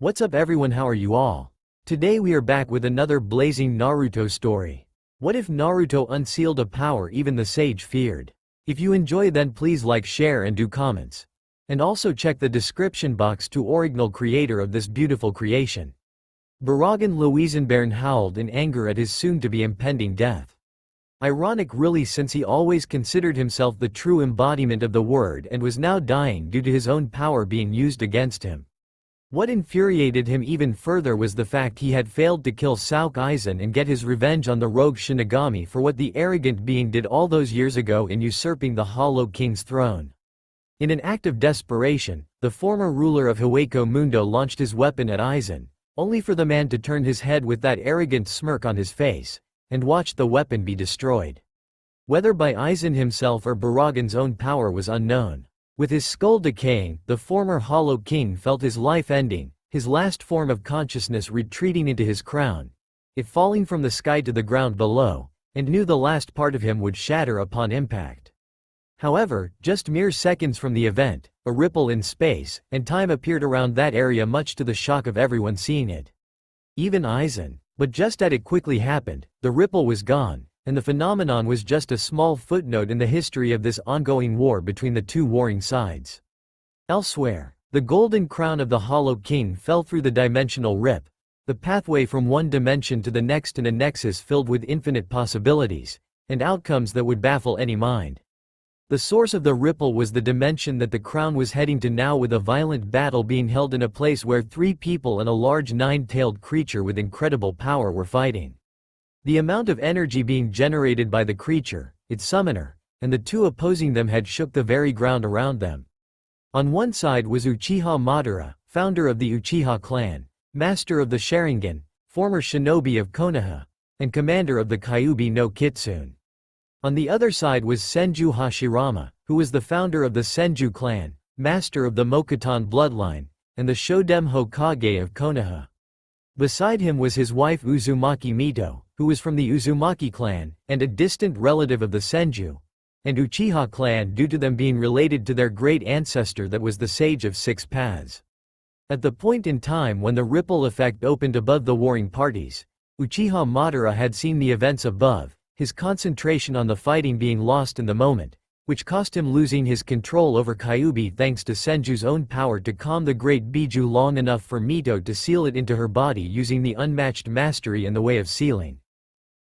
What's up everyone, how are you all? Today we are back with another blazing Naruto story. What if Naruto unsealed a power even the sage feared? If you enjoy then please like, share and do comments. And also check the description box to original creator of this beautiful creation. Baragan Louisenbairn howled in anger at his soon-to-be impending death. Ironic really, since he always considered himself the true embodiment of the word and was now dying due to his own power being used against him. What infuriated him even further was the fact he had failed to kill Sauk Aizen and get his revenge on the rogue Shinigami for what the arrogant being did all those years ago in usurping the Hollow King's throne. In an act of desperation, the former ruler of Hueco Mundo launched his weapon at Aizen, only for the man to turn his head with that arrogant smirk on his face, and watch the weapon be destroyed. Whether by Aizen himself or Baragan's own power was unknown. With his skull decaying, the former Hollow King felt his life ending, his last form of consciousness retreating into his crown, it falling from the sky to the ground below, and knew the last part of him would shatter upon impact. However, just mere seconds from the event, a ripple in space and time appeared around that area, much to the shock of everyone seeing it. Even Aizen. But just as it quickly happened, the ripple was gone, and the phenomenon was just a small footnote in the history of this ongoing war between the two warring sides. Elsewhere, the golden crown of the Hollow King fell through the dimensional rip, the pathway from one dimension to the next in a nexus filled with infinite possibilities, and outcomes that would baffle any mind. The source of the ripple was the dimension that the crown was heading to now, with a violent battle being held in a place where 3 people and a large 9-tailed creature with incredible power were fighting. The amount of energy being generated by the creature, its summoner, and the two opposing them had shook the very ground around them. On one side was Uchiha Madara, founder of the Uchiha clan, master of the Sharingan, former shinobi of Konoha, and commander of the Kyuubi no Kitsune. On the other side was Senju Hashirama, who was the founder of the Senju clan, master of the Mokuton bloodline, and the Shodem Hokage of Konoha. Beside him was his wife Uzumaki Mito, who was from the Uzumaki clan, and a distant relative of the Senju and Uchiha clan due to them being related to their great ancestor that was the Sage of 6 Paths. At the point in time when the ripple effect opened above the warring parties, Uchiha Madara had seen the events above, his concentration on the fighting being lost in the moment, which cost him losing his control over Kyuubi thanks to Senju's own power to calm the great Biju long enough for Mito to seal it into her body using the unmatched mastery in the way of sealing.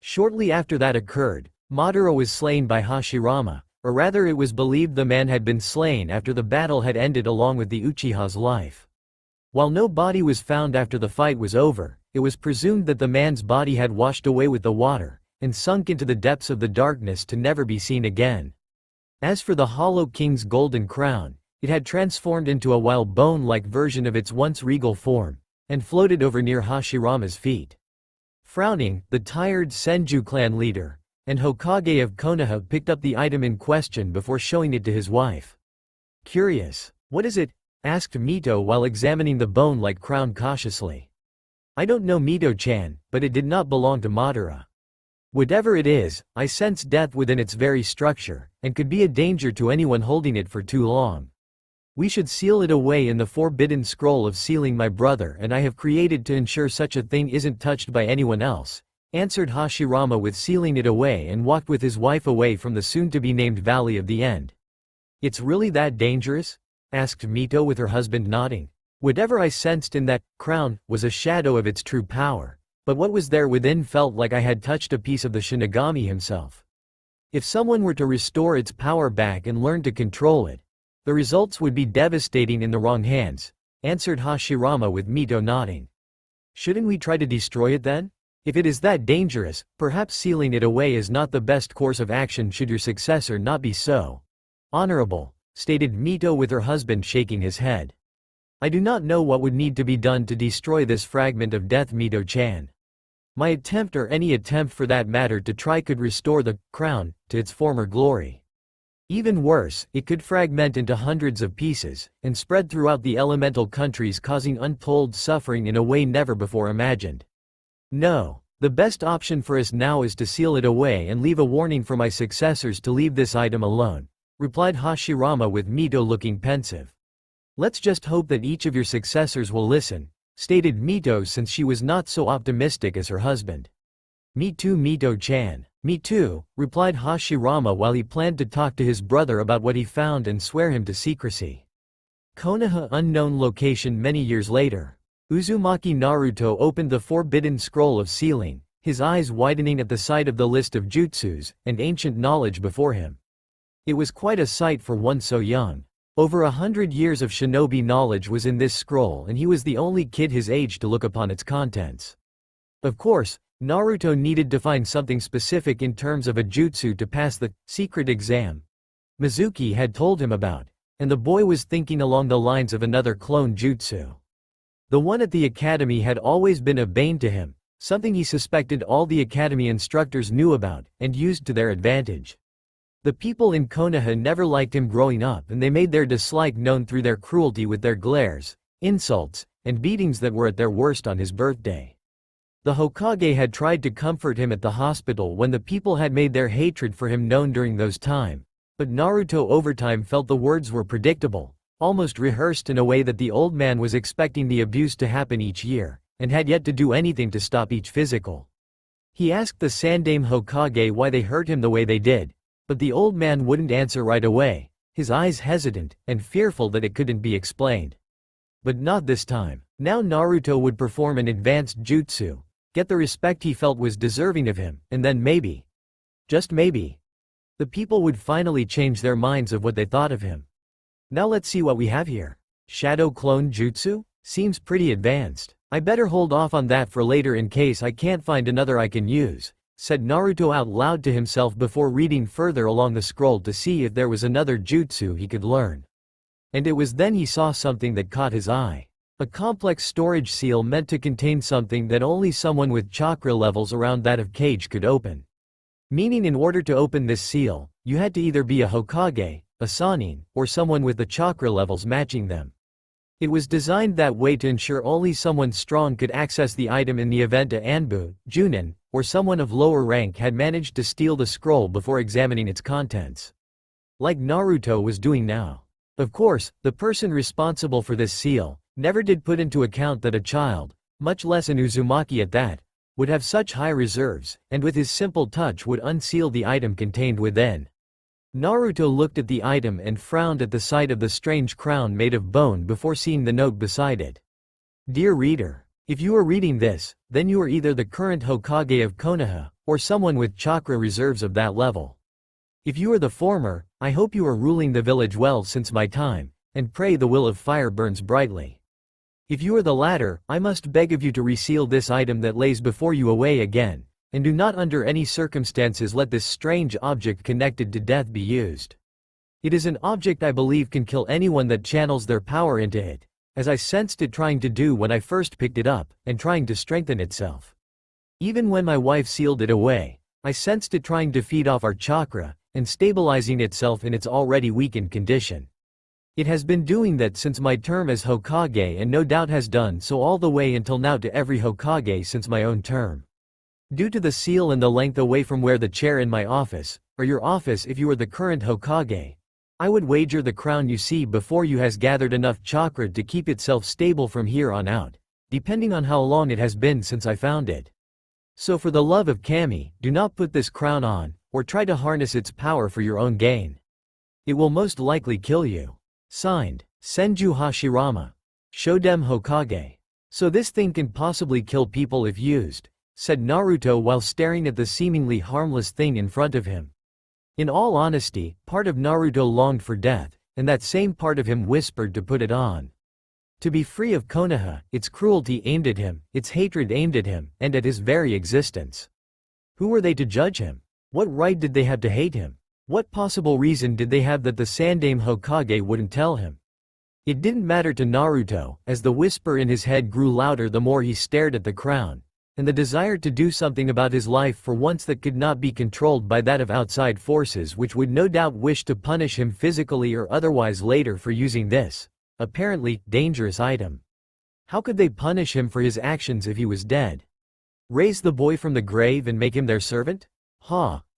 Shortly after that occurred, Madara was slain by Hashirama, or rather it was believed the man had been slain after the battle had ended along with the Uchiha's life. While no body was found after the fight was over, it was presumed that the man's body had washed away with the water, and sunk into the depths of the darkness to never be seen again. As for the Hollow King's golden crown, it had transformed into a wild bone-like version of its once regal form, and floated over near Hashirama's feet. Frowning, the tired Senju clan leader and Hokage of Konoha picked up the item in question before showing it to his wife. Curious, "What is it?" asked Mito while examining the bone-like crown cautiously. "I don't know, Mito-chan, but it did not belong to Madara. Whatever it is, I sense death within its very structure, and could be a danger to anyone holding it for too long. We should seal it away in the forbidden scroll of sealing my brother and I have created to ensure such a thing isn't touched by anyone else," answered Hashirama with sealing it away, and walked with his wife away from the soon-to-be-named Valley of the End. "It's really that dangerous?" asked Mito with her husband nodding. "Whatever I sensed in that crown was a shadow of its true power. But what was there within felt like I had touched a piece of the Shinigami himself. If someone were to restore its power back and learn to control it, the results would be devastating in the wrong hands," answered Hashirama with Mito nodding. "Shouldn't we try to destroy it then? If it is that dangerous, perhaps sealing it away is not the best course of action should your successor not be so honorable," stated Mito with her husband shaking his head. "I do not know what would need to be done to destroy this fragment of death, Mito-chan. My attempt, or any attempt for that matter to try, could restore the crown to its former glory. Even worse, it could fragment into hundreds of pieces, and spread throughout the elemental countries, causing untold suffering in a way never before imagined. No, the best option for us now is to seal it away and leave a warning for my successors to leave this item alone," replied Hashirama with Mito looking pensive. "Let's just hope that each of your successors will listen, stated Mito since she was not so optimistic as her husband. "Me too, Mito-chan. Me too," replied Hashirama while he planned to talk to his brother about what he found and swear him to secrecy. Konoha unknown location many years later. Uzumaki Naruto opened the forbidden scroll of sealing, his eyes widening at the sight of the list of jutsus and ancient knowledge before him. It was quite a sight for one so young. Over 100 years of shinobi knowledge was in this scroll and he was the only kid his age to look upon its contents. Of course, Naruto needed to find something specific in terms of a jutsu to pass the secret exam Mizuki had told him about, and the boy was thinking along the lines of another clone jutsu. The one at the academy had always been a bane to him, something he suspected all the academy instructors knew about and used to their advantage. The people in Konoha never liked him growing up and they made their dislike known through their cruelty with their glares, insults, and beatings that were at their worst on his birthday. The Hokage had tried to comfort him at the hospital when the people had made their hatred for him known during those time, but Naruto over time felt the words were predictable, almost rehearsed in a way that the old man was expecting the abuse to happen each year, and had yet to do anything to stop each physical. He asked the Sandaime Hokage why they hurt him the way they did, but the old man wouldn't answer right away, his eyes hesitant and fearful that it couldn't be explained. But not this time. Now Naruto would perform an advanced jutsu, get the respect he felt was deserving of him, and then maybe, just maybe, the people would finally change their minds of what they thought of him. Now let's see what we have here. Shadow clone jutsu? Seems pretty advanced. I better hold off on that for later in case I can't find another I can use, said Naruto out loud to himself before reading further along the scroll to see if there was another jutsu he could learn. And it was then he saw something that caught his eye. A complex storage seal meant to contain something that only someone with chakra levels around that of Kage could open. Meaning in order to open this seal, you had to either be a Hokage, a Sannin, or someone with the chakra levels matching them. It was designed that way to ensure only someone strong could access the item in the event a Anbu, Junin, or someone of lower rank had managed to steal the scroll before examining its contents. Like Naruto was doing now. Of course, the person responsible for this seal never did put into account that a child, much less an Uzumaki at that, would have such high reserves, and with his simple touch would unseal the item contained within. Naruto looked at the item and frowned at the sight of the strange crown made of bone before seeing the note beside it. Dear reader, if you are reading this, then you are either the current Hokage of Konoha, or someone with chakra reserves of that level. If you are the former, I hope you are ruling the village well since my time, and pray the will of fire burns brightly. If you are the latter, I must beg of you to reseal this item that lays before you away again, and do not under any circumstances let this strange object connected to death be used. It is an object I believe can kill anyone that channels their power into it, as I sensed it trying to do when I first picked it up, and trying to strengthen itself. Even when my wife sealed it away, I sensed it trying to feed off our chakra, and stabilizing itself in its already weakened condition. It has been doing that since my term as Hokage and no doubt has done so all the way until now to every Hokage since my own term. Due to the seal and the length away from where the chair in my office, or your office if you are the current Hokage, I would wager the crown you see before you has gathered enough chakra to keep itself stable from here on out, depending on how long it has been since I found it. So for the love of Kami, do not put this crown on, or try to harness its power for your own gain. It will most likely kill you. Signed, Senju Hashirama. Shodem Hokage. So this thing can possibly kill people if used, said Naruto while staring at the seemingly harmless thing in front of him. In all honesty, part of Naruto longed for death, and that same part of him whispered to put it on. To be free of Konoha, its cruelty aimed at him, its hatred aimed at him, and at his very existence. Who were they to judge him? What right did they have to hate him? What possible reason did they have that the Sandaime Hokage wouldn't tell him? It didn't matter to Naruto, as the whisper in his head grew louder the more he stared at the crown, and the desire to do something about his life for once that could not be controlled by that of outside forces which would no doubt wish to punish him physically or otherwise later for using this, apparently, dangerous item. How could they punish him for his actions if he was dead? Raise the boy from the grave and make him their servant?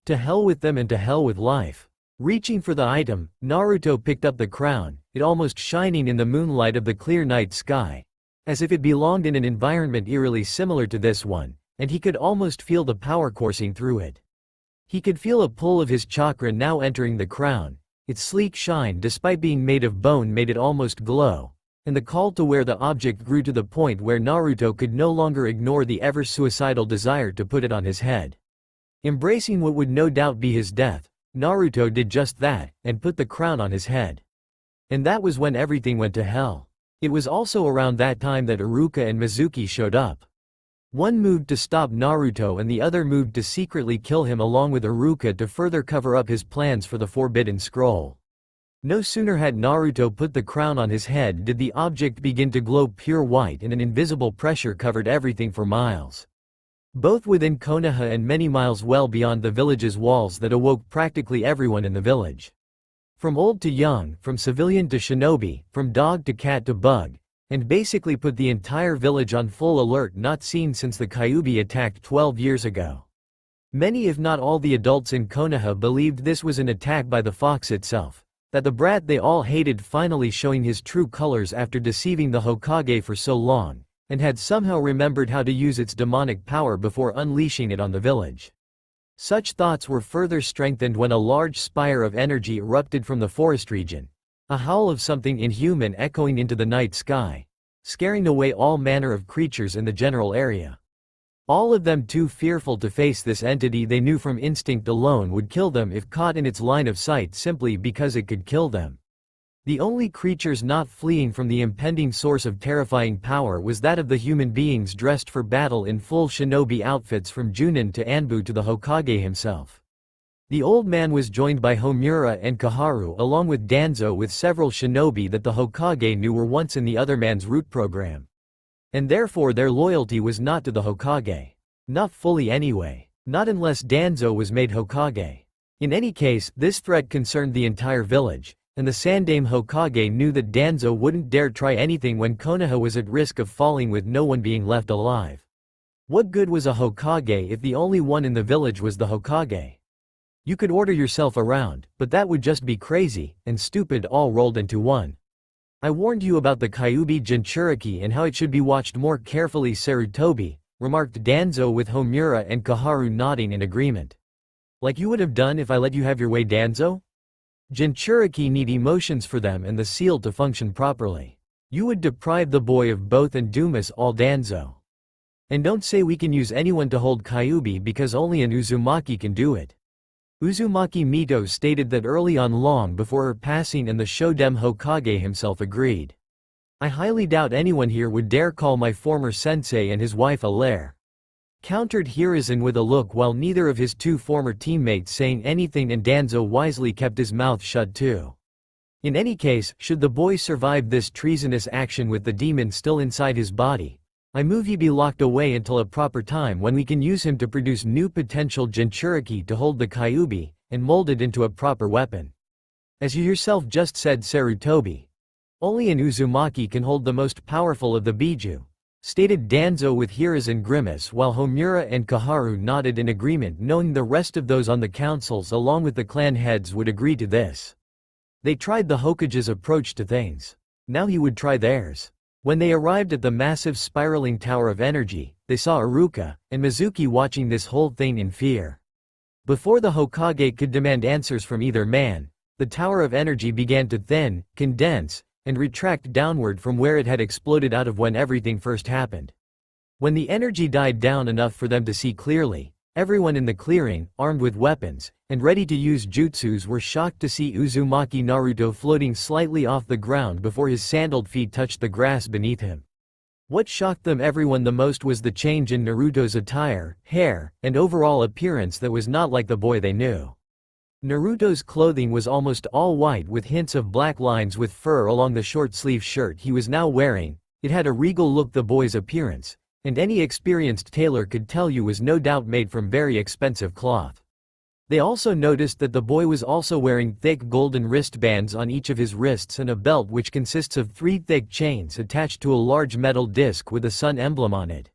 To hell with them and to hell with life. Reaching for the item, Naruto picked up the crown, it almost shining in the moonlight of the clear night sky, as if it belonged in an environment eerily similar to this one, and he could almost feel the power coursing through it. He could feel a pull of his chakra now entering the crown. Its sleek shine, despite being made of bone, made it almost glow, and the call to wear the object grew to the point where Naruto could no longer ignore the ever-suicidal desire to put it on his head. Embracing what would no doubt be his death, Naruto did just that, and put the crown on his head. And that was when everything went to hell. It was also around that time that Iruka and Mizuki showed up. One moved to stop Naruto and the other moved to secretly kill him, along with Iruka to further cover up his plans for the Forbidden Scroll. No sooner had Naruto put the crown on his head did the object begin to glow pure white, and an invisible pressure covered everything for miles. Both within Konoha and many miles well beyond the village's walls, that awoke practically everyone in the village. From old to young, from civilian to shinobi, from dog to cat to bug, and basically put the entire village on full alert, not seen since the Kyuubi attacked 12 years ago. Many if not all the adults in Konoha believed this was an attack by the fox itself, that the brat they all hated finally showing his true colors after deceiving the Hokage for so long, and had somehow remembered how to use its demonic power before unleashing it on the village. Such thoughts were further strengthened when a large spire of energy erupted from the forest region, a howl of something inhuman echoing into the night sky, scaring away all manner of creatures in the general area. All of them too fearful to face this entity they knew from instinct alone would kill them if caught in its line of sight, simply because it could kill them. The only creatures not fleeing from the impending source of terrifying power was that of the human beings dressed for battle in full shinobi outfits, from Junin to Anbu to the Hokage himself. The old man was joined by Homura and Kaharu, along with Danzo, with several shinobi that the Hokage knew were once in the other man's root program. And therefore their loyalty was not to the Hokage. Not fully anyway. Not unless Danzo was made Hokage. In any case, this threat concerned the entire village, and the Sandaime Hokage knew that Danzo wouldn't dare try anything when Konoha was at risk of falling with no one being left alive. What good was a Hokage if the only one in the village was the Hokage? You could order yourself around, but that would just be crazy and stupid all rolled into one. I warned you about the Kyuubi Jinchuriki and how it should be watched more carefully, Sarutobi, remarked Danzo, with Homura and Kaharu nodding in agreement. Like you would have done if I let you have your way, Danzo? Jinchuriki need emotions for them and the seal to function properly. You would deprive the boy of both and doom us all, Danzo. And don't say we can use anyone to hold Kyuubi, because only an Uzumaki can do it. Uzumaki Mito stated that early on, long before her passing, and the Shodem Hokage himself agreed. I highly doubt anyone here would dare call my former sensei and his wife a lair. Countered Hiruzen with a look, while neither of his two former teammates saying anything, and Danzo wisely kept his mouth shut too. In any case, should the boy survive this treasonous action with the demon still inside his body, I move he be locked away until a proper time when we can use him to produce new potential Jinchuriki to hold the Kyuubi, and mold it into a proper weapon. As you yourself just said, Sarutobi. Only an Uzumaki can hold the most powerful of the Biju, stated Danzo with Hiruzen grimace, while Homura and Kaharu nodded in agreement, knowing the rest of those on the councils along with the clan heads would agree to this. They tried the Hokage's approach to things. Now he would try theirs. When they arrived at the massive spiraling tower of energy, they saw Iruka and Mizuki watching this whole thing in fear. Before the Hokage could demand answers from either man, the tower of energy began to thin, condense, and retract downward from where it had exploded out of when everything first happened. When the energy died down enough for them to see clearly, everyone in the clearing, armed with weapons, and ready to use jutsus, were shocked to see Uzumaki Naruto floating slightly off the ground before his sandaled feet touched the grass beneath him. What shocked them everyone the most was the change in Naruto's attire, hair, and overall appearance that was not like the boy they knew. Naruto's clothing was almost all white with hints of black lines with fur along the short-sleeve shirt he was now wearing. It had a regal look, the boy's appearance, and any experienced tailor could tell you was no doubt made from very expensive cloth. They also noticed that the boy was also wearing thick golden wristbands on each of his wrists and a belt which consists of 3 thick chains attached to a large metal disc with a sun emblem on it.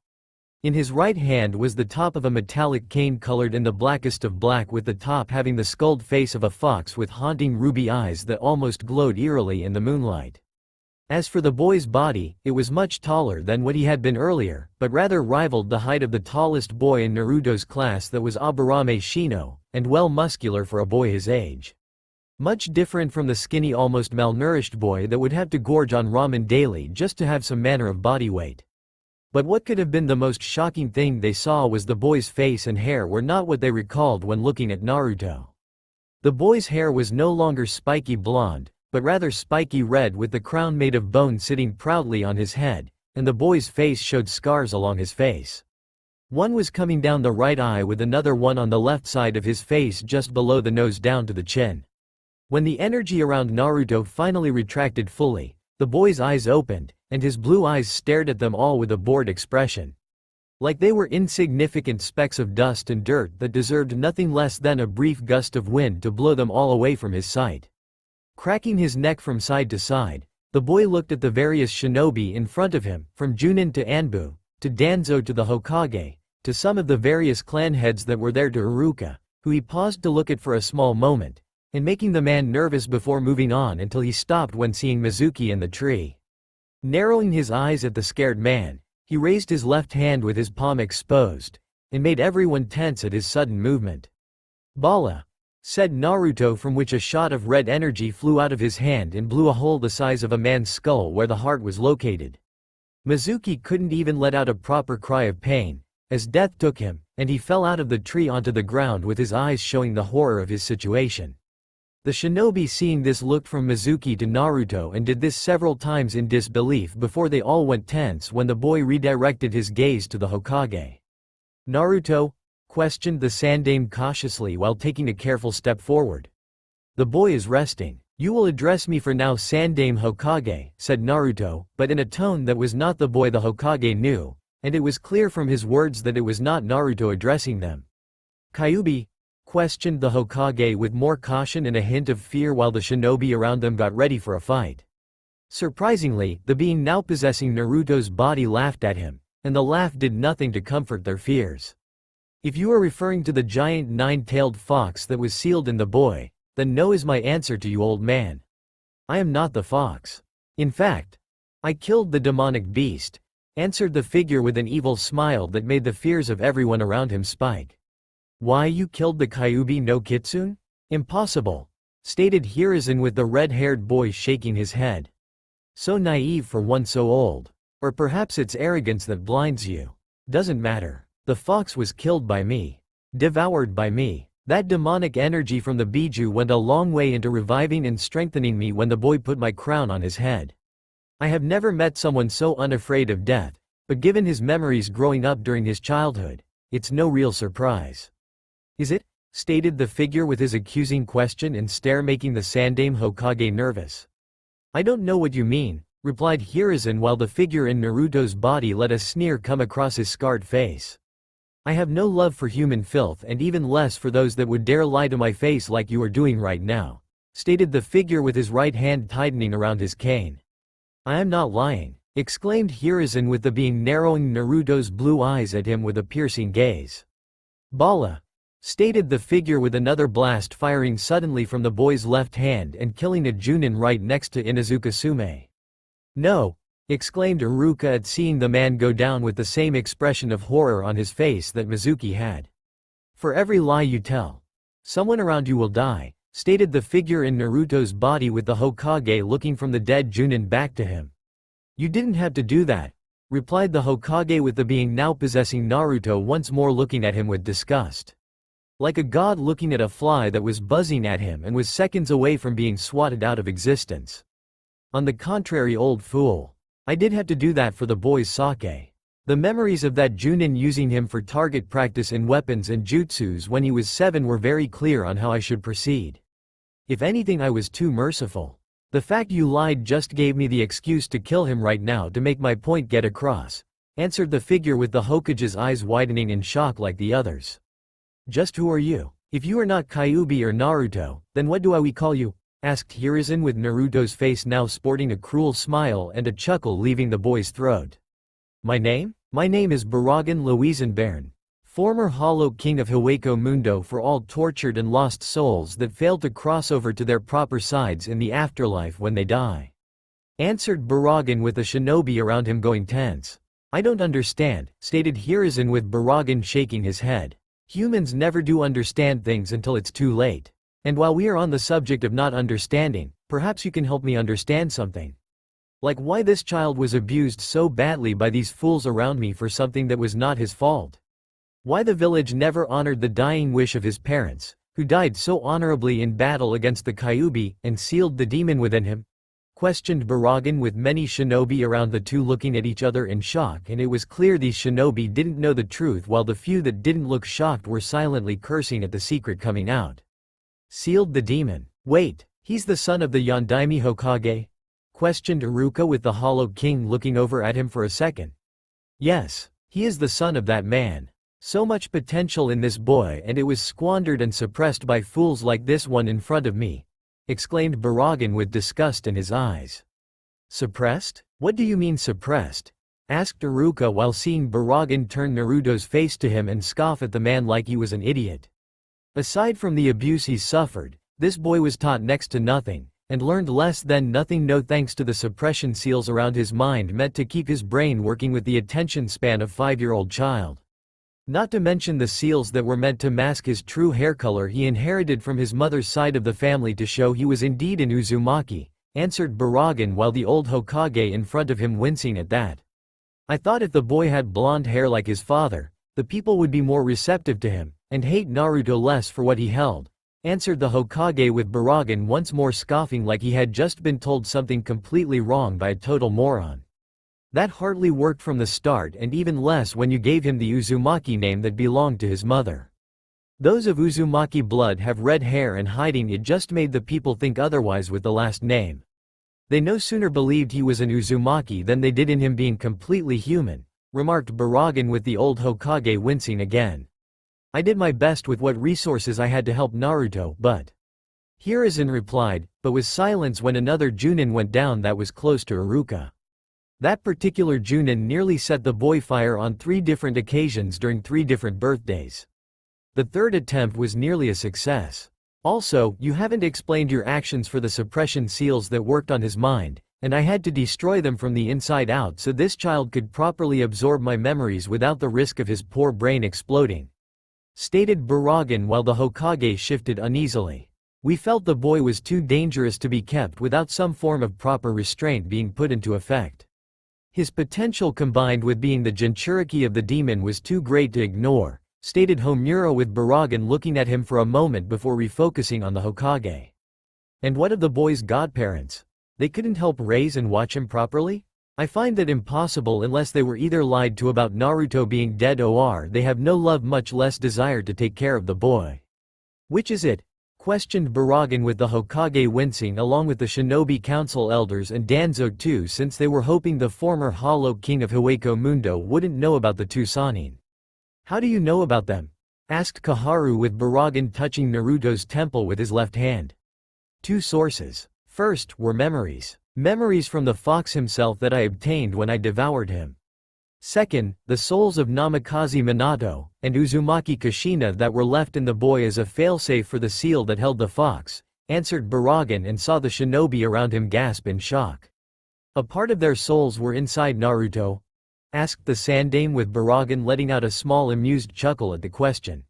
In his right hand was the top of a metallic cane colored in the blackest of black, with the top having the skulled face of a fox with haunting ruby eyes that almost glowed eerily in the moonlight. As for the boy's body, it was much taller than what he had been earlier, but rather rivaled the height of the tallest boy in Naruto's class, that was Aburame Shino, and well muscular for a boy his age. Much different from the skinny, almost malnourished boy that would have to gorge on ramen daily just to have some manner of body weight. But what could have been the most shocking thing they saw was the boy's face and hair were not what they recalled when looking at Naruto. The boy's hair was no longer spiky blonde, but rather spiky red, with the crown made of bone sitting proudly on his head, and the boy's face showed scars along his face. One was coming down the right eye, with another one on the left side of his face just below the nose down to the chin. When the energy around Naruto finally retracted fully, the boy's eyes opened, and his blue eyes stared at them all with a bored expression. Like they were insignificant specks of dust and dirt that deserved nothing less than a brief gust of wind to blow them all away from his sight. Cracking his neck from side to side, the boy looked at the various shinobi in front of him, from Junin to Anbu, to Danzo to the Hokage, to some of the various clan heads that were there, to Iruka, who he paused to look at for a small moment, and making the man nervous before moving on until he stopped when seeing Mizuki in the tree. Narrowing his eyes at the scared man, he raised his left hand with his palm exposed, and made everyone tense at his sudden movement. "Bala," said Naruto, from which a shot of red energy flew out of his hand and blew a hole the size of a man's skull where the heart was located. Mizuki couldn't even let out a proper cry of pain, as death took him, and he fell out of the tree onto the ground with his eyes showing the horror of his situation. The shinobi, seeing this, looked from Mizuki to Naruto and did this several times in disbelief before they all went tense when the boy redirected his gaze to the Hokage. "Naruto?" questioned the Sandaime cautiously while taking a careful step forward. "The boy is resting. You will address me for now, Sandaime Hokage," said Naruto, but in a tone that was not the boy the Hokage knew, and it was clear from his words that it was not Naruto addressing them. "Kyuubi?" questioned the Hokage with more caution and a hint of fear while the shinobi around them got ready for a fight. Surprisingly, the being now possessing Naruto's body laughed at him, and the laugh did nothing to comfort their fears. "If you are referring to the giant nine-tailed fox that was sealed in the boy, then no is my answer to you, old man. I am not the fox. In fact, I killed the demonic beast," answered the figure with an evil smile that made the fears of everyone around him spike. "Why, you killed the Kyuubi no Kitsune? Impossible," stated Hiruzen, with the red-haired boy shaking his head. "So naive for one so old. Or perhaps it's arrogance that blinds you. Doesn't matter. The fox was killed by me. Devoured by me." That demonic energy from the Biju went a long way into reviving and strengthening me when the boy put my crown on his head. I have never met someone so unafraid of death, but given his memories growing up during his childhood, it's no real surprise. "Is it?" stated the figure with his accusing question and stare, making the Sandaime Hokage nervous. "I don't know what you mean," replied Hiruzen while the figure in Naruto's body let a sneer come across his scarred face. "I have no love for human filth, and even less for those that would dare lie to my face like you are doing right now," stated the figure with his right hand tightening around his cane. "I am not lying," exclaimed Hiruzen with the being narrowing Naruto's blue eyes at him with a piercing gaze. "Bala," stated the figure with another blast firing suddenly from the boy's left hand and killing a Junin right next to Inuzuka Sume. "No!" exclaimed Iruka at seeing the man go down with the same expression of horror on his face that Mizuki had. "For every lie you tell, someone around you will die," stated the figure in Naruto's body with the Hokage looking from the dead Junin back to him. "You didn't have to do that," replied the Hokage with the being now possessing Naruto once more looking at him with disgust. Like a god looking at a fly that was buzzing at him and was seconds away from being swatted out of existence. "On the contrary, old fool. I did have to do that for the boy's sake. The memories of that Junin using him for target practice in weapons and jutsus when he was 7 were very clear on how I should proceed. If anything, I was too merciful. The fact you lied just gave me the excuse to kill him right now to make my point get across," answered the figure with the Hokage's eyes widening in shock like the others. "Just who are you? If you are not Kyuubi or Naruto, then what do we call you?" asked Hiruzen with Naruto's face now sporting a cruel smile and a chuckle leaving the boy's throat. My name is Baragan Louisenbairn, former Hollow King of Hiwako Mundo, for all tortured and lost souls that failed to cross over to their proper sides in the afterlife when they die." answered Baragan with the shinobi around him going tense. I don't understand, stated Hiruzen with Baragan shaking his head. Humans never do understand things until it's too late. And while we are on the subject of not understanding, perhaps you can help me understand something. Like why this child was abused so badly by these fools around me for something that was not his fault. Why the village never honored the dying wish of his parents, who died so honorably in battle against the Kyuubi and sealed the demon within him? Questioned Baragan with many shinobi around the two looking at each other in shock, and it was clear these shinobi didn't know the truth while the few that didn't look shocked were silently cursing at the secret coming out. Sealed the demon. Wait, he's the son of the Yondaime Hokage? Questioned Iruka with the Hollow King looking over at him for a second. Yes, he is the son of that man. So much potential in this boy and it was squandered and suppressed by fools like this one in front of me, exclaimed Baragan with disgust in his eyes. Suppressed? What do you mean suppressed? Asked Iruka while seeing Baragan turn Naruto's face to him and scoff at the man like he was an idiot. Aside from the abuse he suffered, this boy was taught next to nothing, and learned less than nothing no thanks to the suppression seals around his mind meant to keep his brain working with the attention span of a 5-year-old child. Not to mention the seals that were meant to mask his true hair color he inherited from his mother's side of the family to show he was indeed an Uzumaki, answered Baragan while the old Hokage in front of him wincing at that. I thought if the boy had blonde hair like his father, the people would be more receptive to him, and hate Naruto less for what he held, answered the Hokage with Baragan once more scoffing like he had just been told something completely wrong by a total moron. That hardly worked from the start and even less when you gave him the Uzumaki name that belonged to his mother. Those of Uzumaki blood have red hair and hiding it just made the people think otherwise with the last name. They no sooner believed he was an Uzumaki than they did in him being completely human, remarked Baragan with the old Hokage wincing again. I did my best with what resources I had to help Naruto, but... Hiruzen replied, but was silence when another Junin went down that was close to Iruka. That particular Junin nearly set the boy fire on 3 different occasions during 3 different birthdays. The third attempt was nearly a success. Also, you haven't explained your actions for the suppression seals that worked on his mind, and I had to destroy them from the inside out so this child could properly absorb my memories without the risk of his poor brain exploding. Stated Baragan while the Hokage shifted uneasily. We felt the boy was too dangerous to be kept without some form of proper restraint being put into effect. His potential combined with being the Jinchuriki of the demon was too great to ignore, stated Homura with Baragan looking at him for a moment before refocusing on the Hokage. And what of the boy's godparents? They couldn't help raise and watch him properly? I find that impossible unless they were either lied to about Naruto being dead or they have no love much less desire to take care of the boy. Which is it? Questioned Baragan with the Hokage wincing along with the Shinobi Council elders and Danzo too since they were hoping the former Hollow King of Hueco Mundo wouldn't know about the 2 Sannin. How do you know about them? Asked Kaharu with Baragan touching Naruto's temple with his left hand. 2 sources. First, were memories. Memories from the fox himself that I obtained when I devoured him. Second, the souls of Namikaze Minato and Uzumaki Kushina that were left in the boy as a failsafe for the seal that held the fox, answered Baragan and saw the shinobi around him gasp in shock. A part of their souls were inside Naruto? Asked the Sandaime with Baragan letting out a small amused chuckle at the question.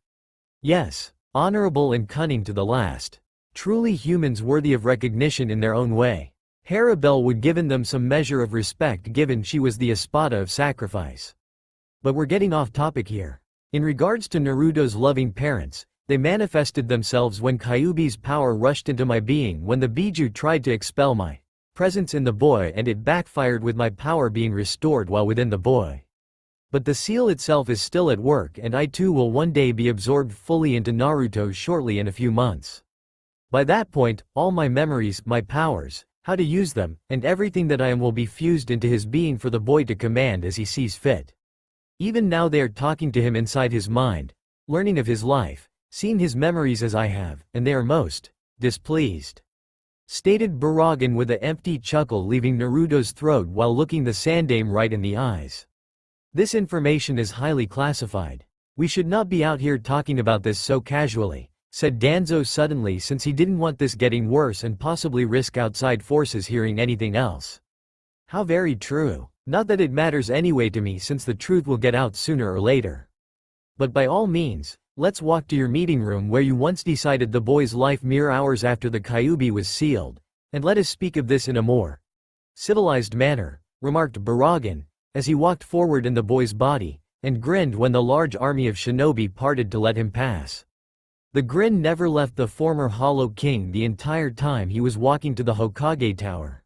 Yes, honorable and cunning to the last. Truly humans worthy of recognition in their own way. Harabelle would given them some measure of respect given she was the Espada of sacrifice. But we're getting off topic here. In regards to Naruto's loving parents, they manifested themselves when Kyuubi's power rushed into my being when the Biju tried to expel my presence in the boy and it backfired with my power being restored while within the boy. But the seal itself is still at work and I too will one day be absorbed fully into Naruto shortly in a few months. By that point, all my memories, my powers, how to use them, and everything that I am will be fused into his being for the boy to command as he sees fit. Even now they are talking to him inside his mind, learning of his life, seeing his memories as I have, and they are most displeased. Stated Baragan with an empty chuckle leaving Naruto's throat while looking the Sandaime right in the eyes. This information is highly classified. We should not be out here talking about this so casually, said Danzo suddenly since he didn't want this getting worse and possibly risk outside forces hearing anything else. How very true. Not that it matters anyway to me since the truth will get out sooner or later. But by all means, let's walk to your meeting room where you once decided the boy's life mere hours after the Kyuubi was sealed, and let us speak of this in a more civilized manner, remarked Baragan, as he walked forward in the boy's body, and grinned when the large army of shinobi parted to let him pass. The grin never left the former Hollow King the entire time he was walking to the Hokage Tower.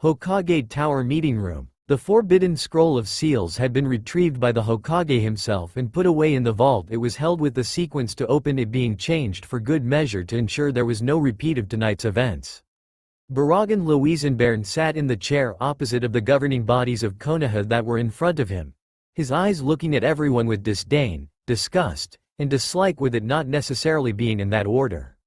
Hokage Tower meeting room. The forbidden scroll of seals had been retrieved by the Hokage himself and put away in the vault it was held with the sequence to open it being changed for good measure to ensure there was no repeat of tonight's events. Baragan Louisenbairn sat in the chair opposite of the governing bodies of Konoha that were in front of him, his eyes looking at everyone with disdain, disgust, and dislike, with it not necessarily being in that order.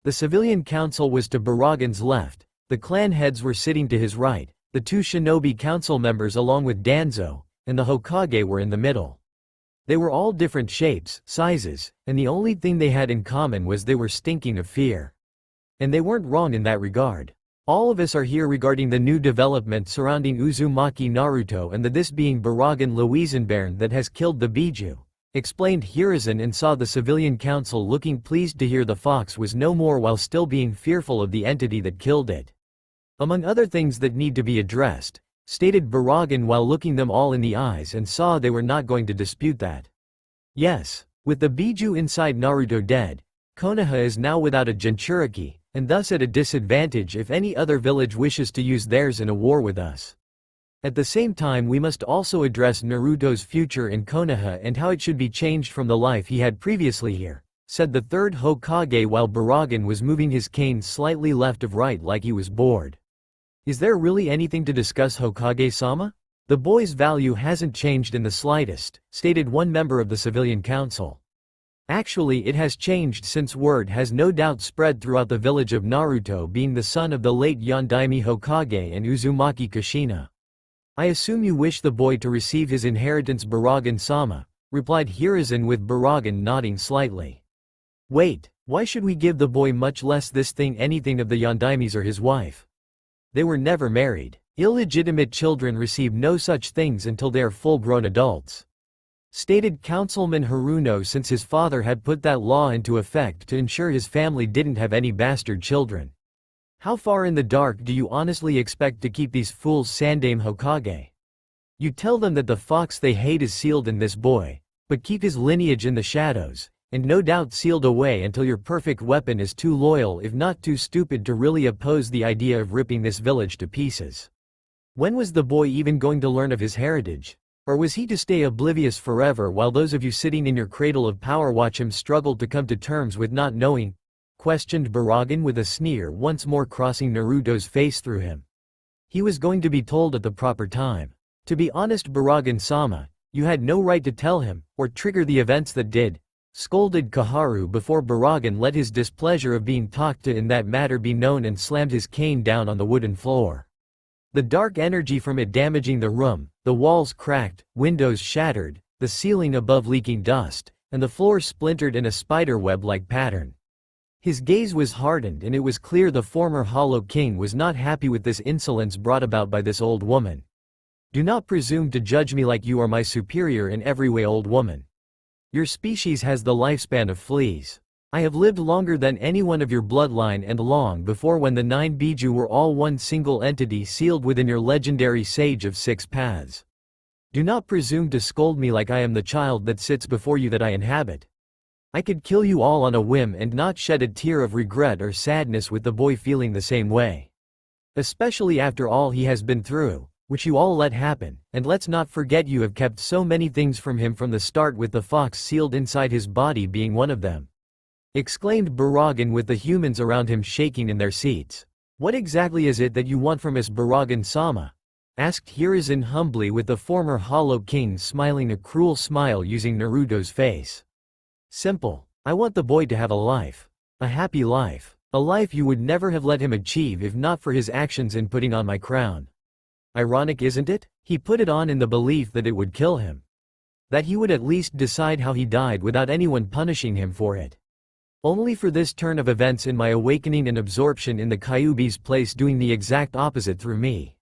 The civilian council was to Baragan's left, the clan heads were sitting to his right, the two shinobi council members along with Danzo, and the Hokage were in the middle. They were all different shapes, sizes, and the only thing they had in common was they were stinking of fear. And they weren't wrong in that regard. All of us are here regarding the new development surrounding Uzumaki Naruto and this being Baragan Louisenbairn that has killed the Biju, explained Hiruzen, and saw the civilian council looking pleased to hear the fox was no more while still being fearful of the entity that killed it. Among other things that need to be addressed, stated Baragan while looking them all in the eyes, and saw they were not going to dispute that. Yes, with the Biju inside Naruto dead, Konoha is now without a Jinchuriki, and thus at a disadvantage if any other village wishes to use theirs in a war with us. At the same time we must also address Naruto's future in Konoha and how it should be changed from the life he had previously here, said the third Hokage while Baragan was moving his cane slightly left of right like he was bored. Is there really anything to discuss, Hokage-sama? The boy's value hasn't changed in the slightest, stated one member of the civilian council. Actually it has changed since word has no doubt spread throughout the village of Naruto being the son of the late Yondaime Hokage and Uzumaki Kushina. I assume you wish the boy to receive his inheritance, Baragan-sama, replied Hiruzen with Baragan nodding slightly. Wait, why should we give the boy much less this thing anything of the Yondaimes or his wife? They were never married. Illegitimate children receive no such things until they are full-grown adults, stated Councilman Haruno, since his father had put that law into effect to ensure his family didn't have any bastard children. How far in the dark do you honestly expect to keep these fools, Sandaime Hokage? You tell them that the fox they hate is sealed in this boy, but keep his lineage in the shadows, and no doubt sealed away until your perfect weapon is too loyal if not too stupid to really oppose the idea of ripping this village to pieces. When was the boy even going to learn of his heritage? Or was he to stay oblivious forever while those of you sitting in your cradle of power watch him struggle to come to terms with not knowing? Questioned Baragan with a sneer once more crossing Naruto's face through him. He was going to be told at the proper time. To be honest, Baragan-sama, you had no right to tell him, or trigger the events that did, scolded Kaharu before Baragan let his displeasure of being talked to in that matter be known and slammed his cane down on the wooden floor. The dark energy from it damaging the room, the walls cracked, windows shattered, the ceiling above leaking dust, and the floor splintered in a spiderweb-like pattern. His gaze was hardened and it was clear the former Hollow King was not happy with this insolence brought about by this old woman. Do not presume to judge me like you are my superior in every way, old woman. Your species has the lifespan of fleas. I have lived longer than anyone of your bloodline and long before when the 9 Biju were all one single entity sealed within your legendary Sage of 6 Paths. Do not presume to scold me like I am the child that sits before you that I inhabit. I could kill you all on a whim and not shed a tear of regret or sadness with the boy feeling the same way. Especially after all he has been through, which you all let happen, and let's not forget you have kept so many things from him from the start, with the fox sealed inside his body being one of them. Exclaimed Baragan with the humans around him shaking in their seats. What exactly is it that you want from us, Baragan-sama? Asked Hiruzen humbly with the former Hollow King smiling a cruel smile using Naruto's face. Simple. I want the boy to have a life. A happy life. A life you would never have let him achieve if not for his actions in putting on my crown. Ironic, isn't it? He put it on in the belief that it would kill him. That he would at least decide how he died without anyone punishing him for it. Only for this turn of events in my awakening and absorption in the Kyuubi's place doing the exact opposite through me.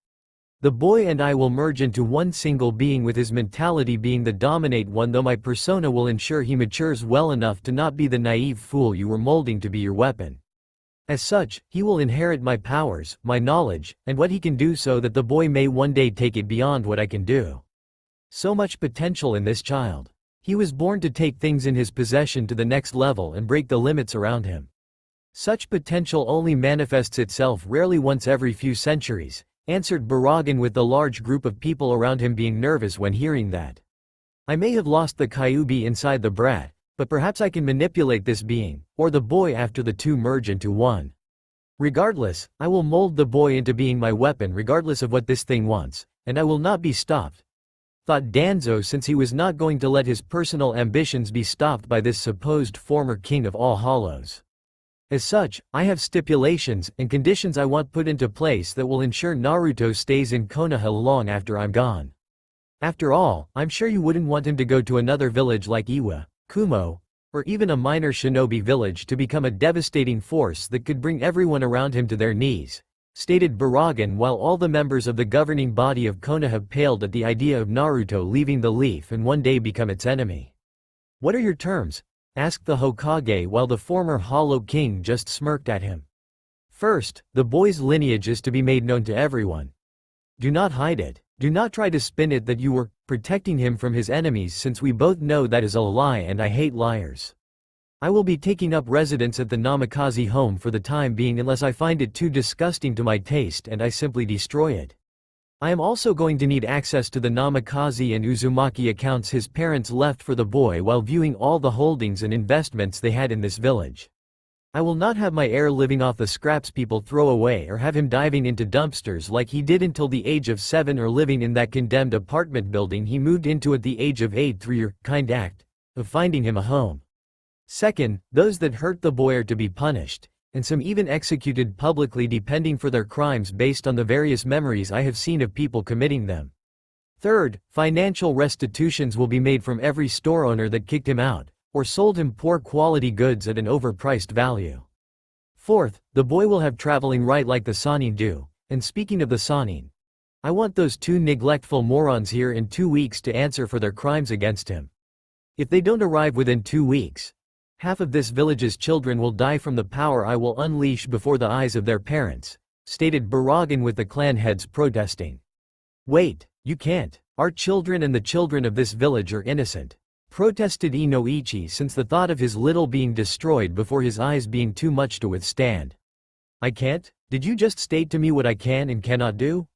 The boy and I will merge into one single being, with his mentality being the dominate one, though my persona will ensure he matures well enough to not be the naive fool you were molding to be your weapon. As such, he will inherit my powers, my knowledge, and what he can do, so that the boy may one day take it beyond what I can do. So much potential in this child. He was born to take things in his possession to the next level and break the limits around him. Such potential only manifests itself rarely, once every few centuries, answered Baragan, with the large group of people around him being nervous when hearing that. I may have lost the Kyuubi inside the brat, but perhaps I can manipulate this being, or the boy, after the two merge into one. Regardless, I will mold the boy into being my weapon regardless of what this thing wants, and I will not be stopped, thought Danzo, since he was not going to let his personal ambitions be stopped by this supposed former king of all hollows. As such, I have stipulations and conditions I want put into place that will ensure Naruto stays in Konoha long after I'm gone. After all, I'm sure you wouldn't want him to go to another village like Iwa, Kumo, or even a minor shinobi village to become a devastating force that could bring everyone around him to their knees, stated Baragan, while all the members of the governing body of Konoha paled at the idea of Naruto leaving the Leaf and one day become its enemy. What are your terms? Asked the Hokage, while the former Hollow King just smirked at him. First, the boy's lineage is to be made known to everyone. Do not hide it. Do not try to spin it that you were protecting him from his enemies, since we both know that is a lie and I hate liars. I will be taking up residence at the Namikaze home for the time being unless I find it too disgusting to my taste and I simply destroy it. I am also going to need access to the Namikaze and Uzumaki accounts his parents left for the boy while viewing all the holdings and investments they had in this village. I will not have my heir living off the scraps people throw away, or have him diving into dumpsters like he did until the age of 7, or living in that condemned apartment building he moved into at the age of 8 through your kind act of finding him a home. Second, those that hurt the boy are to be punished, and some even executed publicly depending for their crimes based on the various memories I have seen of people committing them. Third, financial restitutions will be made from every store owner that kicked him out, or sold him poor quality goods at an overpriced value. Fourth, the boy will have traveling right like the Sannin do, and speaking of the Sannin, I want those two neglectful morons here in 2 weeks to answer for their crimes against him. If they don't arrive within 2 weeks, half of this village's children will die from the power I will unleash before the eyes of their parents, stated Baragan, with the clan heads protesting. Wait, you can't. Our children and the children of this village are innocent, protested Inoichi, since the thought of his little being destroyed before his eyes being too much to withstand. I can't? Did you just state to me what I can and cannot do?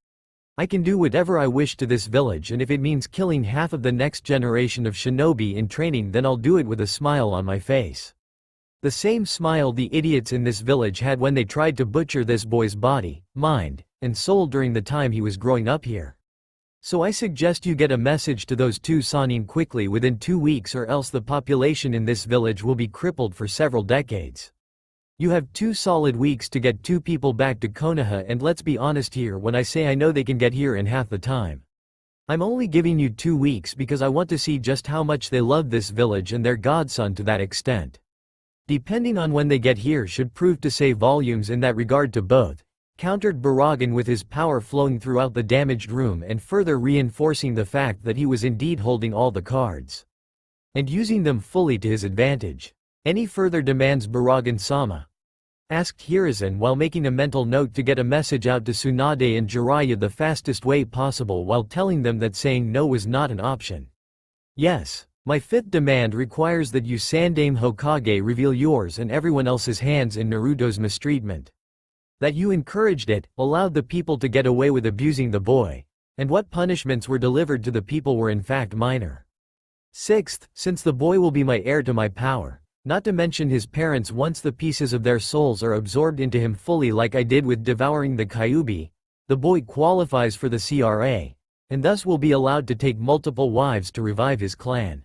I can do whatever I wish to this village, and if it means killing half of the next generation of shinobi in training, then I'll do it with a smile on my face. The same smile the idiots in this village had when they tried to butcher this boy's body, mind, and soul during the time he was growing up here. So I suggest you get a message to those two Sannin quickly within 2 weeks, or else the population in this village will be crippled for several decades. You have 2 solid weeks to get 2 people back to Konoha, and let's be honest here when I say I know they can get here in half the time. I'm only giving you 2 weeks because I want to see just how much they love this village and their godson to that extent. Depending on when they get here should prove to say volumes in that regard to both, countered Baragan, with his power flowing throughout the damaged room and further reinforcing the fact that he was indeed holding all the cards and using them fully to his advantage. Any further demands, Baragan-sama? Asked Hiruzen, while making a mental note to get a message out to Tsunade and Jiraiya the fastest way possible, while telling them that saying no was not an option. Yes. My 5th demand requires that you Sandaime Hokage reveal yours and everyone else's hands in Naruto's mistreatment. That you encouraged it, allowed the people to get away with abusing the boy, and what punishments were delivered to the people were in fact minor. 6th, since the boy will be my heir to my power, not to mention his parents once the pieces of their souls are absorbed into him fully, like I did with devouring the Kyuubi, the boy qualifies for the CRA, and thus will be allowed to take multiple wives to revive his clan.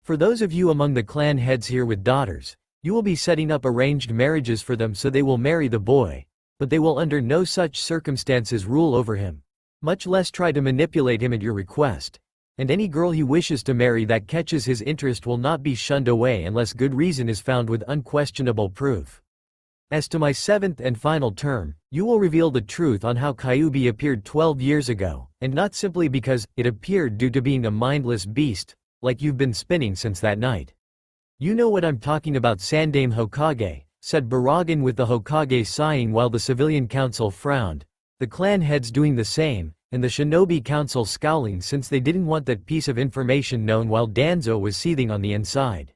For those of you among the clan heads here with daughters, you will be setting up arranged marriages for them, so they will marry the boy, but they will under no such circumstances rule over him, much less try to manipulate him at your request. And any girl he wishes to marry that catches his interest will not be shunned away unless good reason is found with unquestionable proof. As to my 7th and final term, you will reveal the truth on how Kyuubi appeared 12 years ago, and not simply because it appeared due to being a mindless beast, like you've been spinning since that night. You know what I'm talking about, Sandaime Hokage, said Baragan with the Hokage sighing while the civilian council frowned, the clan heads doing the same, and the shinobi council scowling since they didn't want that piece of information known while Danzo was seething on the inside.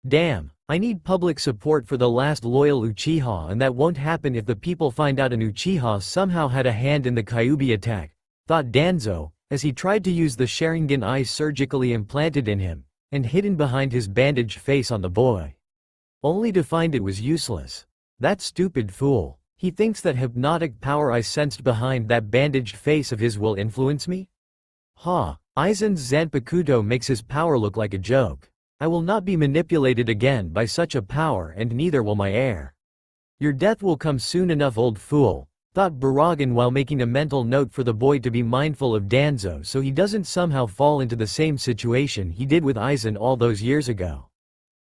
Damn, I need public support for the last loyal Uchiha, and that won't happen if the people find out an Uchiha somehow had a hand in the Kyuubi attack, thought Danzo, as he tried to use the Sharingan eye surgically implanted in him, and hidden behind his bandaged face on the boy. Only to find it was useless. That stupid fool. He thinks that hypnotic power I sensed behind that bandaged face of his will influence me? Ha, Aizen's Zanpakuto makes his power look like a joke. I will not be manipulated again by such a power, and neither will my heir. Your death will come soon enough, old fool, thought Baragan while making a mental note for the boy to be mindful of Danzo so he doesn't somehow fall into the same situation he did with Aizen all those years ago.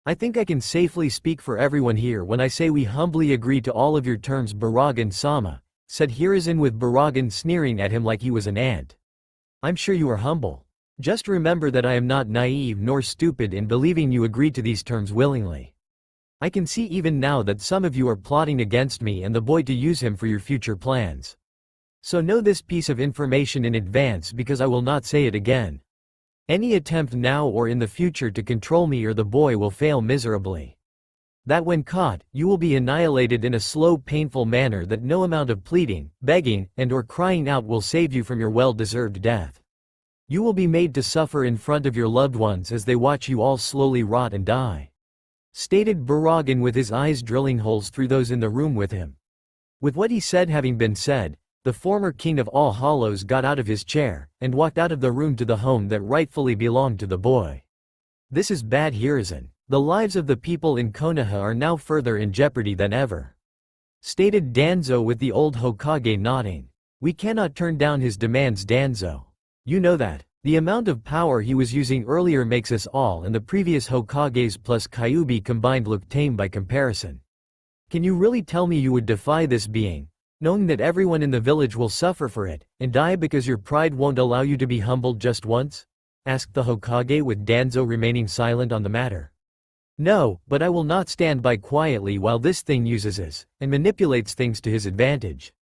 I think I can safely speak for everyone here when I say we humbly agree to all of your terms, Baragan-sama, said Hiruzen with Baragan sneering at him like he was an ant. I'm sure you are humble. Just remember that I am not naive nor stupid in believing you agreed to these terms willingly. I can see even now that some of you are plotting against me and the boy to use him for your future plans. So know this piece of information in advance because I will not say it again. Any attempt now or in the future to control me or the boy will fail miserably. That when caught, you will be annihilated in a slow, painful manner that no amount of pleading, begging, and/or crying out will save you from your well-deserved death. You will be made to suffer in front of your loved ones as they watch you all slowly rot and die, stated Baragan with his eyes drilling holes through those in the room with him. With what he said having been said, the former king of all hollows got out of his chair, and walked out of the room to the home that rightfully belonged to the boy. This is bad, Hiruzen. The lives of the people in Konoha are now further in jeopardy than ever, stated Danzo with the old Hokage nodding. We cannot turn down his demands, Danzo. You know that. The amount of power he was using earlier makes us all and the previous Hokages plus Kyuubi combined look tame by comparison. Can you really tell me you would defy this being, knowing that everyone in the village will suffer for it, and die because your pride won't allow you to be humbled just once? Asked the Hokage with Danzo remaining silent on the matter. No, but I will not stand by quietly while this thing uses us, and manipulates things to his advantage,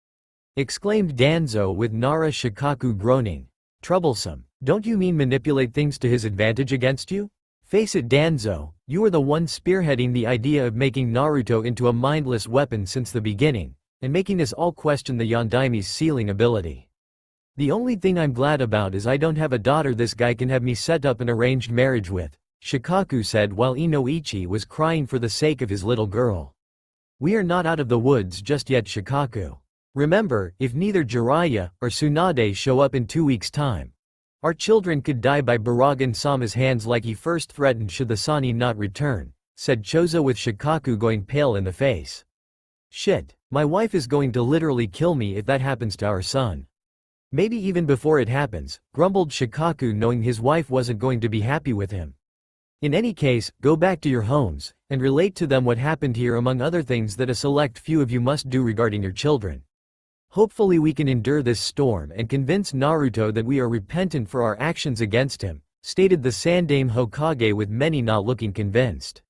exclaimed Danzo with Nara Shikaku groaning. Troublesome. Don't you mean manipulate things to his advantage against you? Face it, Danzo, you were the one spearheading the idea of making Naruto into a mindless weapon since the beginning, and making us all question the Yondaime's sealing ability. The only thing I'm glad about is I don't have a daughter this guy can have me set up an arranged marriage with, Shikaku said while Inoichi was crying for the sake of his little girl. We are not out of the woods just yet, Shikaku. Remember, if neither Jiraiya or Tsunade show up in 2 weeks' time, our children could die by Baragan-sama's hands like he first threatened should the Sani not return, said Chozo with Shikaku going pale in the face. Shit, my wife is going to literally kill me if that happens to our son. Maybe even before it happens, grumbled Shikaku knowing his wife wasn't going to be happy with him. In any case, go back to your homes, and relate to them what happened here among other things that a select few of you must do regarding your children. Hopefully we can endure this storm and convince Naruto that we are repentant for our actions against him, stated the Sandaime Hokage with many not looking convinced.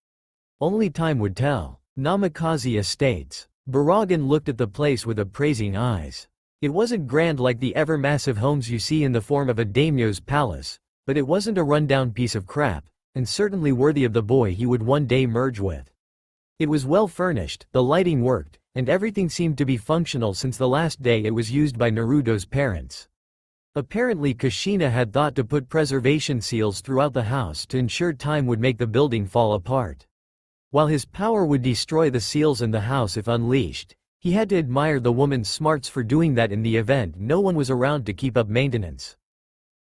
Only time would tell. Namikaze Estates. Baragan looked at the place with appraising eyes. It wasn't grand like the ever-massive homes you see in the form of a daimyo's palace, but it wasn't a rundown piece of crap, and certainly worthy of the boy he would one day merge with. It was well furnished, the lighting worked, and everything seemed to be functional since the last day it was used by Naruto's parents. Apparently Kushina had thought to put preservation seals throughout the house to ensure time would make the building fall apart. While his power would destroy the seals in the house if unleashed, he had to admire the woman's smarts for doing that in the event no one was around to keep up maintenance.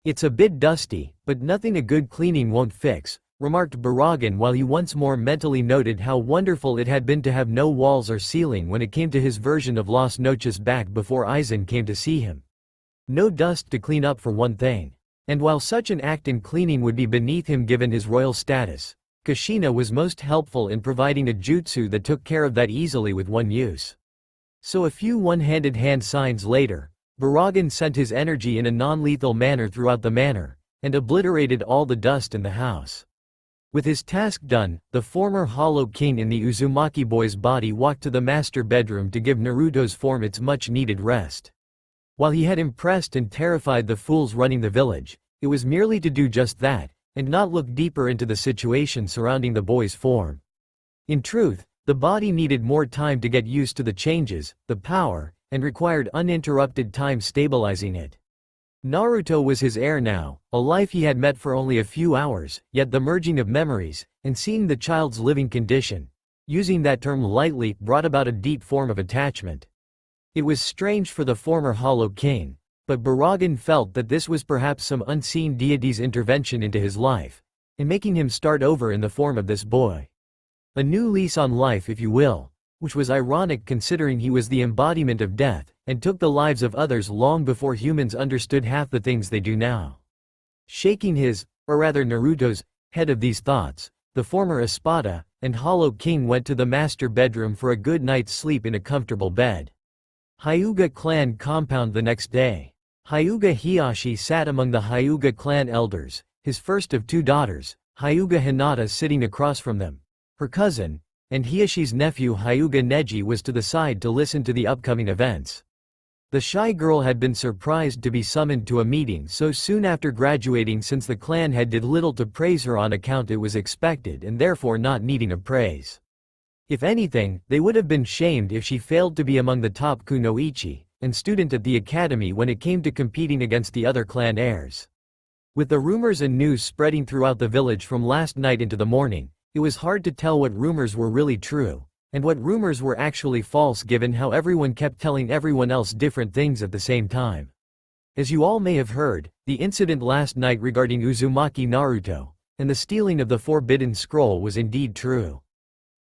It's a bit dusty, but nothing a good cleaning won't fix, remarked Baragan while he once more mentally noted how wonderful it had been to have no walls or ceiling when it came to his version of Las Noches back before Aizen came to see him. No dust to clean up for one thing. And while such an act in cleaning would be beneath him given his royal status, Kushina was most helpful in providing a jutsu that took care of that easily with one use. So a few one-handed hand signs later, Baragan sent his energy in a non-lethal manner throughout the manor, and obliterated all the dust in the house. With his task done, the former Hollow King in the Uzumaki boy's body walked to the master bedroom to give Naruto's form its much-needed rest. While he had impressed and terrified the fools running the village, it was merely to do just that, and not look deeper into the situation surrounding the boy's form. In truth, the body needed more time to get used to the changes, the power, and required uninterrupted time stabilizing it. Naruto was his heir now, a life he had met for only a few hours, yet the merging of memories, and seeing the child's living condition, using that term lightly, brought about a deep form of attachment. It was strange for the former Hollow King, but Baragan felt that this was perhaps some unseen deity's intervention into his life, in making him start over in the form of this boy. A new lease on life, if you will, which was ironic considering he was the embodiment of death, and took the lives of others long before humans understood half the things they do now. Shaking his, or rather Naruto's, head of these thoughts, the former Espada and Hollow King went to the master bedroom for a good night's sleep in a comfortable bed. Hyuga clan compound the next day. Hyuga Hiyashi sat among the Hyuga clan elders, his first of two daughters, Hyuga Hinata sitting across from them, her cousin, and Hiyashi's nephew Hyuga Neji was to the side to listen to the upcoming events. The shy girl had been surprised to be summoned to a meeting so soon after graduating, since the clan had did little to praise her on account it was expected and therefore not needing a praise. If anything, they would have been shamed if she failed to be among the top kunoichi and student at the academy when it came to competing against the other clan heirs. With the rumors and news spreading throughout the village from last night into the morning, it was hard to tell what rumors were really true, and what rumors were actually false given how everyone kept telling everyone else different things at the same time. As you all may have heard, the incident last night regarding Uzumaki Naruto, and the stealing of the Forbidden Scroll was indeed true.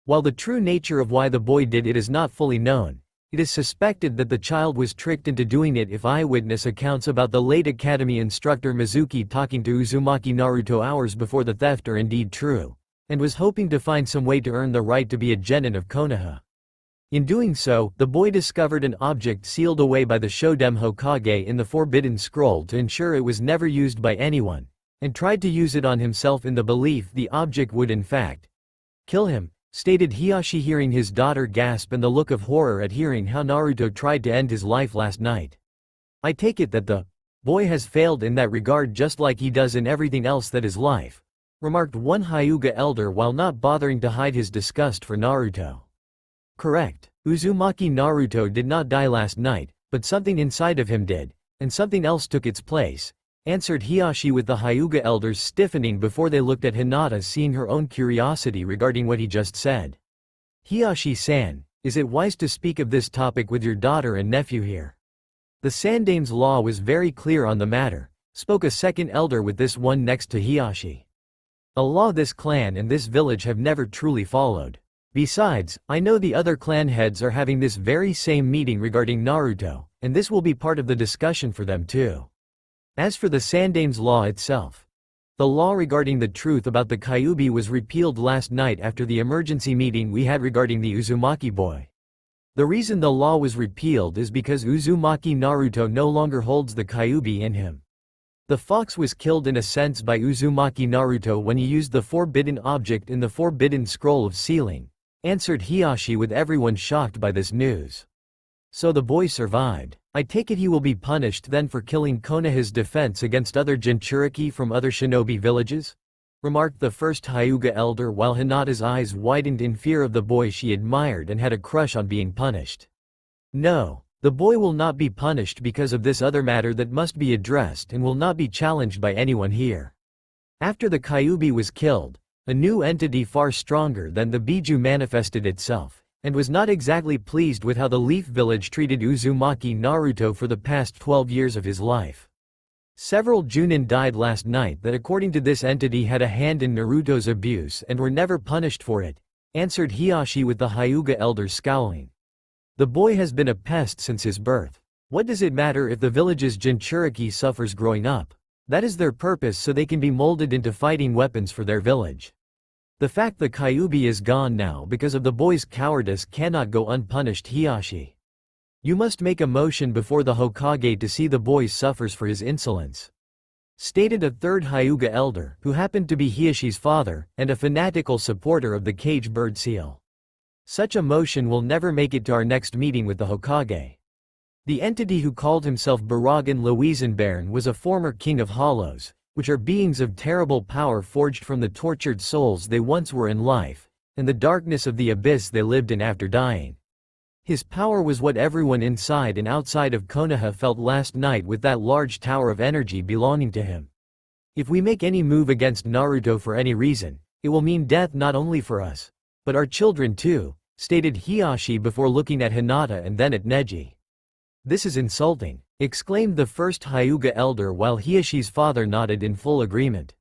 While the true nature of why the boy did it is not fully known, it is suspected that the child was tricked into doing it if eyewitness accounts about the late academy instructor Mizuki talking to Uzumaki Naruto hours before the theft are indeed true, and was hoping to find some way to earn the right to be a genin of Konoha. In doing so, the boy discovered an object sealed away by the Shodem Hokage in the Forbidden Scroll to ensure it was never used by anyone, and tried to use it on himself in the belief the object would in fact kill him, stated Hiyashi, hearing his daughter gasp and the look of horror at hearing how Naruto tried to end his life last night. I take it that the boy has failed in that regard just like he does in everything else that is life, remarked one Hyuga elder while not bothering to hide his disgust for Naruto. Correct. Uzumaki Naruto did not die last night, but something inside of him did, and something else took its place, answered Hiyashi, with the Hyuga elders stiffening before they looked at Hinata, seeing her own curiosity regarding what he just said. Hiyashi-san, is it wise to speak of this topic with your daughter and nephew here? The Sandame's law was very clear on the matter, spoke a second elder with this one next to Hiyashi. A law this clan and this village have never truly followed. Besides, I know the other clan heads are having this very same meeting regarding Naruto, and this will be part of the discussion for them too. As for the Sandame's law itself, the law regarding the truth about the Kyuubi was repealed last night after the emergency meeting we had regarding the Uzumaki boy. The reason the law was repealed is because Uzumaki Naruto no longer holds the Kyuubi in him. The fox was killed in a sense by Uzumaki Naruto when he used the forbidden object in the Forbidden Scroll of Sealing, answered Hiyashi, with everyone shocked by this news. So the boy survived. I take it he will be punished then for killing Konoha's defense against other Jinchuriki from other shinobi villages? Remarked the first Hyuga elder while Hinata's eyes widened in fear of the boy she admired and had a crush on being punished. No, the boy will not be punished because of this other matter that must be addressed and will not be challenged by anyone here. After the Kyuubi was killed, a new entity far stronger than the Biju manifested itself, and was not exactly pleased with how the Leaf Village treated Uzumaki Naruto for the past 12 years of his life. Several Junin died last night that according to this entity had a hand in Naruto's abuse and were never punished for it, answered Hiyashi, with the Hyuga elder scowling. The boy has been a pest since his birth. What does it matter if the village's Jinchuriki suffers growing up? That is their purpose, so they can be molded into fighting weapons for their village. The fact the Kyuubi is gone now because of the boy's cowardice cannot go unpunished. Hiyashi. You must make a motion before the Hokage to see the boy suffers for his insolence. Stated a third Hyuga elder, who happened to be Hiyashi's father, and a fanatical supporter of the cage bird seal. Such a motion will never make it to our next meeting with the Hokage. The entity who called himself Baragan Louisenbairn was a former king of hollows, which are beings of terrible power forged from the tortured souls they once were in life, and the darkness of the abyss they lived in after dying. His power was what everyone inside and outside of Konoha felt last night with that large tower of energy belonging to him. If we make any move against Naruto for any reason, it will mean death not only for us, but our children too, stated Hiyashi before looking at Hinata and then at Neji. This is insulting, exclaimed the first Hyuga elder while Hiyashi's father nodded in full agreement.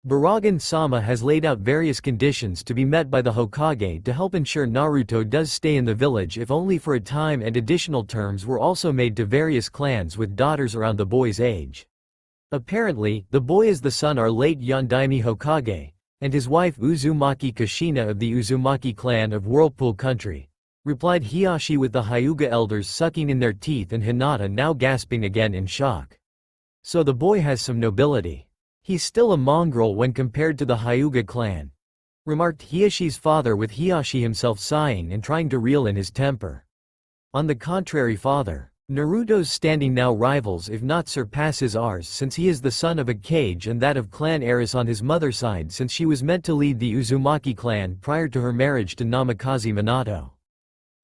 Baragan-sama has laid out various conditions to be met by the Hokage to help ensure Naruto does stay in the village if only for a time, and additional terms were also made to various clans with daughters around the boy's age. Apparently, the boy is the son of our late Yondaime Hokage, and his wife Uzumaki Kushina of the Uzumaki clan of Whirlpool Country, replied Hiyashi with the Hyuga elders sucking in their teeth and Hinata now gasping again in shock. So the boy has some nobility. He's still a mongrel when compared to the Hyuga clan, remarked Hiyashi's father with Hiyashi himself sighing and trying to reel in his temper. On the contrary, father, Naruto's standing now rivals if not surpasses ours, since he is the son of a cage and that of clan heiress on his mother's side, since she was meant to lead the Uzumaki clan prior to her marriage to Namikaze Minato.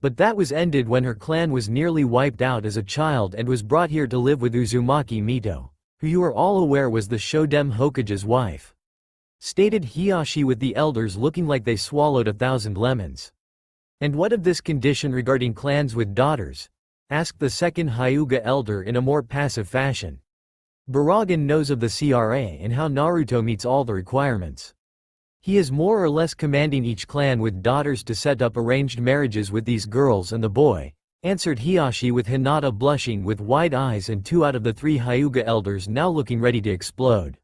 But that was ended when her clan was nearly wiped out as a child and was brought here to live with Uzumaki Mito, who you are all aware was the Shodem Hokage's wife. Stated Hiyashi with the elders looking like they swallowed 1,000 lemons. And what of this condition regarding clans with daughters? Asked the second Hyuga elder in a more passive fashion. Baragan knows of the CRA and how Naruto meets all the requirements. He is more or less commanding each clan with daughters to set up arranged marriages with these girls and the boy, answered Hiyashi with Hinata blushing with wide eyes and 2 out of the 3 Hyuga elders now looking ready to explode.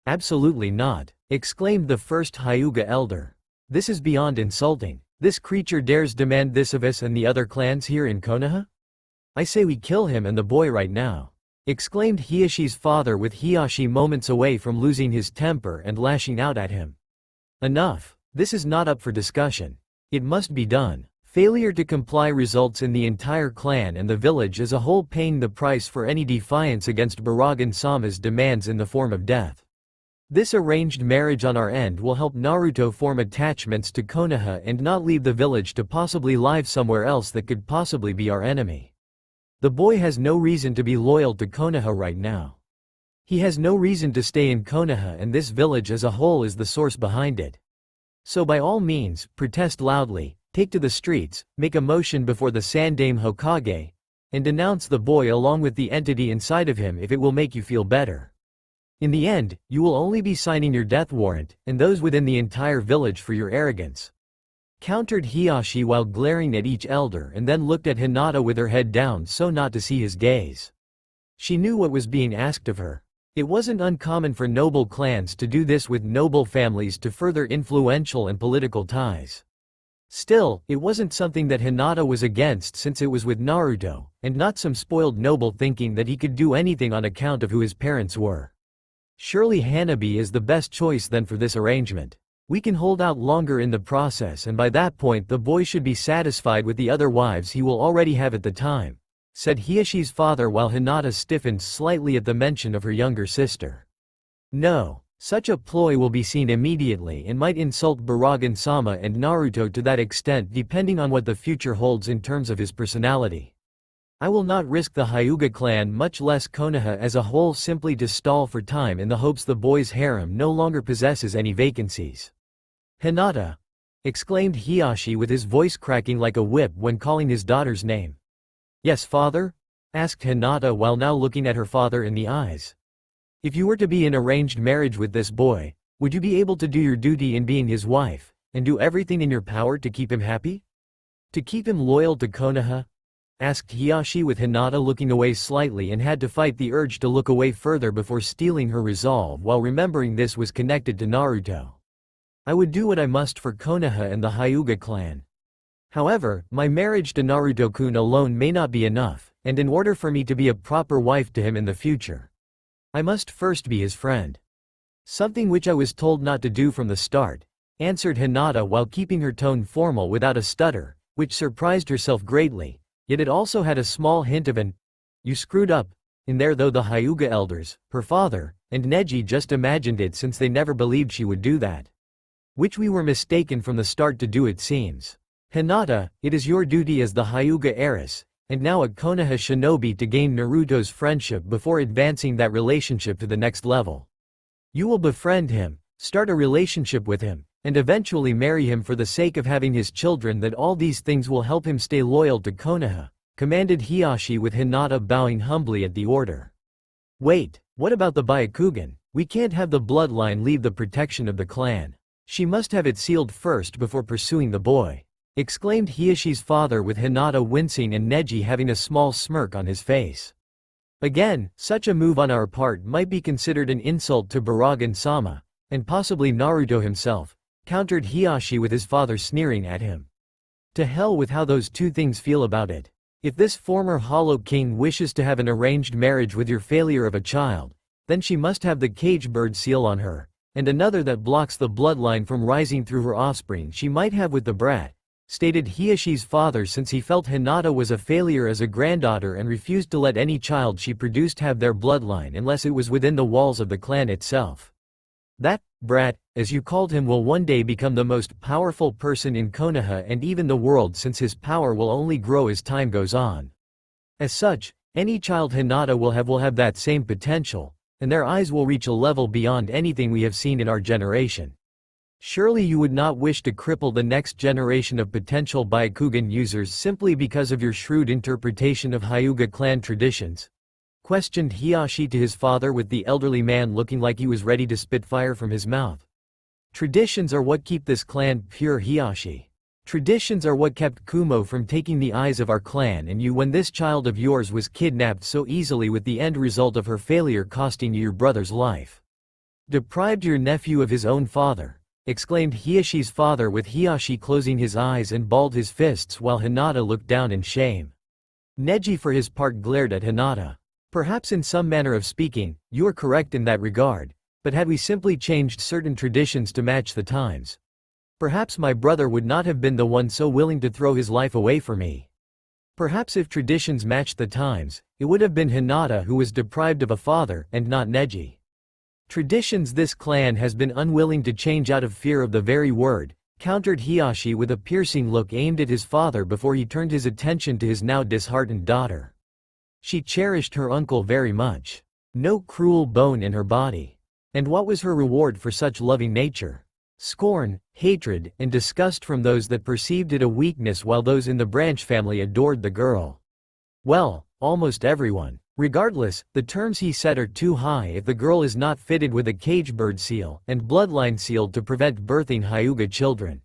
Absolutely not, exclaimed the first Hyuga elder. This is beyond insulting. This creature dares demand this of us and the other clans here in Konoha? I say we kill him and the boy right now, exclaimed Hiyashi's father with Hiyashi moments away from losing his temper and lashing out at him. Enough. This is not up for discussion. It must be done. Failure to comply results in the entire clan and the village as a whole paying the price for any defiance against Baragan-sama's demands in the form of death. This arranged marriage on our end will help Naruto form attachments to Konoha and not leave the village to possibly live somewhere else that could possibly be our enemy. The boy has no reason to be loyal to Konoha right now. He has no reason to stay in Konoha, and this village as a whole is the source behind it. So by all means, protest loudly, take to the streets, make a motion before the Sandaime Hokage, and denounce the boy along with the entity inside of him if it will make you feel better. In the end, you will only be signing your death warrant, and those within the entire village for your arrogance. Countered Hiyashi while glaring at each elder and then looked at Hinata with her head down so not to see his gaze. She knew what was being asked of her. It wasn't uncommon for noble clans to do this with noble families to further influential and political ties. Still, it wasn't something that Hinata was against since it was with Naruto, and not some spoiled noble thinking that he could do anything on account of who his parents were. Surely Hanabi is the best choice then for this arrangement. We can hold out longer in the process, and by that point the boy should be satisfied with the other wives he will already have at the time, said Hiyashi's father while Hinata stiffened slightly at the mention of her younger sister. No, such a ploy will be seen immediately and might insult Baragan-sama and Naruto to that extent depending on what the future holds in terms of his personality. I will not risk the Hyuga clan, much less Konoha as a whole, simply to stall for time in the hopes the boy's harem no longer possesses any vacancies. Hinata! Exclaimed Hiyashi with his voice cracking like a whip when calling his daughter's name. Yes, father? Asked Hinata while now looking at her father in the eyes. If you were to be in arranged marriage with this boy, would you be able to do your duty in being his wife, and do everything in your power to keep him happy? To keep him loyal to Konoha? Asked Hiyashi with Hinata looking away slightly, and had to fight the urge to look away further before steeling her resolve while remembering this was connected to Naruto. I would do what I must for Konoha and the Hyuga clan. However, my marriage to Naruto-kun alone may not be enough, and in order for me to be a proper wife to him in the future, I must first be his friend. Something which I was told not to do from the start, answered Hinata while keeping her tone formal without a stutter, which surprised herself greatly, yet it also had a small hint of an "you screwed up" in there, though the Hyuga elders, her father, and Neji just imagined it since they never believed she would do that. Which we were mistaken from the start to do, it seems. Hinata, it is your duty as the Hyuga heiress, and now a Konoha shinobi, to gain Naruto's friendship before advancing that relationship to the next level. You will befriend him, start a relationship with him, and eventually marry him for the sake of having his children. That all these things will help him stay loyal to Konoha, commanded Hiashi, with Hinata bowing humbly at the order. Wait, what about the Byakugan? We can't have the bloodline leave the protection of the clan. She must have it sealed first before pursuing the boy, exclaimed Hiashi's father, with Hinata wincing and Neji having a small smirk on his face. Again, such a move on our part might be considered an insult to Baragan-sama, and possibly Naruto himself, countered Hiashi, with his father sneering at him. To hell with how those two things feel about it. If this former Hollow King wishes to have an arranged marriage with your failure of a child, then she must have the cage bird seal on her, and another that blocks the bloodline from rising through her offspring she might have with the brat, stated Hiashi's father, since he felt Hinata was a failure as a granddaughter and refused to let any child she produced have their bloodline unless it was within the walls of the clan itself. That brat, as you called him, will one day become the most powerful person in Konoha and even the world, since his power will only grow as time goes on. As such, any child Hinata will have that same potential, and their eyes will reach a level beyond anything we have seen in our generation. Surely you would not wish to cripple the next generation of potential Byakugan users simply because of your shrewd interpretation of Hyuga clan traditions? Questioned Hiashi to his father, with the elderly man looking like he was ready to spit fire from his mouth. Traditions are what keep this clan pure, Hiashi. Traditions are what kept Kumo from taking the eyes of our clan and you when this child of yours was kidnapped so easily, with the end result of her failure costing you your brother's life. Deprived your nephew of his own father, exclaimed Hiashi's father, with Hiashi closing his eyes and balled his fists while Hinata looked down in shame. Neji for his part glared at Hinata. Perhaps in some manner of speaking, you are correct in that regard, but had we simply changed certain traditions to match the times, perhaps my brother would not have been the one so willing to throw his life away for me. Perhaps if traditions matched the times, it would have been Hinata who was deprived of a father and not Neji. Traditions this clan has been unwilling to change out of fear of the very word, countered Hiashi, with a piercing look aimed at his father before he turned his attention to his now disheartened daughter. She cherished her uncle very much. No cruel bone in her body. And what was her reward for such loving nature? Scorn, hatred, and disgust from those that perceived it a weakness, while those in the Branch family adored the girl. Well, almost everyone. Regardless, the terms he set are too high if the girl is not fitted with a cage bird seal and bloodline sealed to prevent birthing Hyuga children.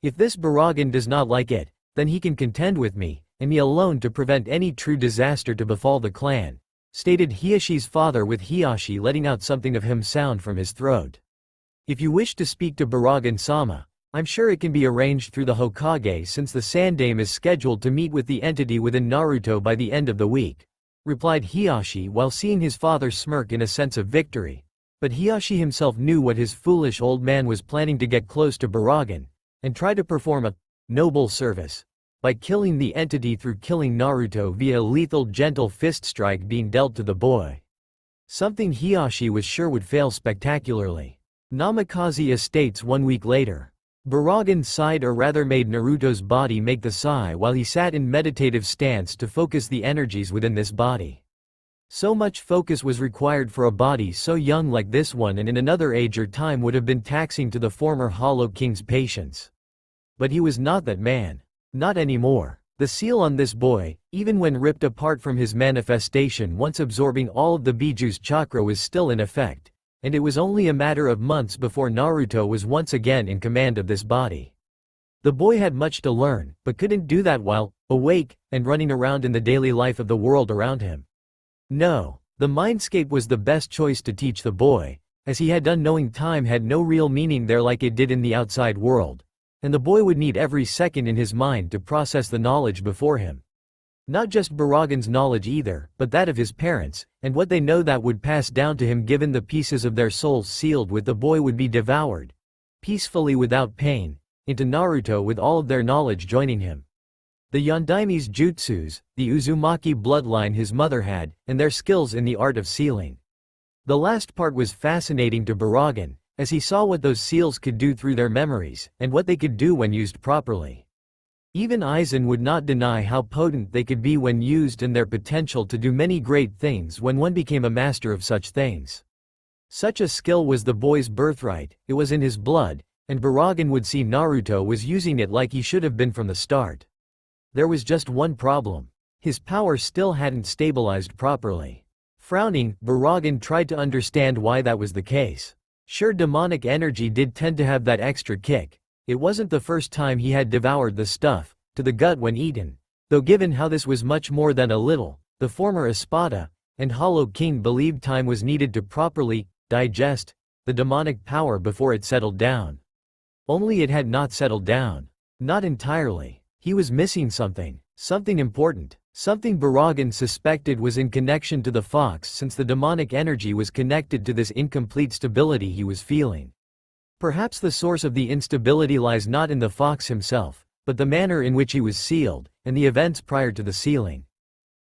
If this Baragan does not like it, then he can contend with me, and me alone, to prevent any true disaster to befall the clan, stated Hiashi's father, with Hiashi letting out something of him sound from his throat. If you wish to speak to Baragan-sama, I'm sure it can be arranged through the Hokage, since the Sandaime is scheduled to meet with the entity within Naruto by the end of the week, replied Hiashi, while seeing his father smirk in a sense of victory. But Hiashi himself knew what his foolish old man was planning: to get close to Baragan, and try to perform a noble service by killing the entity through killing Naruto via a lethal gentle fist strike being dealt to the boy. Something Hiashi was sure would fail spectacularly. Namikaze Estates 1 week later. Baragan sighed, or rather made Naruto's body make the sigh, while he sat in meditative stance to focus the energies within this body. So much focus was required for a body so young like this one, and in another age or time would have been taxing to the former Hollow King's patience. But he was not that man. Not anymore. The seal on this boy, even when ripped apart from his manifestation, once absorbing all of the Biju's chakra, was still in effect, and it was only a matter of months before Naruto was once again in command of this body. The boy had much to learn, but couldn't do that while awake and running around in the daily life of the world around him. No, the mindscape was the best choice to teach the boy, as he had done, knowing time had no real meaning there like it did in the outside world, and the boy would need every second in his mind to process the knowledge before him. Not just Baragan's knowledge either, but that of his parents, and what they know that would pass down to him given the pieces of their souls sealed with the boy would be devoured, peacefully without pain, into Naruto with all of their knowledge joining him. The Yondaime's jutsus, the Uzumaki bloodline his mother had, and their skills in the art of sealing. The last part was fascinating to Baragan, as he saw what those seals could do through their memories, and what they could do when used properly. Even Aizen would not deny how potent they could be when used and their potential to do many great things when one became a master of such things. Such a skill was the boy's birthright, it was in his blood, and Baragan would see Naruto was using it like he should have been from the start. There was just one problem. His power still hadn't stabilized properly. Frowning, Baragan tried to understand why that was the case. Sure, demonic energy did tend to have that extra kick. It wasn't the first time he had devoured the stuff, to the gut when eaten. Though given how this was much more than a little, the former Espada and Hollow King believed time was needed to properly digest the demonic power before it settled down. Only it had not settled down. Not entirely. He was missing something important. Something Baragan suspected was in connection to the fox, since the demonic energy was connected to this incomplete stability he was feeling. Perhaps the source of the instability lies not in the fox himself, but the manner in which he was sealed, and the events prior to the sealing.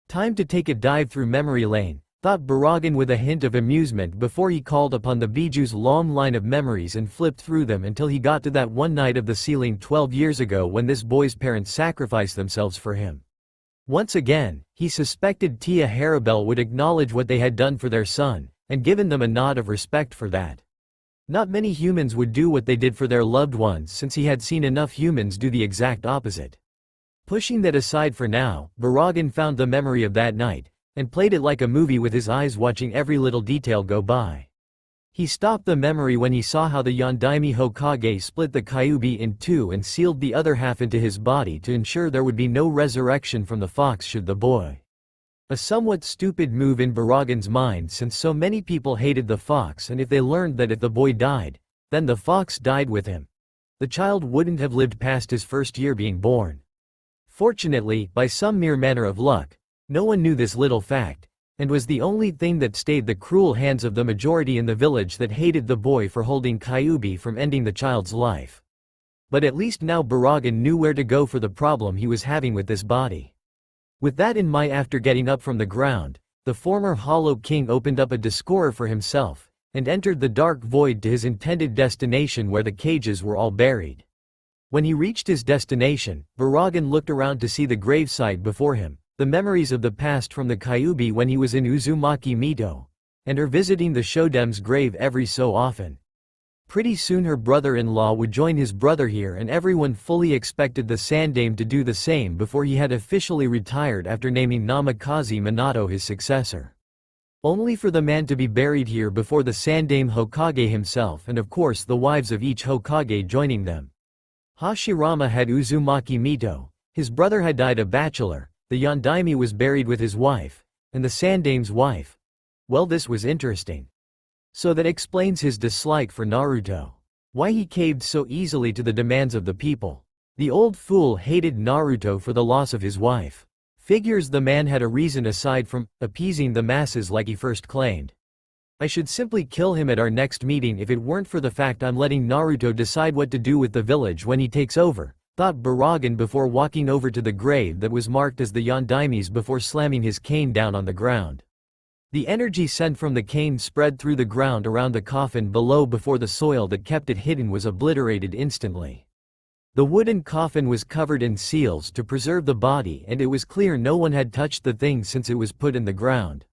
Time to take a dive through memory lane, thought Baragan with a hint of amusement before he called upon the Biju's long line of memories and flipped through them until he got to that one night of the sealing 12 years ago when this boy's parents sacrificed themselves for him. Once again, he suspected Tia Harabel would acknowledge what they had done for their son, and given them a nod of respect for that. Not many humans would do what they did for their loved ones, since he had seen enough humans do the exact opposite. Pushing that aside for now, Baragan found the memory of that night, and played it like a movie with his eyes watching every little detail go by. He stopped the memory when he saw how the Yondaime Hokage split the Kyuubi in two and sealed the other half into his body to ensure there would be no resurrection from the fox should the boy. A somewhat stupid move in Baragan's mind, since so many people hated the fox, and if they learned that if the boy died, then the fox died with him, the child wouldn't have lived past his first year being born. Fortunately, by some mere manner of luck, no one knew this little fact, and was the only thing that stayed the cruel hands of the majority in the village that hated the boy for holding Kyuubi from ending the child's life. But at least now Baragan knew where to go for the problem he was having with this body. With that in mind, after getting up from the ground, the former Hollow King opened up a discover for himself, and entered the dark void to his intended destination where the cages were all buried. When he reached his destination, Baragan looked around to see the gravesite before him, the memories of the past from the Kyuubi when he was in Uzumaki Mito, and her visiting the Shodem's grave every so often. Pretty soon her brother-in-law would join his brother here, and everyone fully expected the Sandaime to do the same before he had officially retired after naming Namikaze Minato his successor. Only for the man to be buried here before the Sandaime Hokage himself, and of course the wives of each Hokage joining them. Hashirama had Uzumaki Mito, his brother had died a bachelor, the Yondaime was buried with his wife, and the Sandaime's wife. Well, this was interesting. So that explains his dislike for Naruto. Why he caved so easily to the demands of the people. The old fool hated Naruto for the loss of his wife. Figures the man had a reason aside from appeasing the masses like he first claimed. I should simply kill him at our next meeting if it weren't for the fact I'm letting Naruto decide what to do with the village when he takes over, thought Baragan before walking over to the grave that was marked as the Yondaime's before slamming his cane down on the ground. The energy sent from the cane spread through the ground around the coffin below before the soil that kept it hidden was obliterated instantly. The wooden coffin was covered in seals to preserve the body, and it was clear no one had touched the thing since it was put in the ground.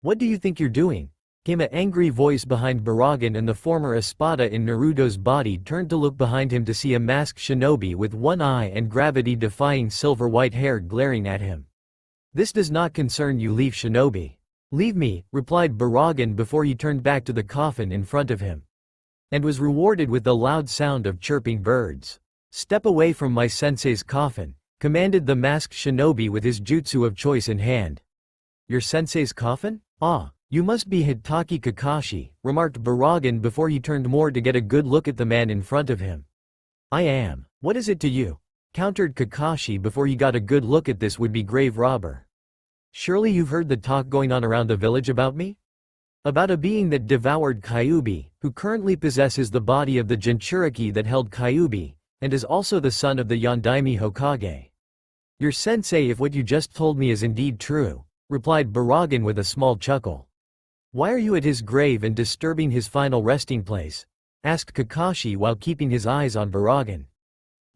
"What do you think you're doing?" came an angry voice behind Baragan, and the former Espada in Naruto's body turned to look behind him to see a masked shinobi with one eye and gravity-defying silver-white hair glaring at him. "This does not concern you, leave, shinobi." "Leave me," replied Baragan before he turned back to the coffin in front of him. And was rewarded with the loud sound of chirping birds. "Step away from my sensei's coffin," commanded the masked shinobi with his jutsu of choice in hand. "Your sensei's coffin? Ah. You must be Hitaki Kakashi, remarked Baragan before he turned more to get a good look at the man in front of him. I am. What is it to you? Countered Kakashi before he got a good look at this would-be grave robber. Surely you've heard the talk going on around the village about me? About a being that devoured Kyuubi, who currently possesses the body of the Jinchuriki that held Kyuubi, and is also the son of the Yondaime Hokage. Your sensei, if what you just told me is indeed true, replied Baragan with a small chuckle. Why are you at his grave and disturbing his final resting place? Asked Kakashi while keeping his eyes on Baragan.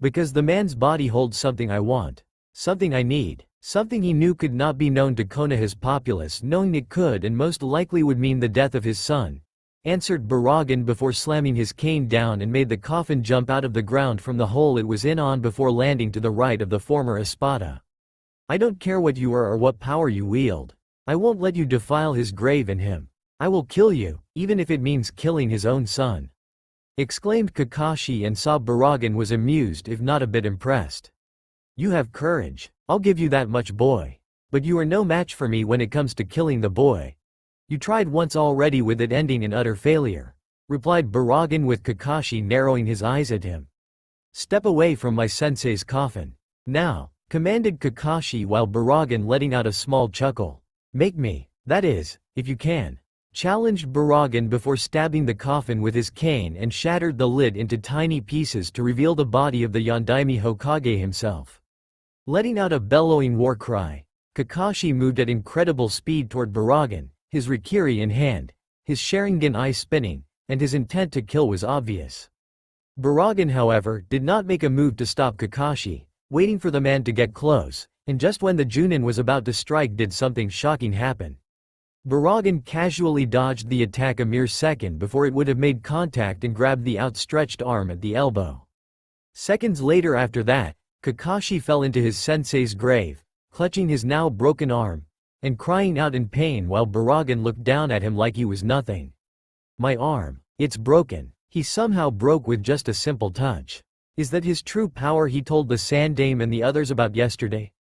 Because the man's body holds something I want. Something I need. Something he knew could not be known to Konoha's populace, knowing it could and most likely would mean the death of his son, answered Baragan before slamming his cane down and made the coffin jump out of the ground from the hole it was in on before landing to the right of the former Espada. I don't care what you are or what power you wield. I won't let you defile his grave and him. I will kill you, even if it means killing his own son. Exclaimed Kakashi and saw Baragan was amused if not a bit impressed. You have courage. I'll give you that much, boy. But you are no match for me when it comes to killing the boy. You tried once already with it ending in utter failure, replied Baragan with Kakashi narrowing his eyes at him. Step away from my sensei's coffin. Now, commanded Kakashi while Baragan letting out a small chuckle. Make me, that is, if you can. Challenged Baragan before stabbing the coffin with his cane and shattered the lid into tiny pieces to reveal the body of the Yondaime Hokage himself. Letting out a bellowing war cry, Kakashi moved at incredible speed toward Baragan, his Rikiri in hand, his Sharingan eye spinning, and his intent to kill was obvious. Baragan, however, did not make a move to stop Kakashi, waiting for the man to get close, and just when the Junin was about to strike did something shocking happen. Baragan casually dodged the attack a mere second before it would have made contact and grabbed the outstretched arm at the elbow. Seconds later after that, Kakashi fell into his sensei's grave, clutching his now broken arm, and crying out in pain while Baragan looked down at him like he was nothing. My arm, it's broken. He somehow broke with just a simple touch. Is that his true power he told the Sandaime and the others about yesterday?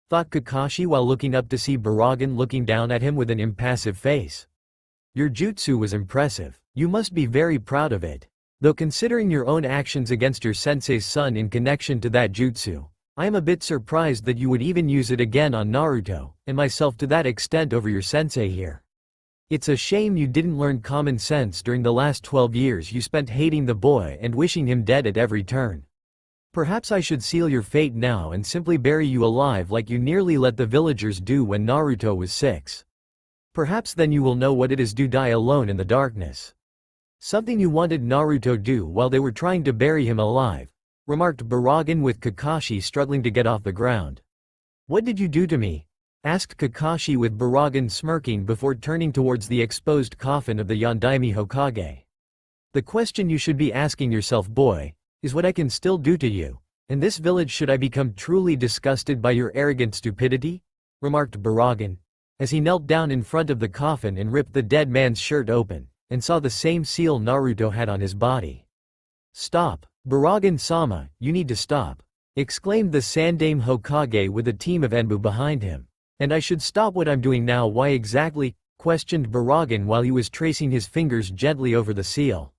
Thought Kakashi while looking up to see Baragan looking down at him with an impassive face. Your jutsu was impressive. You must be very proud of it. Though considering your own actions against your sensei's son in connection to that jutsu, I am a bit surprised that you would even use it again on Naruto, and myself to that extent over your sensei here. It's a shame you didn't learn common sense during the last 12 years you spent hating the boy and wishing him dead at every turn. Perhaps I should seal your fate now and simply bury you alive like you nearly let the villagers do when Naruto was 6. Perhaps then you will know what it is to die alone in the darkness. Something you wanted Naruto do while they were trying to bury him alive, remarked Baragan with Kakashi struggling to get off the ground. What did you do to me? Asked Kakashi with Baragan smirking before turning towards the exposed coffin of the Yondaime Hokage. The question you should be asking yourself, boy, is what I can still do to you. In this village should I become truly disgusted by your arrogant stupidity? Remarked Baragan, as he knelt down in front of the coffin and ripped the dead man's shirt open, and saw the same seal Naruto had on his body. Stop, Baragan-sama, you need to stop, exclaimed the Sandaime Hokage with a team of Enbu behind him. And I should stop what I'm doing now? Why exactly? Questioned Baragan while he was tracing his fingers gently over the seal.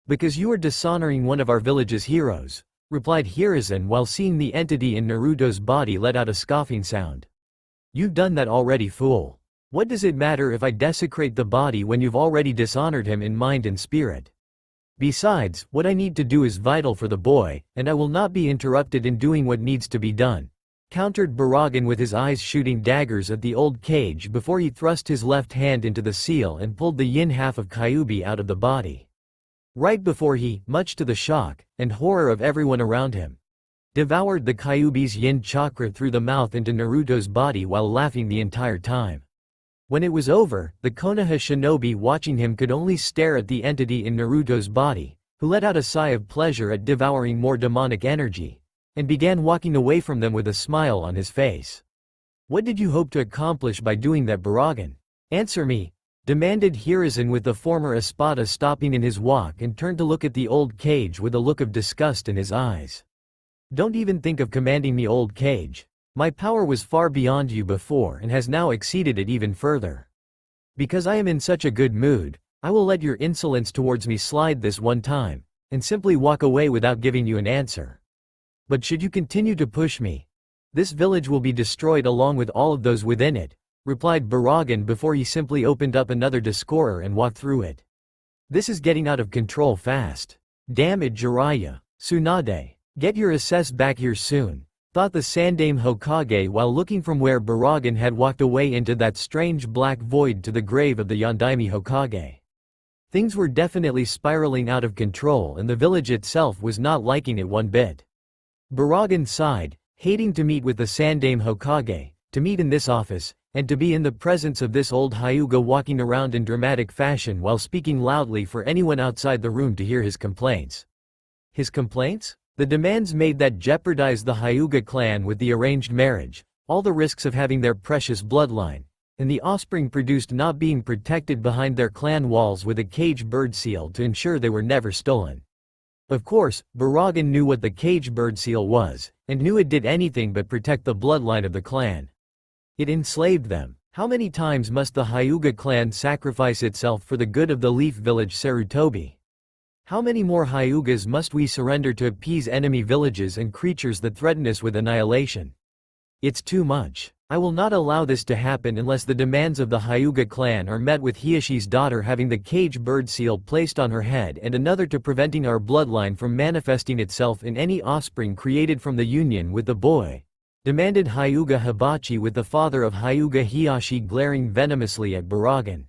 Because you are dishonoring one of our village's heroes, replied Hiruzen while seeing the entity in Naruto's body let out a scoffing sound. You've done that already, fool. What does it matter if I desecrate the body when you've already dishonored him in mind and spirit? Besides, what I need to do is vital for the boy, and I will not be interrupted in doing what needs to be done, countered Baragan with his eyes shooting daggers at the old cage before he thrust his left hand into the seal and pulled the yin half of Kyuubi out of the body. Right before he, much to the shock and horror of everyone around him, devoured the Kyuubi's yin chakra through the mouth into Naruto's body while laughing the entire time. When it was over, the Konoha shinobi watching him could only stare at the entity in Naruto's body, who let out a sigh of pleasure at devouring more demonic energy, and began walking away from them with a smile on his face. What did you hope to accomplish by doing that, Baragan? Answer me, demanded Hiruzen with the former Espada stopping in his walk and turned to look at the old cage with a look of disgust in his eyes. Don't even think of commanding me, old cage. My power was far beyond you before and has now exceeded it even further. Because I am in such a good mood, I will let your insolence towards me slide this one time, and simply walk away without giving you an answer. But should you continue to push me, this village will be destroyed along with all of those within it, replied Baragan before he simply opened up another discorer and walked through it. This is getting out of control fast. Damn it, Jiraiya. Tsunade, get your assess back here soon, thought the Sandaime Hokage while looking from where Baragan had walked away into that strange black void to the grave of the Yondaime Hokage. Things were definitely spiraling out of control and the village itself was not liking it one bit. Baragan sighed, hating to meet with the Sandaime Hokage, to meet in this office, and to be in the presence of this old Hyuga walking around in dramatic fashion while speaking loudly for anyone outside the room to hear his complaints. His complaints? The demands made that jeopardized the Hyuga clan with the arranged marriage, all the risks of having their precious bloodline, and the offspring produced not being protected behind their clan walls with a cage bird seal to ensure they were never stolen. Of course, Baragan knew what the cage bird seal was, and knew it did anything but protect the bloodline of the clan. It enslaved them. How many times must the Hyuga clan sacrifice itself for the good of the Leaf Village Sarutobi? How many more Hyugas must we surrender to appease enemy villages and creatures that threaten us with annihilation? It's too much. I will not allow this to happen unless the demands of the Hyuga clan are met, with Hiashi's daughter having the cage bird seal placed on her head and another to preventing our bloodline from manifesting itself in any offspring created from the union with the boy, demanded Hyuga Hibachi, with the father of Hyuga Hiashi glaring venomously at Baragan.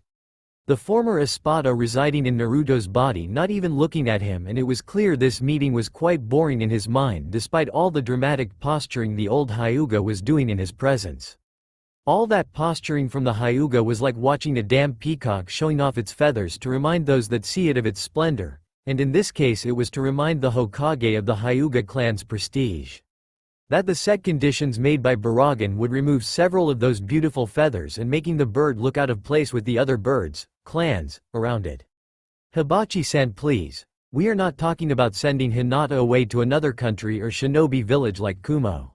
The former Espada residing in Naruto's body not even looking at him, and it was clear this meeting was quite boring in his mind despite all the dramatic posturing the old Hyuga was doing in his presence. All that posturing from the Hyuga was like watching a damn peacock showing off its feathers to remind those that see it of its splendor, and in this case it was to remind the Hokage of the Hyuga clan's prestige. That the set conditions made by Baragan would remove several of those beautiful feathers and making the bird look out of place with the other birds, clans, around it. Hibachi-san, please. We are not talking about sending Hinata away to another country or shinobi village like Kumo.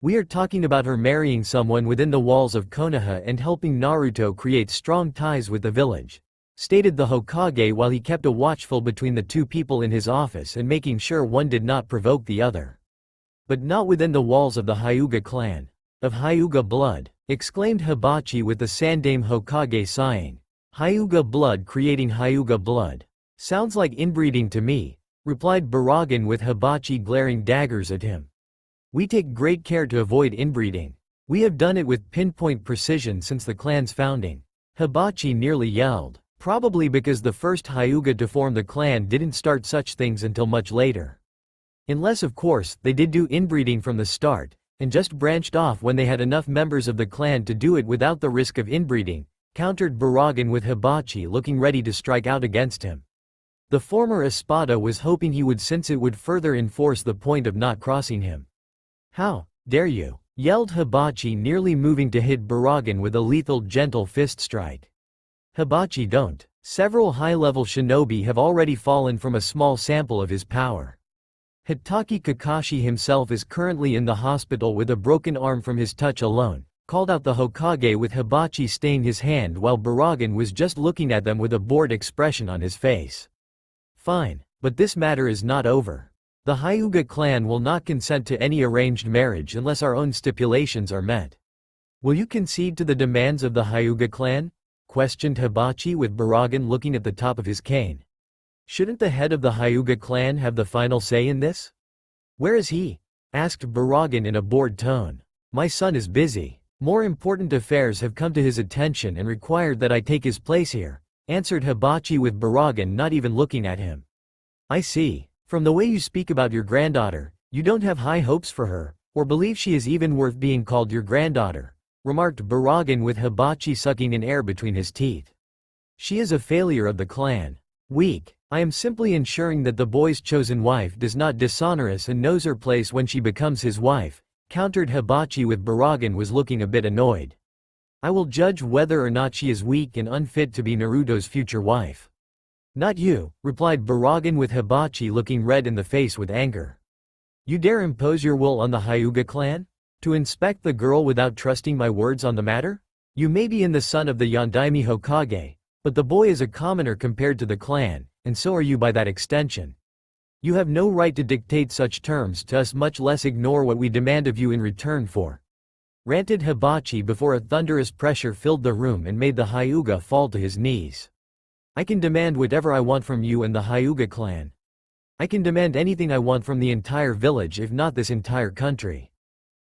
We are talking about her marrying someone within the walls of Konoha and helping Naruto create strong ties with the village, stated the Hokage while he kept a watchful between the two people in his office and making sure one did not provoke the other. But not within the walls of the Hyuga clan. Of Hyuga blood, exclaimed Hibachi with the Sandaime Hokage sighing. Hyuga blood creating Hyuga blood. Sounds like inbreeding to me, replied Baragan with Hibachi glaring daggers at him. We take great care to avoid inbreeding. We have done it with pinpoint precision since the clan's founding. Hibachi nearly yelled, probably because the first Hyuga to form the clan didn't start such things until much later. Unless of course, they did do inbreeding from the start, and just branched off when they had enough members of the clan to do it without the risk of inbreeding, countered Baragan with Hibachi looking ready to strike out against him. The former Espada was hoping he would, since it would further enforce the point of not crossing him. How dare you? Yelled Hibachi, nearly moving to hit Baragan with a lethal gentle fist strike. Hibachi, don't. Several high-level shinobi have already fallen from a small sample of his power. Hitaki Kakashi himself is currently in the hospital with a broken arm from his touch alone, called out the Hokage with Hibachi staying his hand while Baragan was just looking at them with a bored expression on his face. Fine, but this matter is not over. The Hyuga clan will not consent to any arranged marriage unless our own stipulations are met. Will you concede to the demands of the Hyuga clan? Questioned Hibachi with Baragan looking at the top of his cane. Shouldn't the head of the Hyuga clan have the final say in this? Where is he? Asked Baragan in a bored tone. My son is busy. More important affairs have come to his attention and required that I take his place here, answered Hibachi with Baragan not even looking at him. I see. From the way you speak about your granddaughter, you don't have high hopes for her, or believe she is even worth being called your granddaughter, remarked Baragan with Hibachi sucking in air between his teeth. She is a failure of the clan. Weak. I am simply ensuring that the boy's chosen wife does not dishonor us and knows her place when she becomes his wife, countered Hibachi with Baragan was looking a bit annoyed. I will judge whether or not she is weak and unfit to be Naruto's future wife. Not you, replied Baragan with Hibachi looking red in the face with anger. You dare impose your will on the Hyuga clan? To inspect the girl without trusting my words on the matter? You may be the son of the Yondaime Hokage, but the boy is a commoner compared to the clan, and so are you by that extension. You have no right to dictate such terms to us, much less ignore what we demand of you in return for," ranted Hibachi before a thunderous pressure filled the room and made the Hyuga fall to his knees. "I can demand whatever I want from you and the Hyuga clan. I can demand anything I want from the entire village, if not this entire country.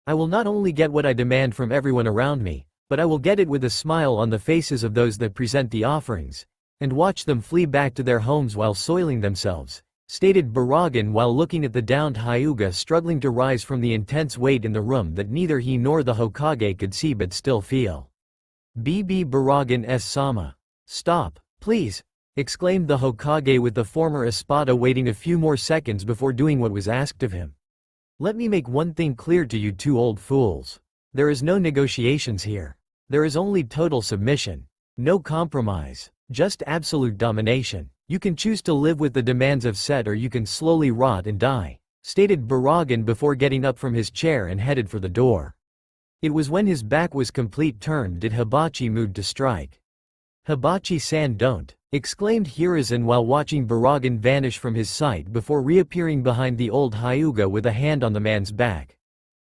I will not only get what I demand from everyone around me, but I will get it with a smile on the faces of those that present the offerings, and watch them flee back to their homes while soiling themselves," stated Baragan while looking at the downed Hyuga struggling to rise from the intense weight in the room that neither he nor the Hokage could see but still feel. "BB Baragan S-sama. Stop, please," exclaimed the Hokage with the former Espada waiting a few more seconds before doing what was asked of him. "Let me make one thing clear to you two old fools. There is no negotiations here. There is only total submission. No compromise. Just absolute domination. You can choose to live with the demands of Set or you can slowly rot and die," stated Baragan before getting up from his chair and headed for the door. It was when his back was complete turned did Hibachi move to strike. "Hibachi-san, don't," exclaimed Hiruzen while watching Baragan vanish from his sight before reappearing behind the old Hyuga with a hand on the man's back.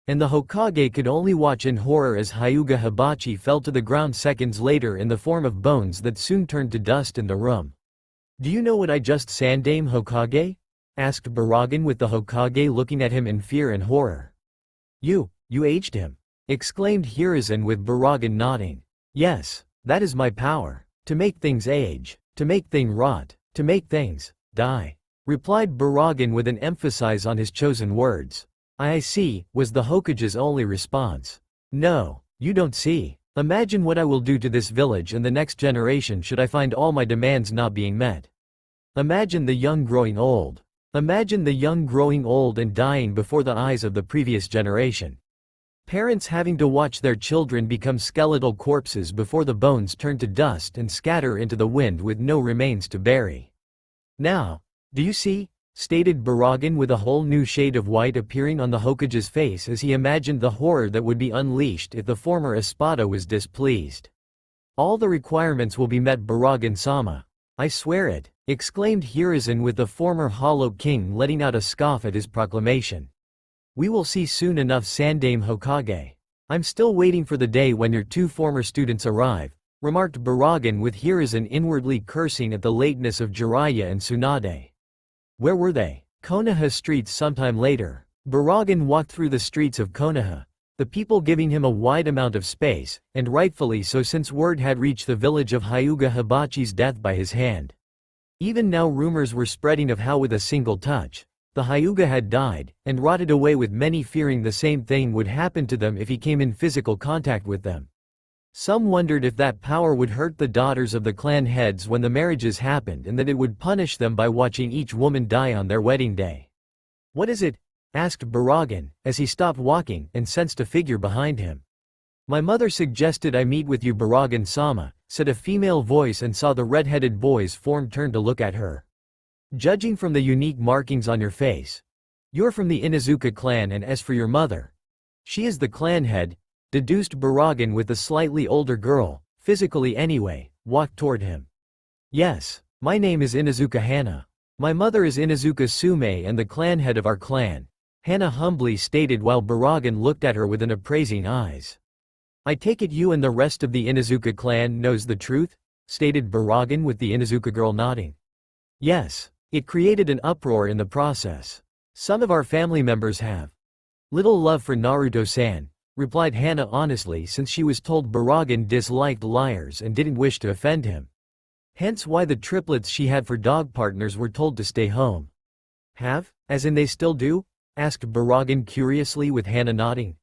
And the Hokage could only watch in horror as Hyuga Hibachi fell to the ground seconds later in the form of bones that soon turned to dust in the room. "Do you know what I just said, Dame Hokage?" asked Baragan with the Hokage looking at him in fear and horror. You aged him," exclaimed Hiruzen with Baragan nodding. "Yes, that is my power. To make things age. To make things rot. To make things die," replied Baragan with an emphasis on his chosen words. "I see," was the Hokage's only response. "No, you don't see. Imagine what I will do to this village and the next generation should I find all my demands not being met. Imagine the young growing old. Imagine the young growing old and dying before the eyes of the previous generation. Parents having to watch their children become skeletal corpses before the bones turn to dust and scatter into the wind with no remains to bury. Now, do you see?" stated Baragan with a whole new shade of white appearing on the Hokage's face as he imagined the horror that would be unleashed if the former Espada was displeased. "All the requirements will be met, Baragan-sama. I swear it," exclaimed Hiruzen with the former Hollow King letting out a scoff at his proclamation. "We will see soon enough, Sandame Hokage. I'm still waiting for the day when your two former students arrive," remarked Baragan with Hiruzen inwardly cursing at the lateness of Jiraiya and Tsunade. Where were they? Konoha streets. Sometime later, Baragan walked through the streets of Konoha, the people giving him a wide amount of space, and rightfully so since word had reached the village of Hyuga Hibachi's death by his hand. Even now rumors were spreading of how with a single touch, the Hyuga had died, and rotted away with many fearing the same thing would happen to them if he came in physical contact with them. Some wondered if that power would hurt the daughters of the clan heads when the marriages happened and that it would punish them by watching each woman die on their wedding day. "What is it?" asked Baragan, as he stopped walking and sensed a figure behind him. "My mother suggested I meet with you, Baragan-sama," said a female voice, and saw the red-headed boy's form turn to look at her. "Judging from the unique markings on your face, you're from the Inuzuka clan, and as for your mother, she is the clan head," deduced Baragan with the slightly older girl, physically anyway, walked toward him. "Yes, my name is Inuzuka Hana. My mother is Inuzuka Sume and the clan head of our clan," Hana humbly stated while Baragan looked at her with an appraising eyes. "I take it you and the rest of the Inuzuka clan knows the truth?" stated Baragan with the Inuzuka girl nodding. "Yes, it created an uproar in the process. Some of our family members have little love for Naruto-san," replied Hana honestly, since she was told Baragan disliked liars and didn't wish to offend him. Hence why the triplets she had for dog partners were told to stay home. "Have? As in they still do?" asked Baragan curiously with Hana nodding.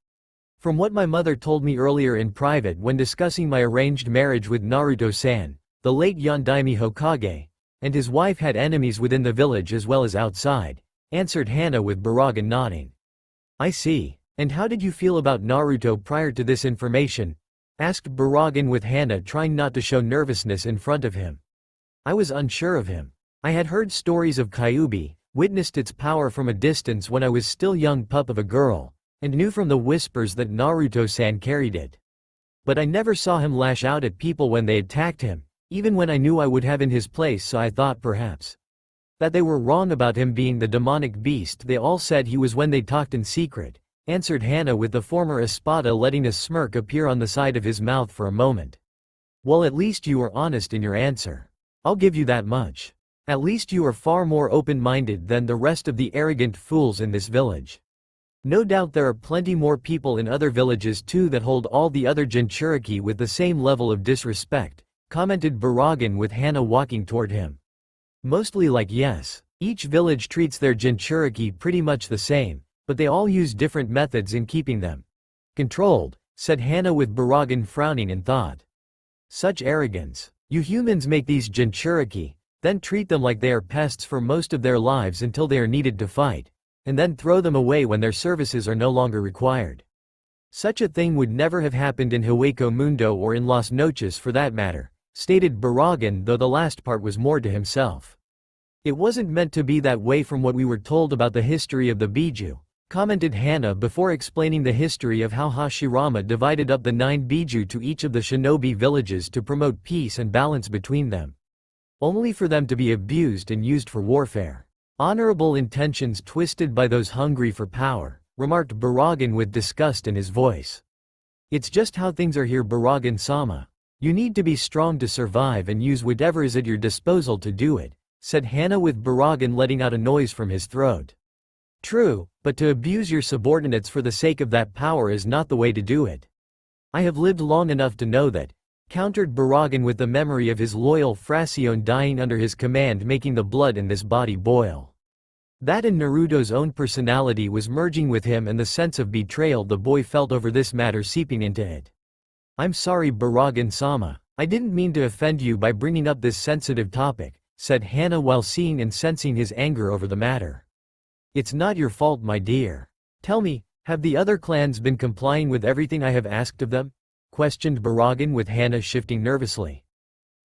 "From what my mother told me earlier in private when discussing my arranged marriage with Naruto-san, the late Yondaime Hokage, and his wife had enemies within the village as well as outside," answered Hana with Baragan nodding. "I see. And how did you feel about Naruto prior to this information?" asked Baragan with Hana trying not to show nervousness in front of him. "I was unsure of him. I had heard stories of Kyuubi, witnessed its power from a distance when I was still young pup of a girl, and knew from the whispers that Naruto-san carried it. But I never saw him lash out at people when they attacked him, even when I knew I would have in his place, so I thought perhaps that they were wrong about him being the demonic beast they all said he was when they talked in secret, answered Hana, with the former Espada letting a smirk appear on the side of his mouth for a moment. Well, at least you were honest in your answer. I'll give you that much. At least you are far more open-minded than the rest of the arrogant fools in this village. No doubt there are plenty more people in other villages too that hold all the other Jinchuriki with the same level of disrespect, commented Baragan, with Hana walking toward him. Mostly like yes. Each village treats their Jinchuriki pretty much the same, but they all use different methods in keeping them controlled, said Hana, with Baragan frowning in thought. Such arrogance. You humans make these Jinchuriki, then treat them like they are pests for most of their lives until they are needed to fight, and then throw them away when their services are no longer required. Such a thing would never have happened in Hueco Mundo or in Las Noches for that matter, stated Baragan, though the last part was more to himself. It wasn't meant to be that way from what we were told about the history of the Biju, commented Hana, before explaining the history of how Hashirama divided up the 9 Biju to each of the shinobi villages to promote peace and balance between them. Only for them to be abused and used for warfare. Honorable intentions twisted by those hungry for power, remarked Baragan with disgust in his voice. It's just how things are here, Baragan-sama. You need to be strong to survive and use whatever is at your disposal to do it, said Hana, with Baragan letting out a noise from his throat. True, but to abuse your subordinates for the sake of that power is not the way to do it. I have lived long enough to know that, countered Baragan, with the memory of his loyal Fracione dying under his command making the blood in this body boil. That and Naruto's own personality was merging with him, and the sense of betrayal the boy felt over this matter seeping into it. I'm sorry, Baragan-sama. I didn't mean to offend you by bringing up this sensitive topic, said Hana, while seeing and sensing his anger over the matter. It's not your fault, my dear. Tell me, have the other clans been complying with everything I have asked of them? Questioned Baragan, with Hana shifting nervously.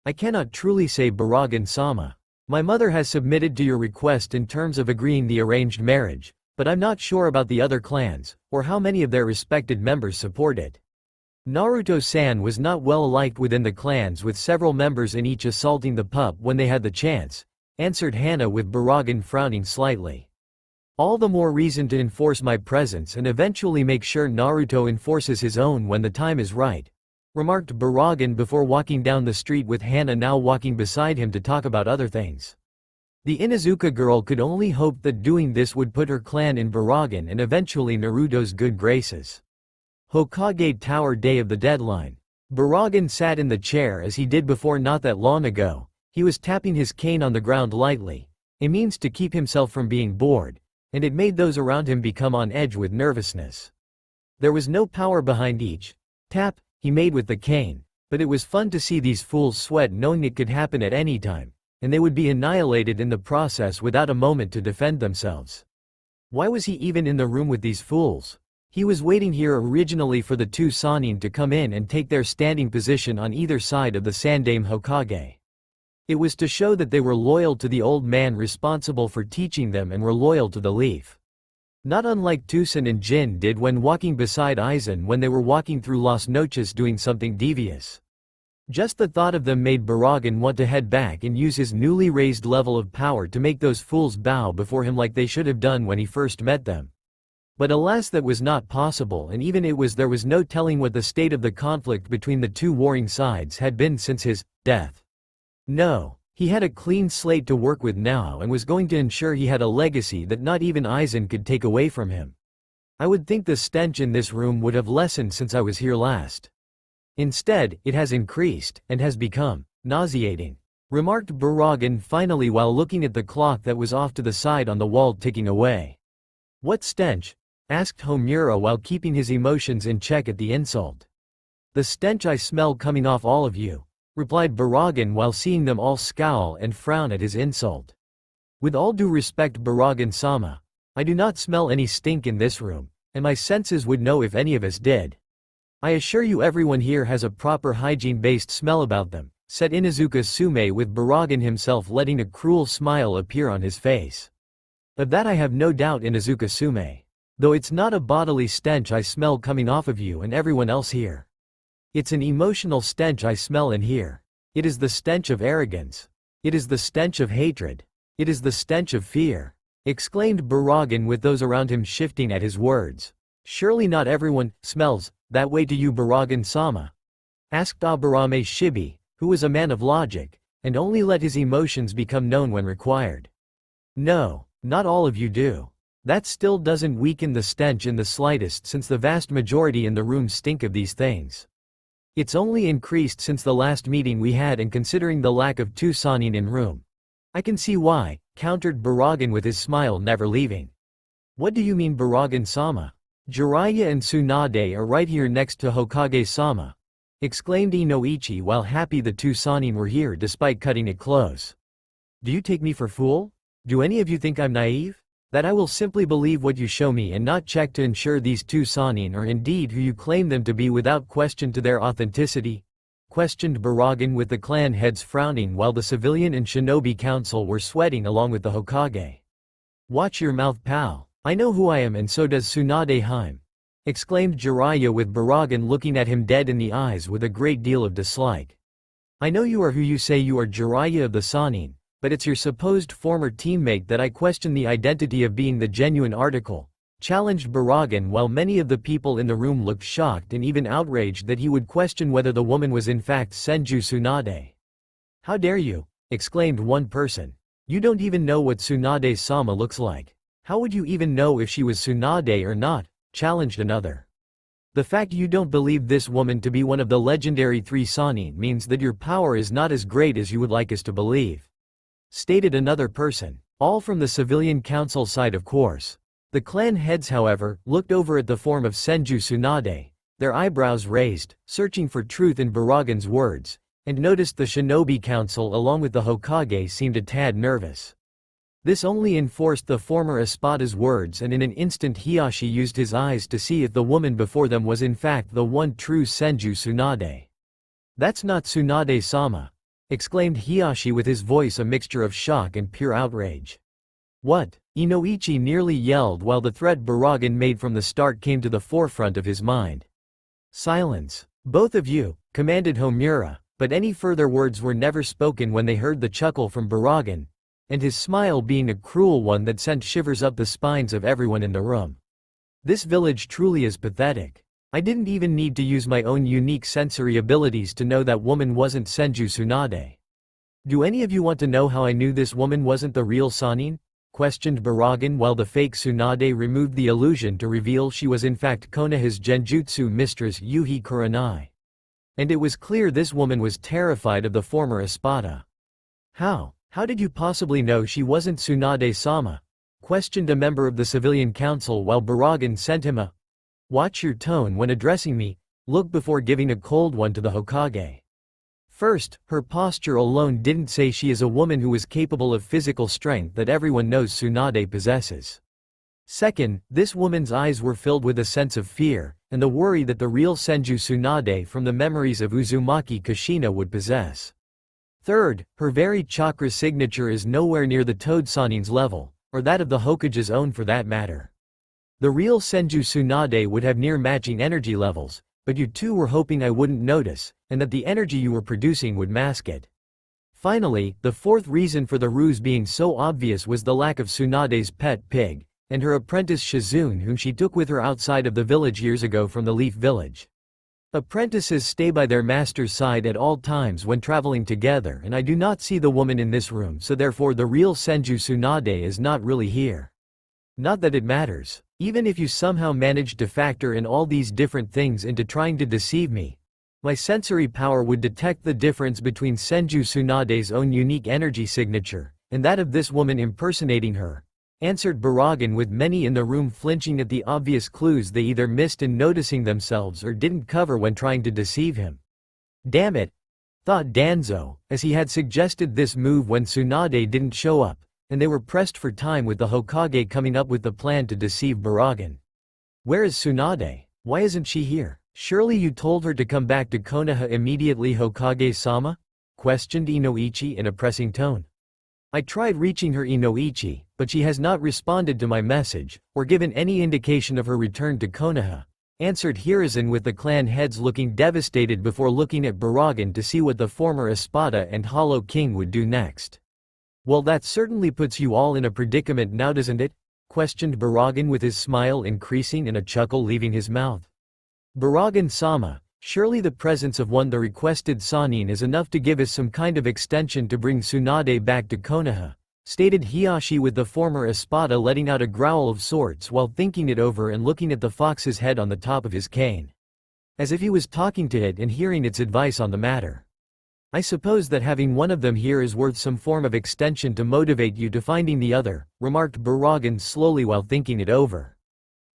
I cannot truly say, Baragan-sama. My mother has submitted to your request in terms of agreeing the arranged marriage, but I'm not sure about the other clans, or how many of their respected members support it. Naruto-san was not well liked within the clans, with several members in each assaulting the pup when they had the chance, answered Hana, with Baragan frowning slightly. All the more reason to enforce my presence and eventually make sure Naruto enforces his own when the time is right, remarked Baragan, before walking down the street, with Hana now walking beside him to talk about other things. The Inuzuka girl could only hope that doing this would put her clan in Baragan and eventually Naruto's good graces. Hokage Tower, day of the deadline. Baragan sat in the chair as he did before not that long ago. He was tapping his cane on the ground lightly, a means to keep himself from being bored, and it made those around him become on edge with nervousness. There was no power behind each tap he made with the cane, but it was fun to see these fools sweat, knowing it could happen at any time, and they would be annihilated in the process without a moment to defend themselves. Why was he even in the room with these fools? He was waiting here originally for the 2 Sannin to come in and take their standing position on either side of the Sandaime Hokage. It was to show that they were loyal to the old man responsible for teaching them and were loyal to the leaf. Not unlike Tsunade and Jin did when walking beside Aizen when they were walking through Las Noches doing something devious. Just the thought of them made Baragan want to head back and use his newly raised level of power to make those fools bow before him like they should have done when he first met them. But alas, that was not possible, and even there was no telling what the state of the conflict between the 2 warring sides had been since his death. No, he had a clean slate to work with now and was going to ensure he had a legacy that not even Aizen could take away from him. I would think the stench in this room would have lessened since I was here last. Instead, it has increased, and has become nauseating, remarked Baragan finally, while looking at the clock that was off to the side on the wall ticking away. What stench? Asked Homura, while keeping his emotions in check at the insult. The stench I smell coming off all of you, replied Baragan, while seeing them all scowl and frown at his insult. With all due respect, Baragan-sama, I do not smell any stink in this room, and my senses would know if any of us did. I assure you everyone here has a proper hygiene-based smell about them, said Inuzuka Sume, with Baragan himself letting a cruel smile appear on his face. Of that I have no doubt, Inuzuka Sume. Though it's not a bodily stench I smell coming off of you and everyone else here. It's an emotional stench I smell and hear. It is the stench of arrogance. It is the stench of hatred. It is the stench of fear," exclaimed Baragan with those around him shifting at his words. "Surely not everyone smells that way to you, Baragan-sama?" asked Aburame Shibi, who was a man of logic, and only let his emotions become known when required. "No, not all of you do. That still doesn't weaken the stench in the slightest, since the vast majority in the room stink of these things. It's only increased since the last meeting we had, and considering the lack of Tsunade in room, I can see why," countered Baragan with his smile never leaving. "What do you mean, Baragan-sama? Jiraiya and Tsunade are right here next to Hokage-sama," exclaimed Inoichi, while happy the Tsunade were here despite cutting it close. "Do you take me for fool? Do any of you think I'm naive? That I will simply believe what you show me and not check to ensure these Tsunade are indeed who you claim them to be without question to their authenticity?" questioned Baragan, with the clan heads frowning while the civilian and shinobi council were sweating along with the Hokage. "Watch your mouth, pal. I know who I am, and so does Tsunade Heim," exclaimed Jiraiya, with Baragan looking at him dead in the eyes with a great deal of dislike. "I know you are who you say you are, Jiraiya of the Sannin, but it's your supposed former teammate that I question the identity of being the genuine article," challenged Baragan, while many of the people in the room looked shocked and even outraged that he would question whether the woman was in fact Senju Tsunade. "How dare you!" exclaimed one person. "You don't even know what Tsunade-sama looks like. How would you even know if she was Tsunade or not?" challenged another. "The fact you don't believe this woman to be one of the legendary 3 Sannin means that your power is not as great as you would like us to believe," stated another person. All from the civilian council side, of course. The clan heads, however, looked over at the form of Senju Tsunade, their eyebrows raised, searching for truth in Baragan's words, and noticed the shinobi council along with the Hokage seemed a tad nervous. This only enforced the former Espada's words, and in an instant Hiyashi used his eyes to see if the woman before them was in fact the one true Senju Tsunade. "That's not Tsunade-sama," exclaimed Hiyashi, with his voice a mixture of shock and pure outrage. "What?" Inoichi nearly yelled, while the threat Baragan made from the start came to the forefront of his mind. "Silence, both of you," commanded Homura, but any further words were never spoken when they heard the chuckle from Baragan, and his smile being a cruel one that sent shivers up the spines of everyone in the room. "This village truly is pathetic. I didn't even need to use my own unique sensory abilities to know that woman wasn't Senju Tsunade. Do any of you want to know how I knew this woman wasn't the real Sannin?" questioned Baragan, while the fake Tsunade removed the illusion to reveal she was in fact Konoha's genjutsu mistress Yuhi Kurenai. And it was clear this woman was terrified of the former Espada. How did you possibly know she wasn't Tsunade-sama?" questioned a member of the civilian council, while Baragan sent him a "Watch your tone when addressing me, look before giving a cold one to the Hokage." First, her posture alone didn't say she is a woman who is capable of physical strength that everyone knows Tsunade possesses. Second, this woman's eyes were filled with a sense of fear, and the worry that the real Senju Tsunade from the memories of Uzumaki Kushina would possess. Third, her very chakra signature is nowhere near the Toad Sannin's level, or that of the Hokage's own for that matter. The real Senju Tsunade would have near matching energy levels, but you two were hoping I wouldn't notice, and that the energy you were producing would mask it. Finally, the fourth reason for the ruse being so obvious was the lack of Tsunade's pet pig, and her apprentice Shizune, whom she took with her outside of the village years ago from the Leaf Village. Apprentices stay by their master's side at all times when traveling together, and I do not see the woman in this room, so therefore the real Senju Tsunade is not really here. Not that it matters. Even if you somehow managed to factor in all these different things into trying to deceive me, my sensory power would detect the difference between Senju Tsunade's own unique energy signature, and that of this woman impersonating her," answered Baragan, with many in the room flinching at the obvious clues they either missed in noticing themselves or didn't cover when trying to deceive him. "Damn it!" thought Danzo, as he had suggested this move when Tsunade didn't show up, and they were pressed for time with the Hokage coming up with the plan to deceive Baragan. "Where is Tsunade? Why isn't she here? Surely you told her to come back to Konoha immediately, Hokage-sama?" questioned Inoichi in a pressing tone. "I tried reaching her, Inoichi, but she has not responded to my message, or given any indication of her return to Konoha," answered Hiruzen with the clan heads looking devastated before looking at Baragan to see what the former Espada and Hollow King would do next. Well, that certainly puts you all in a predicament now, doesn't it? Questioned Baragan with his smile increasing and a chuckle leaving his mouth. Baragan-sama, surely the presence of the requested Sannin is enough to give us some kind of extension to bring Tsunade back to Konoha, stated Hiyashi with the former Espada letting out a growl of sorts while thinking it over and looking at the fox's head on the top of his cane. As if he was talking to it and hearing its advice on the matter. I suppose that having one of them here is worth some form of extension to motivate you to finding the other, remarked Baragan slowly while thinking it over.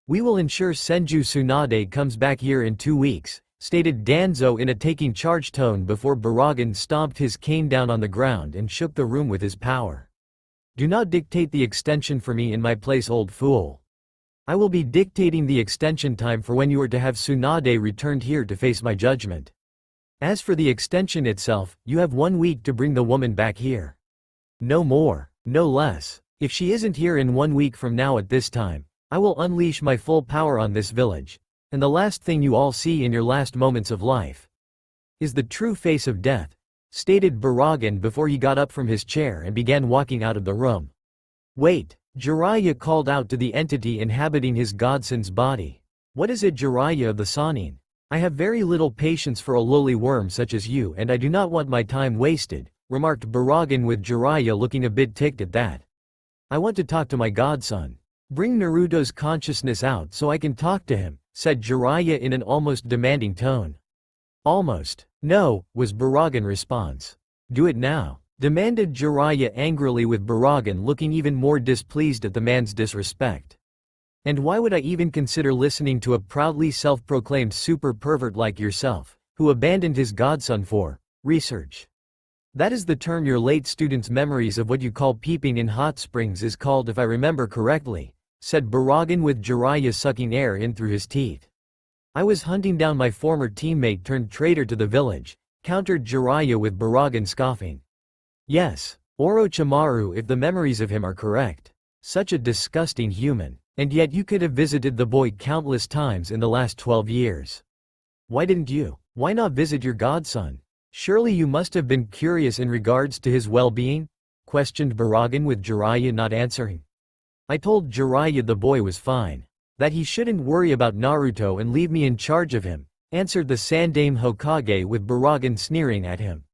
We will ensure Senju Tsunade comes back here in 2 weeks, stated Danzo in a taking charge tone before Baragan stomped his cane down on the ground and shook the room with his power. Do not dictate the extension for me in my place, old fool. I will be dictating the extension time for when you are to have Tsunade returned here to face my judgment. As for the extension itself, you have 1 week to bring the woman back here. No more, no less. If she isn't here in 1 week from now at this time, I will unleash my full power on this village, and the last thing you all see in your last moments of life is the true face of death, stated Baragan before he got up from his chair and began walking out of the room. Wait, Jiraiya called out to the entity inhabiting his godson's body. What is it, Jiraiya of the Sannin? I have very little patience for a lowly worm such as you, and I do not want my time wasted, remarked Baragan with Jiraiya looking a bit ticked at that. I want to talk to my godson. Bring Naruto's consciousness out so I can talk to him, said Jiraiya in an almost demanding tone. Almost. No, was Baragan's response. Do it now, demanded Jiraiya angrily with Baragan looking even more displeased at the man's disrespect. And why would I even consider listening to a proudly self-proclaimed super pervert like yourself, who abandoned his godson for research? That is the term your late student's memories of what you call peeping in hot springs is called, if I remember correctly, said Baragan with Jiraiya sucking air in through his teeth. I was hunting down my former teammate turned traitor to the village, countered Jiraiya with Baragan scoffing. Yes, Orochimaru, if the memories of him are correct. Such a disgusting human. And yet you could have visited the boy countless times in the last 12 years. Why didn't you? Why not visit your godson? Surely you must have been curious in regards to his well-being? Questioned Baragan with Jiraiya not answering. I told Jiraiya the boy was fine. That he shouldn't worry about Naruto and leave me in charge of him, answered the Sandaime Hokage with Baragan sneering at him.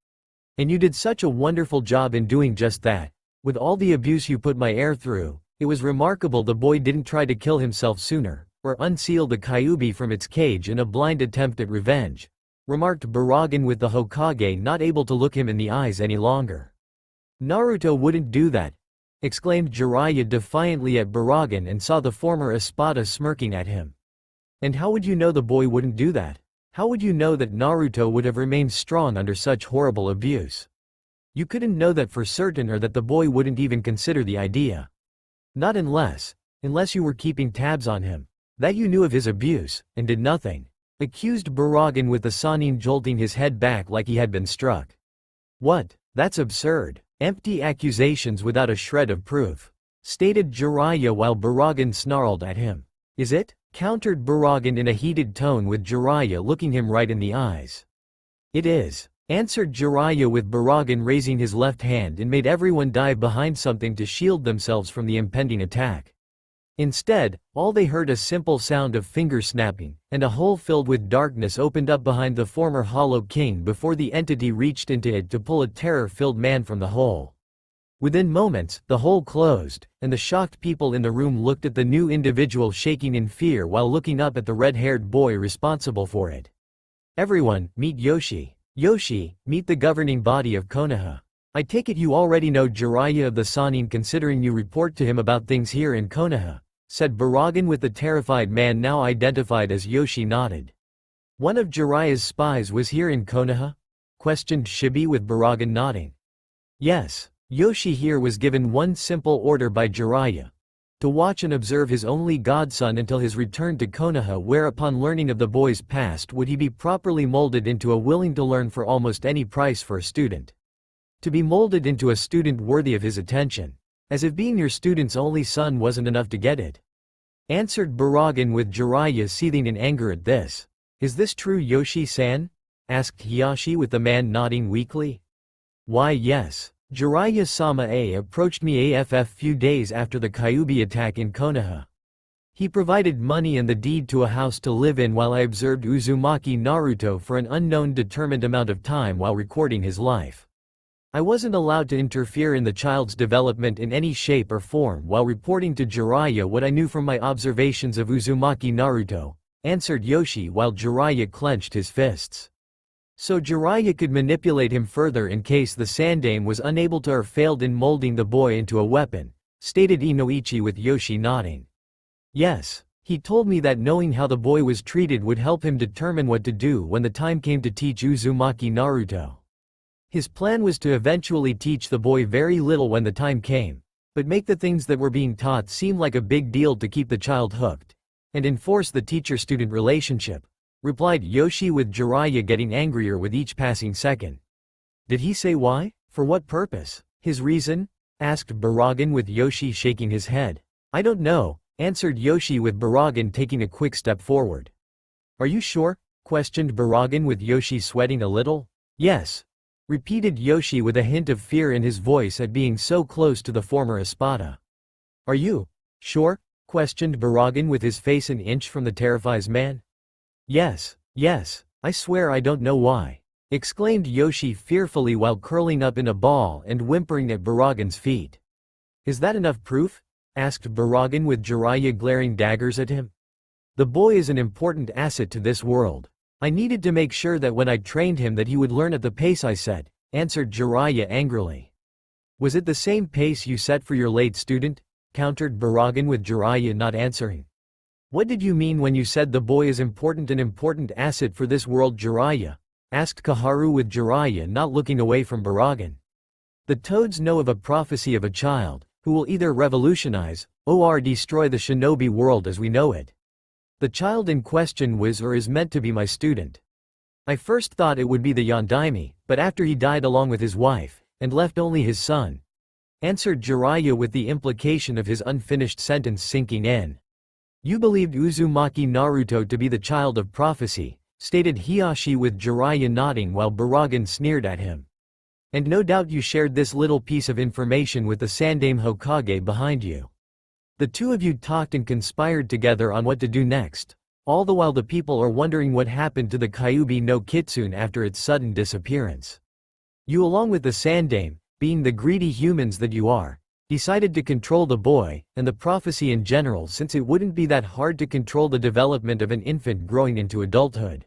And you did such a wonderful job in doing just that. With all the abuse you put my heir through, it was remarkable the boy didn't try to kill himself sooner, or unseal the Kyuubi from its cage in a blind attempt at revenge, remarked Baragan with the Hokage not able to look him in the eyes any longer. Naruto wouldn't do that, exclaimed Jiraiya defiantly at Baragan and saw the former Espada smirking at him. And how would you know the boy wouldn't do that? How would you know that Naruto would have remained strong under such horrible abuse? You couldn't know that for certain, or that the boy wouldn't even consider the idea. Not unless you were keeping tabs on him, that you knew of his abuse, and did nothing, accused Baragan with the Sannin jolting his head back like he had been struck. What? That's absurd. Empty accusations without a shred of proof, stated Jiraiya while Baragan snarled at him. Is it? Countered Baragan in a heated tone with Jiraiya looking him right in the eyes. It is, answered Jiraiya with Baragan raising his left hand and made everyone dive behind something to shield themselves from the impending attack. Instead, all they heard a simple sound of finger snapping, and a hole filled with darkness opened up behind the former Hollow King before the entity reached into it to pull a terror-filled man from the hole. Within moments, the hole closed, and the shocked people in the room looked at the new individual shaking in fear while looking up at the red-haired boy responsible for it. Everyone, meet Yoshi. Yoshi, meet the governing body of Konoha. I take it you already know Jiraiya of the Sannin considering you report to him about things here in Konoha, said Baragan with the terrified man now identified as Yoshi nodded. One of Jiraiya's spies was here in Konoha? Questioned Shibi with Baragan nodding. Yes. Yoshi here was given one simple order by Jiraiya. To watch and observe his only godson until his return to Konoha, where upon learning of the boy's past would he be properly molded into a willing to learn for almost any price for a student. To be molded into a student worthy of his attention. As if being your student's only son wasn't enough to get it. answered Baragan with Jiraiya seething in anger at this. Is this true, Yoshi-san? Asked Hiyashi with the man nodding weakly. Why yes. Jiraiya-sama approached me few days after the Kyuubi attack in Konoha. He provided money and the deed to a house to live in while I observed Uzumaki Naruto for an unknown determined amount of time while recording his life. I wasn't allowed to interfere in the child's development in any shape or form while reporting to Jiraiya what I knew from my observations of Uzumaki Naruto, answered Yoshi while Jiraiya clenched his fists. So Jiraiya could manipulate him further in case the Sandaime was unable to or failed in molding the boy into a weapon, stated Inoichi with Yoshi nodding. Yes, he told me that knowing how the boy was treated would help him determine what to do when the time came to teach Uzumaki Naruto. His plan was to eventually teach the boy very little when the time came, but make the things that were being taught seem like a big deal to keep the child hooked, and enforce the teacher-student relationship, replied Yoshi with Jiraiya getting angrier with each passing second. Did he say why? For what purpose? His reason? Asked Baragan with Yoshi shaking his head. I don't know, answered Yoshi with Baragan taking a quick step forward. Are you sure? Questioned Baragan with Yoshi sweating a little. Yes, repeated Yoshi with a hint of fear in his voice at being so close to the former Espada. Are you sure? Questioned Baragan with his face an inch from the terrifies man. Yes, I swear I don't know why, exclaimed Yoshi fearfully while curling up in a ball and whimpering at Baragan's feet. Is that enough proof? Asked Baragan with Jiraiya glaring daggers at him. The boy is an important asset to this world. I needed to make sure that when I trained him that he would learn at the pace I set, answered Jiraiya angrily. Was it the same pace you set for your late student? Countered Baragan with Jiraiya not answering. What did you mean when you said the boy is an important asset for this world, Jiraiya? Asked Kaharu with Jiraiya not looking away from Baragan. The toads know of a prophecy of a child, who will either revolutionize, or destroy the shinobi world as we know it. The child in question was or is meant to be my student. I first thought it would be the Yondaime, but after he died along with his wife, and left only his son, answered Jiraiya with the implication of his unfinished sentence sinking in. You believed Uzumaki Naruto to be the child of prophecy, stated Hiyashi with Jiraiya nodding while Baragan sneered at him. And no doubt you shared this little piece of information with the Sandaime Hokage behind you. The two of you talked and conspired together on what to do next, all the while the people are wondering what happened to the Kyuubi no Kitsune after its sudden disappearance. You along with the Sandaime, being the greedy humans that you are, decided to control the boy, and the prophecy in general since it wouldn't be that hard to control the development of an infant growing into adulthood.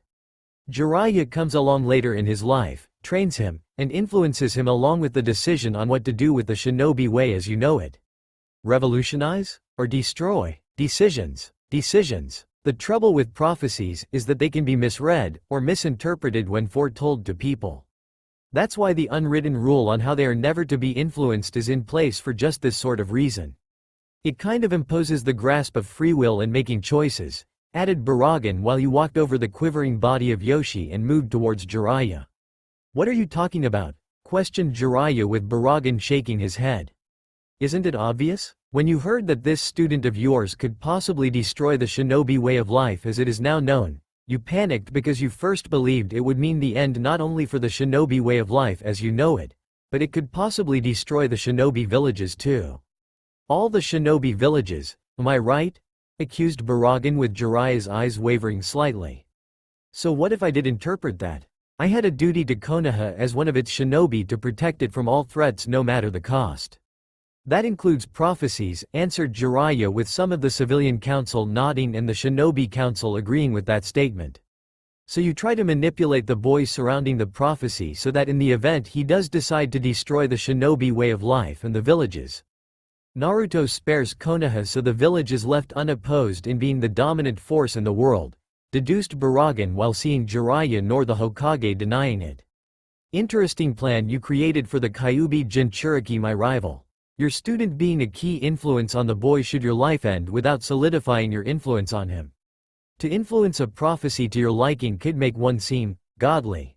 Jiraiya comes along later in his life, trains him, and influences him along with the decision on what to do with the shinobi way as you know it. Revolutionize? Or destroy? Decisions. The trouble with prophecies is that they can be misread, or misinterpreted when foretold to people. That's why the unwritten rule on how they are never to be influenced is in place for just this sort of reason. It kind of imposes the grasp of free will in making choices, added Baragan while he walked over the quivering body of Yoshi and moved towards Jiraiya. What are you talking about? Questioned Jiraiya with Baragan shaking his head. Isn't it obvious? When you heard that this student of yours could possibly destroy the shinobi way of life as it is now known, you panicked because you first believed it would mean the end not only for the shinobi way of life as you know it, but it could possibly destroy the shinobi villages too. All the shinobi villages, am I right? Accused Baragan with Jiraiya's eyes wavering slightly. So what if I did interpret that? I had a duty to Konoha as one of its shinobi to protect it from all threats no matter the cost. That includes prophecies, answered Jiraiya with some of the civilian council nodding and the shinobi council agreeing with that statement. So you try to manipulate the boy surrounding the prophecy so that in the event he does decide to destroy the shinobi way of life and the villages, Naruto spares Konoha so the village is left unopposed in being the dominant force in the world, deduced Baragan while seeing Jiraiya nor the Hokage denying it. Interesting plan you created for the Kyuubi Jinchuriki, my rival. Your student being a key influence on the boy should your life end without solidifying your influence on him. To influence a prophecy to your liking could make one seem godly,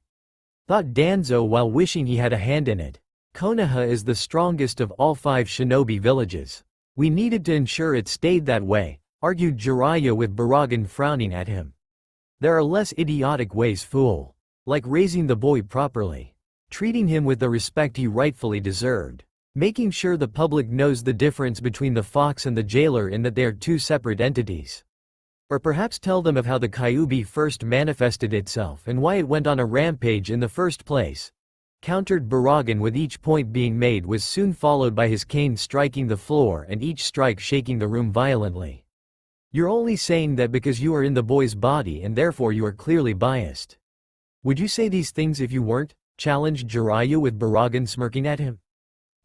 thought Danzo while wishing he had a hand in it. Konoha is the strongest of all 5 shinobi villages. We needed to ensure it stayed that way, argued Jiraiya with Baragan frowning at him. There are less idiotic ways, fool. Like raising the boy properly. Treating him with the respect he rightfully deserved. Making sure the public knows the difference between the fox and the jailer in that they are two separate entities. Or perhaps tell them of how the Kyuubi first manifested itself and why it went on a rampage in the first place. Countered Baragan, with each point being made was soon followed by his cane striking the floor and each strike shaking the room violently. You're only saying that because you are in the boy's body and therefore you are clearly biased. Would you say these things if you weren't? Challenged Jiraiya with Baragan smirking at him.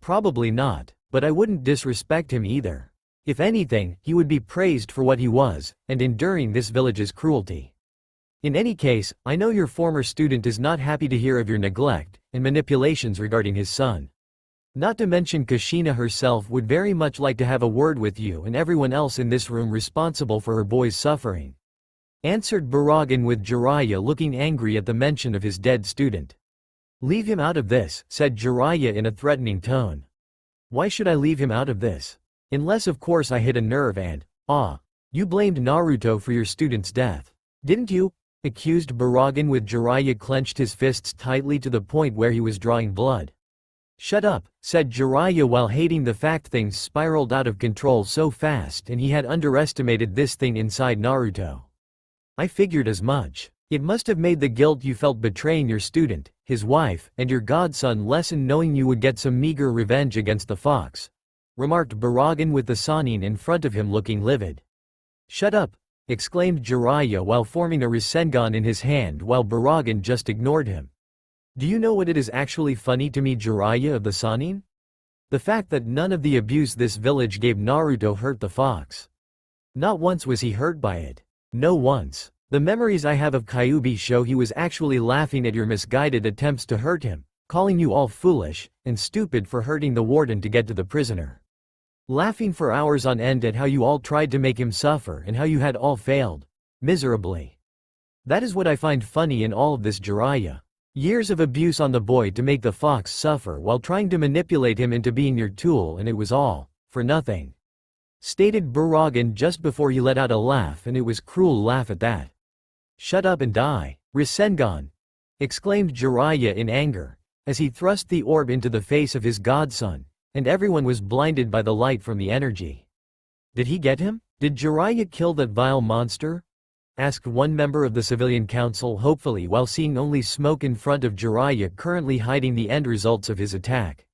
Probably not, but I wouldn't disrespect him either. If anything, he would be praised for what he was, and enduring this village's cruelty. In any case, I know your former student is not happy to hear of your neglect and manipulations regarding his son. Not to mention Kushina herself would very much like to have a word with you and everyone else in this room responsible for her boy's suffering. Answered Baragan with Jiraiya looking angry at the mention of his dead student. Leave him out of this, said Jiraiya in a threatening tone. Why should I leave him out of this? Unless of course I hit a nerve and, you blamed Naruto for your student's death. Didn't you? Accused Baragan with Jiraiya clenched his fists tightly to the point where he was drawing blood. Shut up, said Jiraiya while hating the fact things spiraled out of control so fast and he had underestimated this thing inside Naruto. I figured as much. It must have made the guilt you felt betraying your student, his wife, and your godson lessen knowing you would get some meager revenge against the fox. Remarked Baragan with the Sannin in front of him looking livid. Shut up, exclaimed Jiraiya while forming a Rasengan in his hand while Baragan just ignored him. Do you know what it is actually funny to me, Jiraiya of the Sannin? The fact that none of the abuse this village gave Naruto hurt the fox. Not once was he hurt by it. No once. The memories I have of Kyuubi show he was actually laughing at your misguided attempts to hurt him, calling you all foolish and stupid for hurting the warden to get to the prisoner. Laughing for hours on end at how you all tried to make him suffer and how you had all failed. Miserably. That is what I find funny in all of this, Jiraiya. Years of abuse on the boy to make the fox suffer while trying to manipulate him into being your tool, and it was all for nothing. Stated Baragan just before he let out a laugh, and it was cruel laugh at that. Shut up and die, Rasengan! Exclaimed Jiraiya in anger, as he thrust the orb into the face of his godson, and everyone was blinded by the light from the energy. Did he get him? Did Jiraiya kill that vile monster? Asked one member of the civilian council hopefully while seeing only smoke in front of Jiraiya currently hiding the end results of his attack.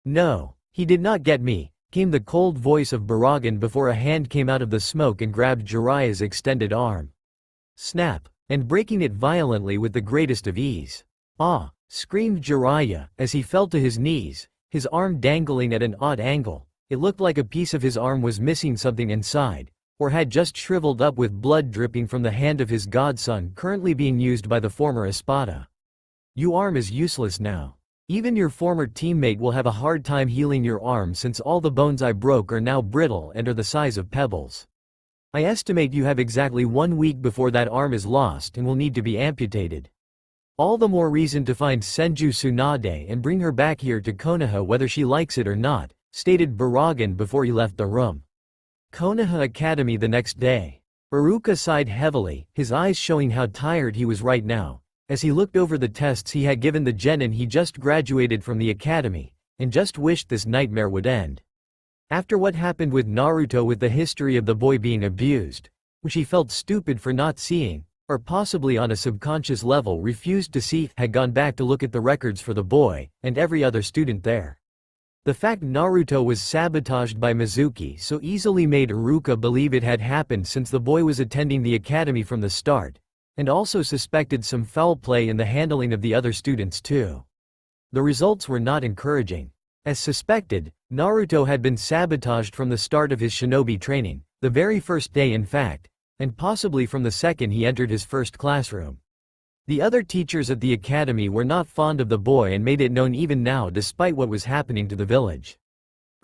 No, he did not get me, came the cold voice of Baragan before a hand came out of the smoke and grabbed Jiraiya's extended arm. Snap, and breaking it violently with the greatest of ease. Ah! Screamed Jiraiya, as he fell to his knees, his arm dangling at an odd angle. It looked like a piece of his arm was missing something inside, or had just shriveled up with blood dripping from the hand of his godson currently being used by the former Espada. Your arm is useless now. Even your former teammate will have a hard time healing your arm since all the bones I broke are now brittle and are the size of pebbles. I estimate you have exactly 1 week before that arm is lost and will need to be amputated. All the more reason to find Senju Tsunade and bring her back here to Konoha whether she likes it or not, stated Baragan before he left the room. Konoha Academy the next day. Iruka sighed heavily, his eyes showing how tired he was right now, as he looked over the tests he had given the genin he just graduated from the academy, and just wished this nightmare would end. After what happened with Naruto with the history of the boy being abused, which he felt stupid for not seeing, or possibly on a subconscious level refused to see, had gone back to look at the records for the boy, and every other student there. The fact Naruto was sabotaged by Mizuki so easily made Iruka believe it had happened since the boy was attending the academy from the start, and also suspected some foul play in the handling of the other students too. The results were not encouraging. As suspected, Naruto had been sabotaged from the start of his shinobi training, the very first day in fact, and possibly from the second he entered his first classroom. The other teachers at the academy were not fond of the boy and made it known even now despite what was happening to the village.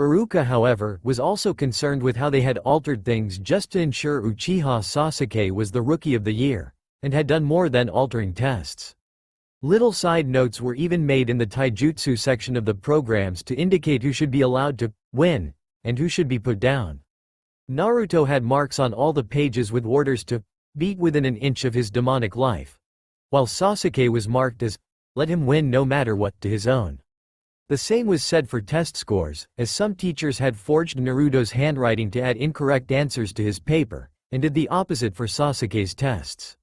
Iruka, however, was also concerned with how they had altered things just to ensure Uchiha Sasuke was the Rookie of the Year, and had done more than altering tests. Little side notes were even made in the taijutsu section of the programs to indicate who should be allowed to win, and who should be put down. Naruto had marks on all the pages with orders to beat within an inch of his demonic life, while Sasuke was marked as let him win no matter what to his own. The same was said for test scores, as some teachers had forged Naruto's handwriting to add incorrect answers to his paper, and did the opposite for Sasuke's tests.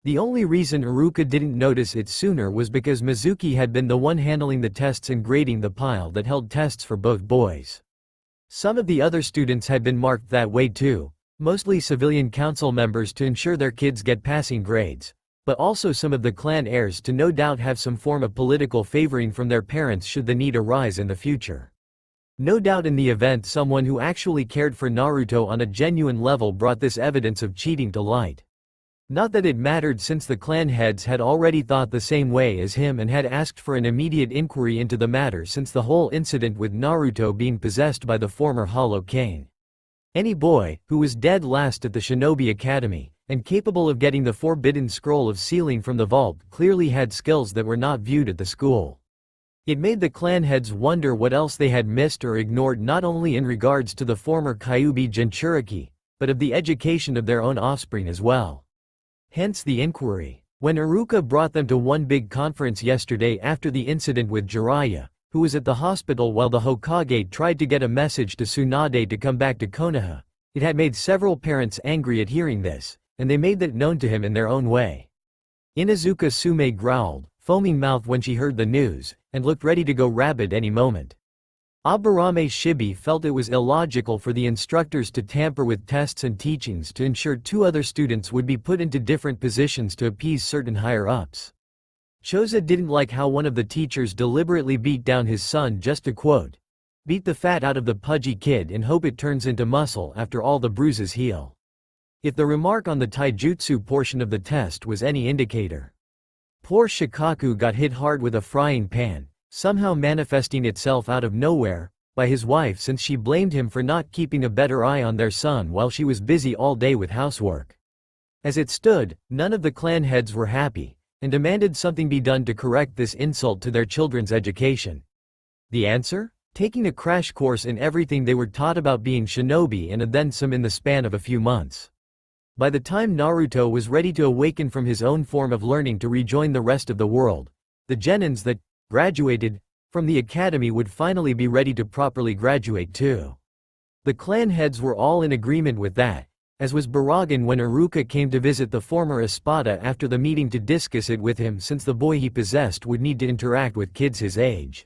The only reason Iruka didn't notice it sooner was because Mizuki had been the one handling the tests and grading the pile that held tests for both boys. Some of the other students had been marked that way too, mostly civilian council members to ensure their kids get passing grades, but also some of the clan heirs to no doubt have some form of political favoring from their parents should the need arise in the future. No doubt in the event someone who actually cared for Naruto on a genuine level brought this evidence of cheating to light. Not that it mattered since the clan heads had already thought the same way as him and had asked for an immediate inquiry into the matter since the whole incident with Naruto being possessed by the former Hollow Cane. Any boy, who was dead last at the Shinobi Academy, and capable of getting the forbidden scroll of sealing from the vault clearly had skills that were not viewed at the school. It made the clan heads wonder what else they had missed or ignored not only in regards to the former Kyuubi Jinchuriki, but of the education of their own offspring as well. Hence the inquiry. When Iruka brought them to one big conference yesterday after the incident with Jiraiya, who was at the hospital while the Hokage tried to get a message to Tsunade to come back to Konoha, it had made several parents angry at hearing this, and they made that known to him in their own way. Inuzuka Sume growled, foaming mouth when she heard the news, and looked ready to go rabid any moment. Aburame Shibi felt it was illogical for the instructors to tamper with tests and teachings to ensure two other students would be put into different positions to appease certain higher-ups. Choza didn't like how one of the teachers deliberately beat down his son just to quote, beat the fat out of the pudgy kid and hope it turns into muscle after all the bruises heal. If the remark on the taijutsu portion of the test was any indicator. Poor Shikaku got hit hard with a frying pan, somehow manifesting itself out of nowhere, by his wife since she blamed him for not keeping a better eye on their son while she was busy all day with housework. As it stood, none of the clan heads were happy, and demanded something be done to correct this insult to their children's education. The answer? Taking a crash course in everything they were taught about being shinobi and then some in the span of a few months. By the time Naruto was ready to awaken from his own form of learning to rejoin the rest of the world, the genins that graduated from the academy would finally be ready to properly graduate too. The clan heads were all in agreement with that, as was Baragan when Iruka came to visit the former Espada after the meeting to discuss it with him since the boy he possessed would need to interact with kids his age.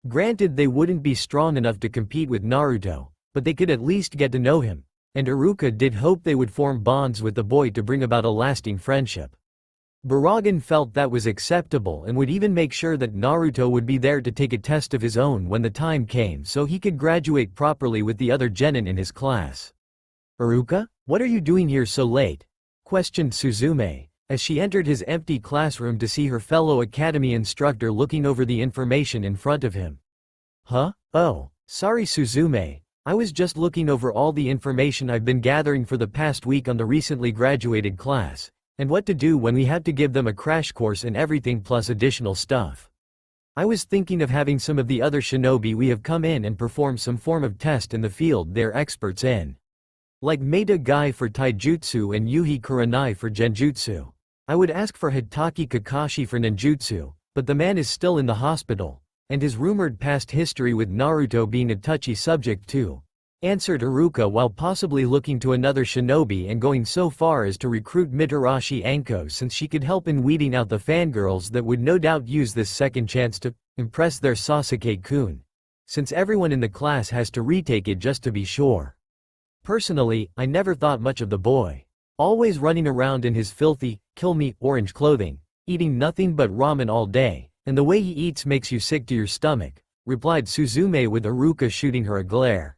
Granted they wouldn't be strong enough to compete with Naruto, but they could at least get to know him, and Iruka did hope they would form bonds with the boy to bring about a lasting friendship. Baragan felt that was acceptable and would even make sure that Naruto would be there to take a test of his own when the time came so he could graduate properly with the other genin in his class. "Iruka, what are you doing here so late?" questioned Suzume, as she entered his empty classroom to see her fellow academy instructor looking over the information in front of him. "Huh? Oh, sorry Suzume, I was just looking over all the information I've been gathering for the past week on the recently graduated class, and what to do when we have to give them a crash course in everything plus additional stuff. I was thinking of having some of the other shinobi we have come in and perform some form of test in the field they're experts in. Like Maeda Gai for taijutsu and Yuhi Kurenai for genjutsu. I would ask for Hitaki Kakashi for ninjutsu, but the man is still in the hospital, and his rumored past history with Naruto being a touchy subject too," answered Iruka while possibly looking to another shinobi and going so far as to recruit Mitarashi Anko since she could help in weeding out the fangirls that would no doubt use this second chance to impress their Sasuke-kun, since everyone in the class has to retake it just to be sure. Personally, I never thought much of the boy. Always running around in his filthy, kill-me, orange clothing, eating nothing but ramen all day, and the way he eats makes you sick to your stomach, replied Suzume with Iruka shooting her a glare.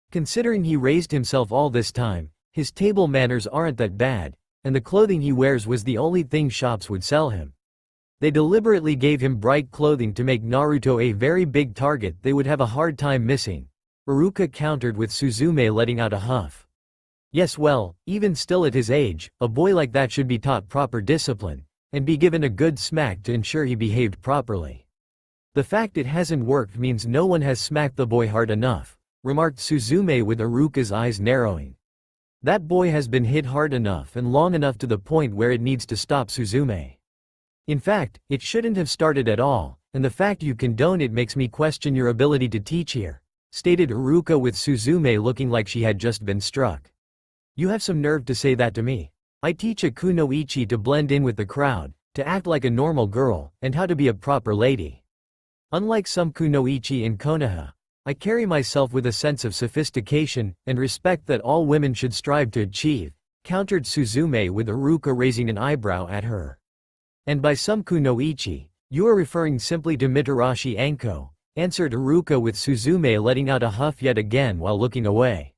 Considering he raised himself all this time, his table manners aren't that bad, and the clothing he wears was the only thing shops would sell him. They deliberately gave him bright clothing to make Naruto a very big target they would have a hard time missing, Iruka countered with Suzume letting out a huff. Yes, well, even still at his age, a boy like that should be taught proper discipline, and be given a good smack to ensure he behaved properly. The fact it hasn't worked means no one has smacked the boy hard enough, remarked Suzume with Iruka's eyes narrowing. That boy has been hit hard enough and long enough to the point where it needs to stop, Suzume. In fact, it shouldn't have started at all, and the fact you condone it makes me question your ability to teach here, stated Iruka with Suzume looking like she had just been struck. You have some nerve to say that to me. I teach a kunoichi to blend in with the crowd, to act like a normal girl, and how to be a proper lady. Unlike some kunoichi in Konoha, I carry myself with a sense of sophistication and respect that all women should strive to achieve, countered Suzume with Iruka raising an eyebrow at her. And by some kunoichi, you are referring simply to Mitarashi Anko, answered Iruka with Suzume letting out a huff yet again while looking away.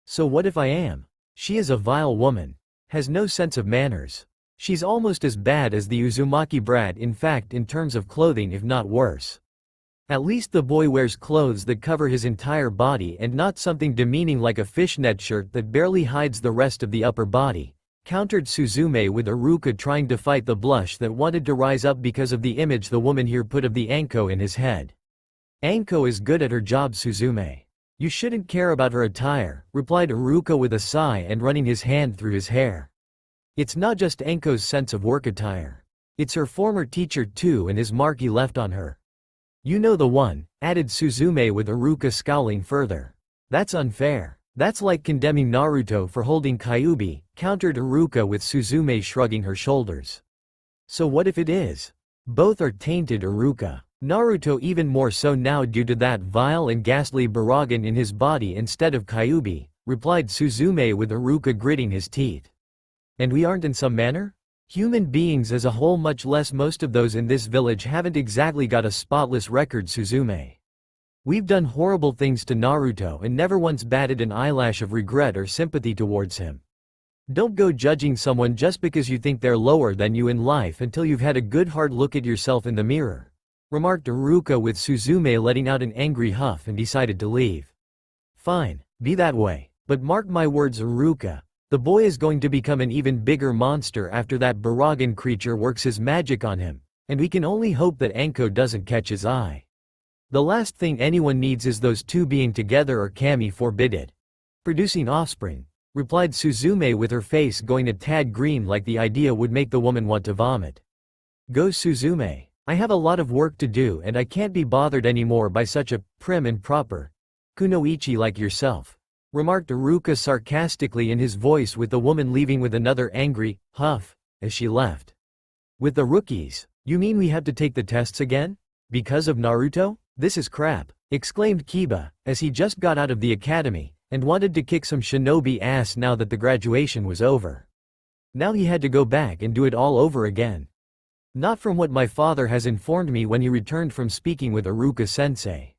So what if I am? She is a vile woman. Has no sense of manners. She's almost as bad as the Uzumaki brat, in fact, in terms of clothing, if not worse. At least the boy wears clothes that cover his entire body and not something demeaning like a fishnet shirt that barely hides the rest of the upper body, countered Suzume with Iruka trying to fight the blush that wanted to rise up because of the image the woman here put of the Anko in his head. Anko is good at her job, Suzume. You shouldn't care about her attire, replied Iruka with a sigh and running his hand through his hair. It's not just Anko's sense of work attire. It's her former teacher too and his mark he left on her. You know the one, added Suzume with Iruka scowling further. That's unfair. That's like condemning Naruto for holding Kyuubi, countered Iruka with Suzume shrugging her shoulders. So what if it is? Both are tainted, Iruka. Naruto even more so now due to that vile and ghastly Baragan in his body instead of Kyuubi, replied Suzume with Iruka gritting his teeth. And we aren't in some manner? Human beings as a whole, much less most of those in this village, haven't exactly got a spotless record, Suzume. We've done horrible things to Naruto and never once batted an eyelash of regret or sympathy towards him. Don't go judging someone just because you think they're lower than you in life until you've had a good hard look at yourself in the mirror, remarked Iruka with Suzume letting out an angry huff and decided to leave. Fine, be that way, but mark my words, Iruka. The boy is going to become an even bigger monster after that Baragan creature works his magic on him, and we can only hope that Anko doesn't catch his eye. The last thing anyone needs is those two being together, or Kami forbid it. Producing offspring, replied Suzume with her face going a tad green like the idea would make the woman want to vomit. Go, Suzume. I have a lot of work to do and I can't be bothered anymore by such a prim and proper kunoichi like yourself, remarked Iruka sarcastically in his voice, with the woman leaving with another angry huff as she left. With the rookies, you mean we have to take the tests again? Because of Naruto? This is crap, exclaimed Kiba, as he just got out of the academy, and wanted to kick some shinobi ass now that the graduation was over. Now he had to go back and do it all over again. Not from what my father has informed me when he returned from speaking with Iruka-sensei.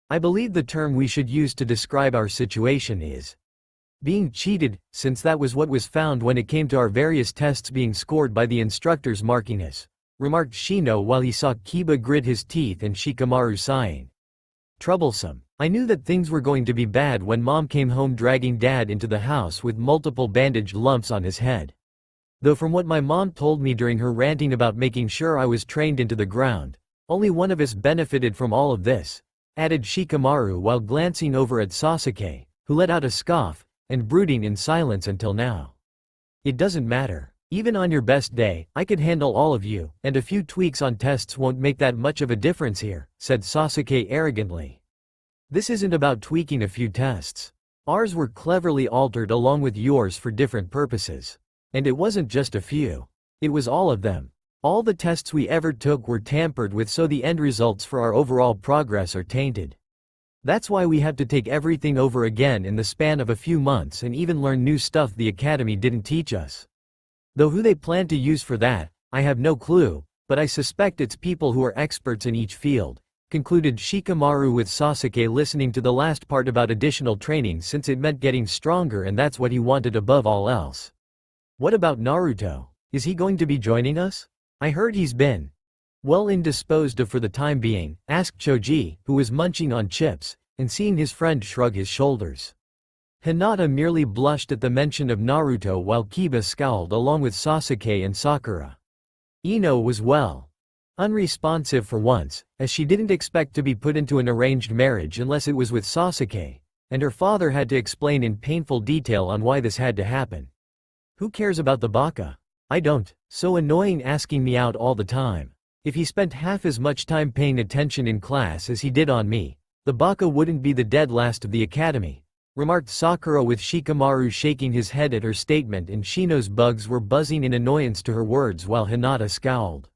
I believe the term we should use to describe our situation is being cheated, since that was what was found when it came to our various tests being scored by the instructors marking us, remarked Shino while he saw Kiba grit his teeth and Shikamaru sighing. Troublesome. I knew that things were going to be bad when Mom came home dragging Dad into the house with multiple bandaged lumps on his head. Though from what my mom told me during her ranting about making sure I was trained into the ground, only one of us benefited from all of this, added Shikamaru while glancing over at Sasuke, who let out a scoff, and brooding in silence until now. It doesn't matter. Even on your best day, I could handle all of you, and a few tweaks on tests won't make that much of a difference here, said Sasuke arrogantly. This isn't about tweaking a few tests. Ours were cleverly altered along with yours for different purposes. And it wasn't just a few. It was all of them. All the tests we ever took were tampered with, so the end results for our overall progress are tainted. That's why we have to take everything over again in the span of a few months and even learn new stuff the academy didn't teach us. Though who they plan to use for that, I have no clue, but I suspect it's people who are experts in each field, concluded Shikamaru with Sasuke listening to the last part about additional training since it meant getting stronger and that's what he wanted above all else. What about Naruto? Is he going to be joining us? I heard he's been well indisposed of for the time being, asked Choji, who was munching on chips, and seeing his friend shrug his shoulders. Hinata merely blushed at the mention of Naruto while Kiba scowled along with Sasuke and Sakura. Ino was unresponsive for once, as she didn't expect to be put into an arranged marriage unless it was with Sasuke, and her father had to explain in painful detail on why this had to happen. Who cares about the baka? I don't. So annoying asking me out all the time. If he spent half as much time paying attention in class as he did on me, the baka wouldn't be the dead last of the academy, remarked Sakura with Shikamaru shaking his head at her statement, and Shino's bugs were buzzing in annoyance to her words while Hinata scowled.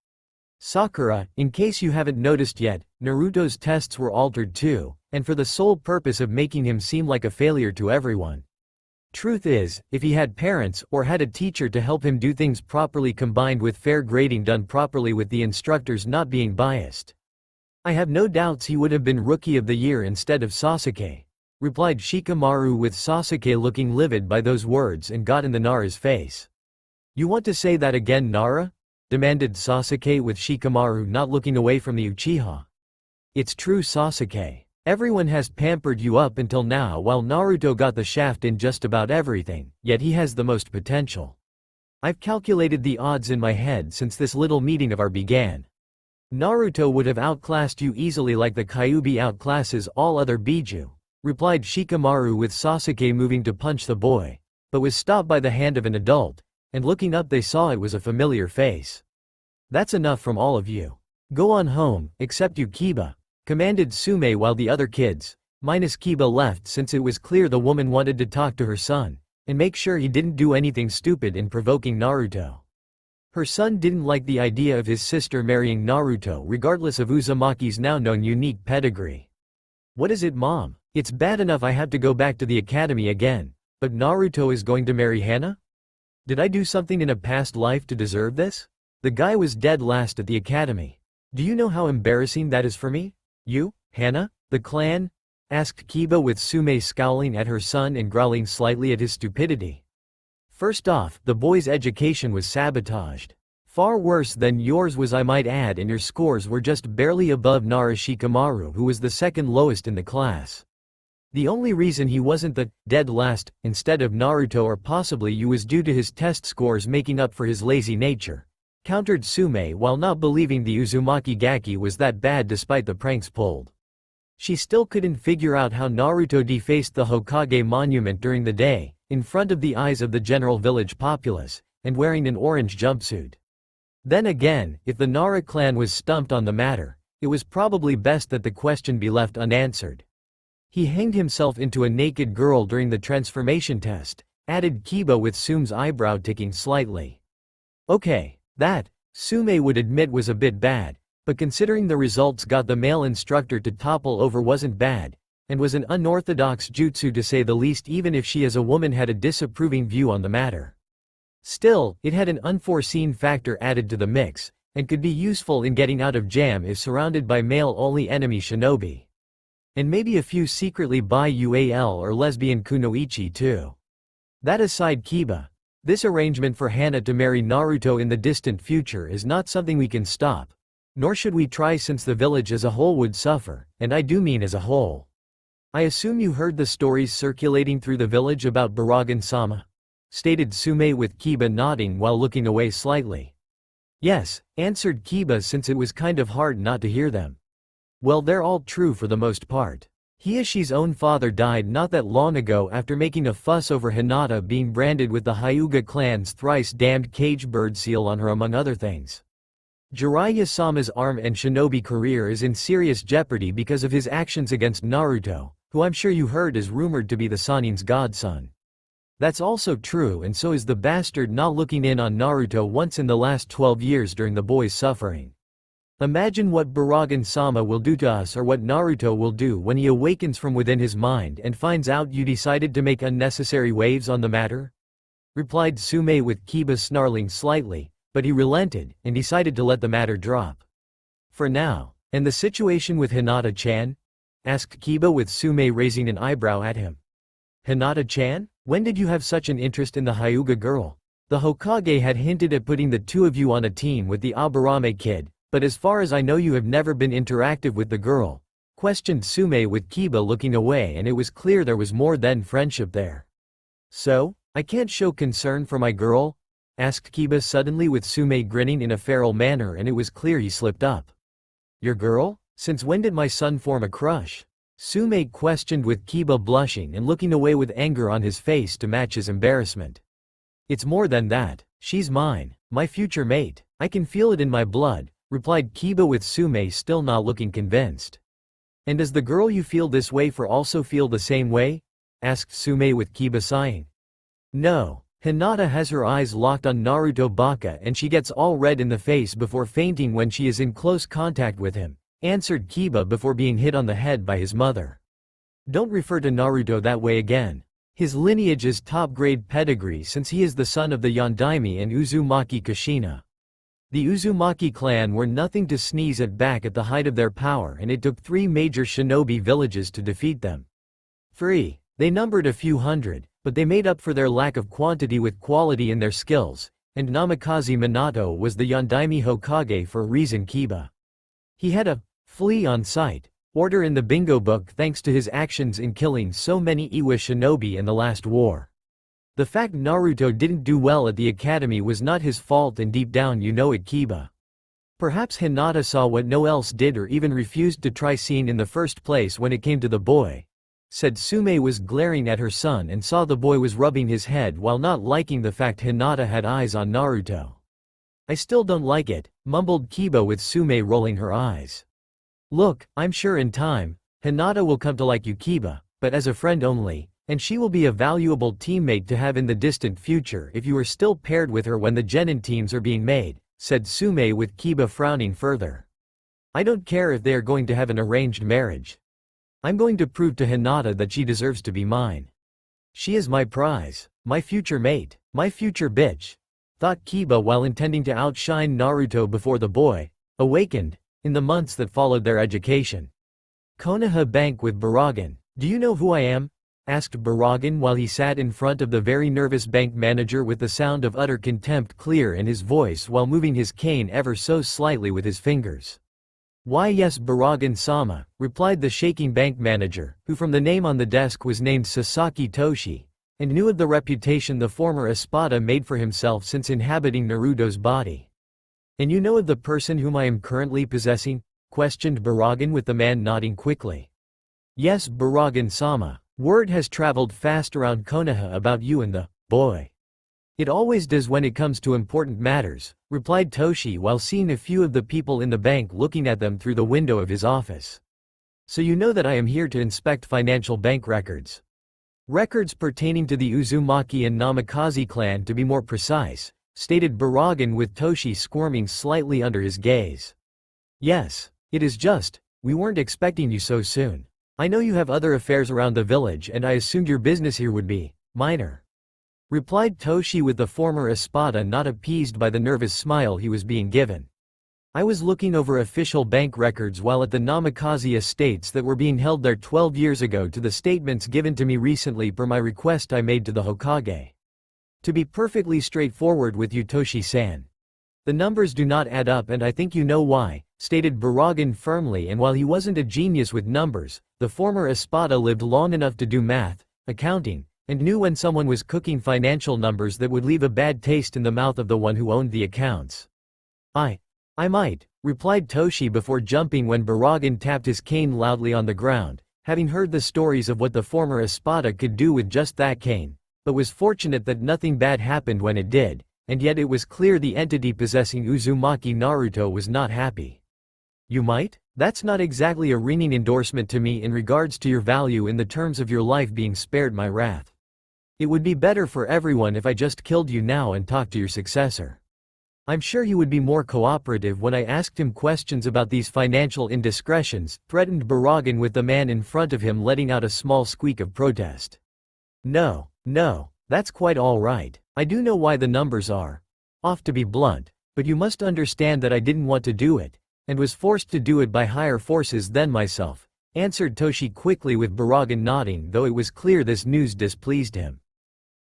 Sakura, in case you haven't noticed yet, Naruto's tests were altered too, and for the sole purpose of making him seem like a failure to everyone. Truth is, if he had parents or had a teacher to help him do things properly combined with fair grading done properly with the instructors not being biased, I have no doubts he would have been Rookie of the Year instead of Sasuke, replied Shikamaru with Sasuke looking livid by those words and got in the Nara's face. You want to say that again, Nara? Demanded Sasuke with Shikamaru not looking away from the Uchiha. It's true, Sasuke. Everyone has pampered you up until now while Naruto got the shaft in just about everything, yet he has the most potential. I've calculated the odds in my head since this little meeting of our began. Naruto would have outclassed you easily like the Kyuubi outclasses all other Biju, replied Shikamaru with Sasuke moving to punch the boy, but was stopped by the hand of an adult, and looking up they saw it was a familiar face. That's enough from all of you. Go on home, except you Kiba, commanded Sume while the other kids, minus Kiba, left since it was clear the woman wanted to talk to her son, and make sure he didn't do anything stupid in provoking Naruto. Her son didn't like the idea of his sister marrying Naruto regardless of Uzumaki's now known unique pedigree. What is it, Mom? It's bad enough I have to go back to the academy again, but Naruto is going to marry Hana? Did I do something in a past life to deserve this? The guy was dead last at the academy. Do you know how embarrassing that is for me? You, Hana, the clan? Asked Kiba with Sume scowling at her son and growling slightly at his stupidity. First off, the boy's education was sabotaged. Far worse than yours was, I might add, and your scores were just barely above Nara Shikamaru, who was the second lowest in the class. The only reason he wasn't the dead last instead of Naruto or possibly you was due to his test scores making up for his lazy nature, countered Sume while not believing the Uzumaki Gaki was that bad despite the pranks pulled. She still couldn't figure out how Naruto defaced the Hokage monument during the day, in front of the eyes of the general village populace, and wearing an orange jumpsuit. Then again, if the Nara clan was stumped on the matter, it was probably best that the question be left unanswered. He hanged himself into a naked girl during the transformation test, added Kiba with Sume's eyebrow ticking slightly. Okay, that, Sume would admit, was a bit bad, but considering the results got the male instructor to topple over wasn't bad, and was an unorthodox jutsu to say the least, even if she as a woman had a disapproving view on the matter. Still, it had an unforeseen factor added to the mix, and could be useful in getting out of jam if surrounded by male-only enemy shinobi. And maybe a few secretly bi-UAL or lesbian kunoichi too. That aside, Kiba, this arrangement for Hana to marry Naruto in the distant future is not something we can stop, nor should we try, since the village as a whole would suffer, and I do mean as a whole. I assume you heard the stories circulating through the village about Baragan-sama? Stated Sume with Kiba nodding while looking away slightly. Yes, answered Kiba, since it was kind of hard not to hear them. Well, they're all true for the most part. Hiyoshi's own father died not that long ago after making a fuss over Hinata being branded with the Hyuga clan's thrice-damned cage bird seal on her, among other things. Jiraiya-sama's arm and shinobi career is in serious jeopardy because of his actions against Naruto, who I'm sure you heard is rumored to be the Sannin's godson. That's also true, and so is the bastard not looking in on Naruto once in the last 12 years during the boy's suffering. Imagine what Baragan-sama will do to us, or what Naruto will do when he awakens from within his mind and finds out you decided to make unnecessary waves on the matter? Replied Sume with Kiba snarling slightly, but he relented and decided to let the matter drop. For now. And the situation with Hinata-chan? Asked Kiba with Sume raising an eyebrow at him. Hinata-chan? When did you have such an interest in the Hyuga girl? The Hokage had hinted at putting the two of you on a team with the Aburame kid, but as far as I know you have never been interactive with the girl, questioned Sume with Kiba looking away, and it was clear there was more than friendship there. So, I can't show concern for my girl? Asked Kiba suddenly with Sume grinning in a feral manner, and it was clear he slipped up. Your girl? Since when did my son form a crush? Tsunade questioned with Kiba blushing and looking away with anger on his face to match his embarrassment. It's more than that. She's mine, my future mate. I can feel it in my blood, replied Kiba with Tsunade still not looking convinced. And does the girl you feel this way for also feel the same way? Asked Tsunade with Kiba sighing. No. Hinata has her eyes locked on Naruto Baka and she gets all red in the face before fainting when she is in close contact with him, answered Kiba before being hit on the head by his mother. Don't refer to Naruto that way again. His lineage is top-grade pedigree since he is the son of the Yondaime and Uzumaki Kushina. The Uzumaki clan were nothing to sneeze at back at the height of their power, and it took 3 major shinobi villages to defeat them. 3. They numbered a few hundred, but they made up for their lack of quantity with quality in their skills, and Namikaze Minato was the Yondaime Hokage for a reason. Kiba. He had a flea on sight order in the bingo book thanks to his actions in killing so many Iwa shinobi in the last war. The fact Naruto didn't do well at the academy was not his fault, and deep down you know it. Kiba. Perhaps Hinata saw what no else did or even refused to try seeing in the first place when it came to the boy. Said Tsunade was glaring at her son and saw the boy was rubbing his head while not liking the fact Hinata had eyes on Naruto. I still don't like it, mumbled Kiba with Tsunade rolling her eyes. Look, I'm sure in time, Hinata will come to like you, Kiba, but as a friend only, and she will be a valuable teammate to have in the distant future if you are still paired with her when the genin teams are being made, said Tsunade with Kiba frowning further. I don't care if they are going to have an arranged marriage. I'm going to prove to Hinata that she deserves to be mine. She is my prize, my future mate, my future bitch, thought Kiba while intending to outshine Naruto before the boy awakened in the months that followed their education. Konoha Bank with Baragan. Do you know who I am? Asked Baragan while he sat in front of the very nervous bank manager with the sound of utter contempt clear in his voice while moving his cane ever so slightly with his fingers. Why yes, Baragan-sama, replied the shaking bank manager, who from the name on the desk was named Sasaki Toshi, and knew of the reputation the former Espada made for himself since inhabiting Naruto's body. And you know of the person whom I am currently possessing? Questioned Baragan with the man nodding quickly. Yes, Baragan-sama, word has traveled fast around Konoha about you and the boy. It always does when it comes to important matters, replied Toshi while seeing a few of the people in the bank looking at them through the window of his office. So you know that I am here to inspect financial bank records. Records pertaining to the Uzumaki and Namikaze clan to be more precise, stated Baragan with Toshi squirming slightly under his gaze. Yes, it is just, we weren't expecting you so soon. I know you have other affairs around the village and I assumed your business here would be minor. Replied Toshi with the former Espada not appeased by the nervous smile he was being given. I was looking over official bank records while at the Namikaze estates that were being held there 12 years ago to the statements given to me recently per my request I made to the Hokage. To be perfectly straightforward with you, Toshi-san, the numbers do not add up and I think you know why, stated Baragan firmly, and while he wasn't a genius with numbers, the former Espada lived long enough to do math, accounting, and knew when someone was cooking financial numbers that would leave a bad taste in the mouth of the one who owned the accounts. I might, replied Toshi before jumping when Baragan tapped his cane loudly on the ground, having heard the stories of what the former Espada could do with just that cane, but was fortunate that nothing bad happened when it did, and yet it was clear the entity possessing Uzumaki Naruto was not happy. You might? That's not exactly a ringing endorsement to me in regards to your value in the terms of your life being spared my wrath. It would be better for everyone if I just killed you now and talked to your successor. I'm sure he would be more cooperative when I asked him questions about these financial indiscretions, threatened Baragan with the man in front of him letting out a small squeak of protest. No, that's quite all right. I do know why the numbers are off, to be blunt, but you must understand that I didn't want to do it, and was forced to do it by higher forces than myself, answered Toshi quickly with Baragan nodding, though it was clear this news displeased him.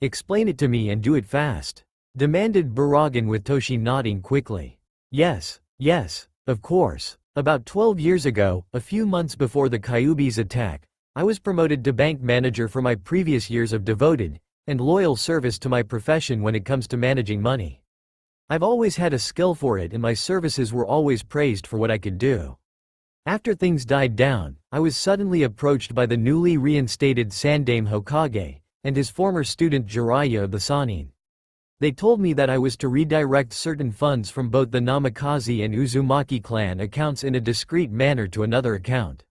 Explain it to me and do it fast, demanded Baragan with Toshi nodding quickly. Yes, of course. About 12 years ago, a few months before the Kyuubi's attack, I was promoted to bank manager for my previous years of devoted and loyal service to my profession when it comes to managing money. I've always had a skill for it and my services were always praised for what I could do. After things died down, I was suddenly approached by the newly reinstated Sandaime Hokage, and his former student Jiraiya of the Sannin. They told me that I was to redirect certain funds from both the Namikaze and Uzumaki clan accounts in a discreet manner to another account.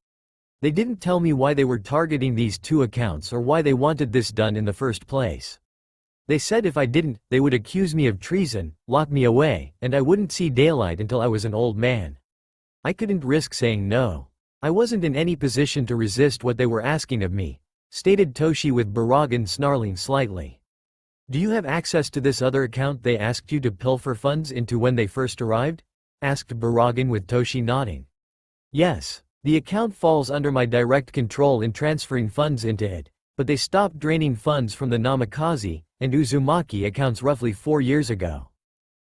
They didn't tell me why they were targeting these two accounts or why they wanted this done in the first place. They said if I didn't, they would accuse me of treason, lock me away, and I wouldn't see daylight until I was an old man. I couldn't risk saying no. I wasn't in any position to resist what they were asking of me, stated Toshi with Baragan snarling slightly. Do you have access to this other account they asked you to pilfer funds into when they first arrived? Asked Baragan with Toshi nodding. Yes. The account falls under my direct control in transferring funds into it, but they stopped draining funds from the Namikaze and Uzumaki accounts roughly 4 years ago.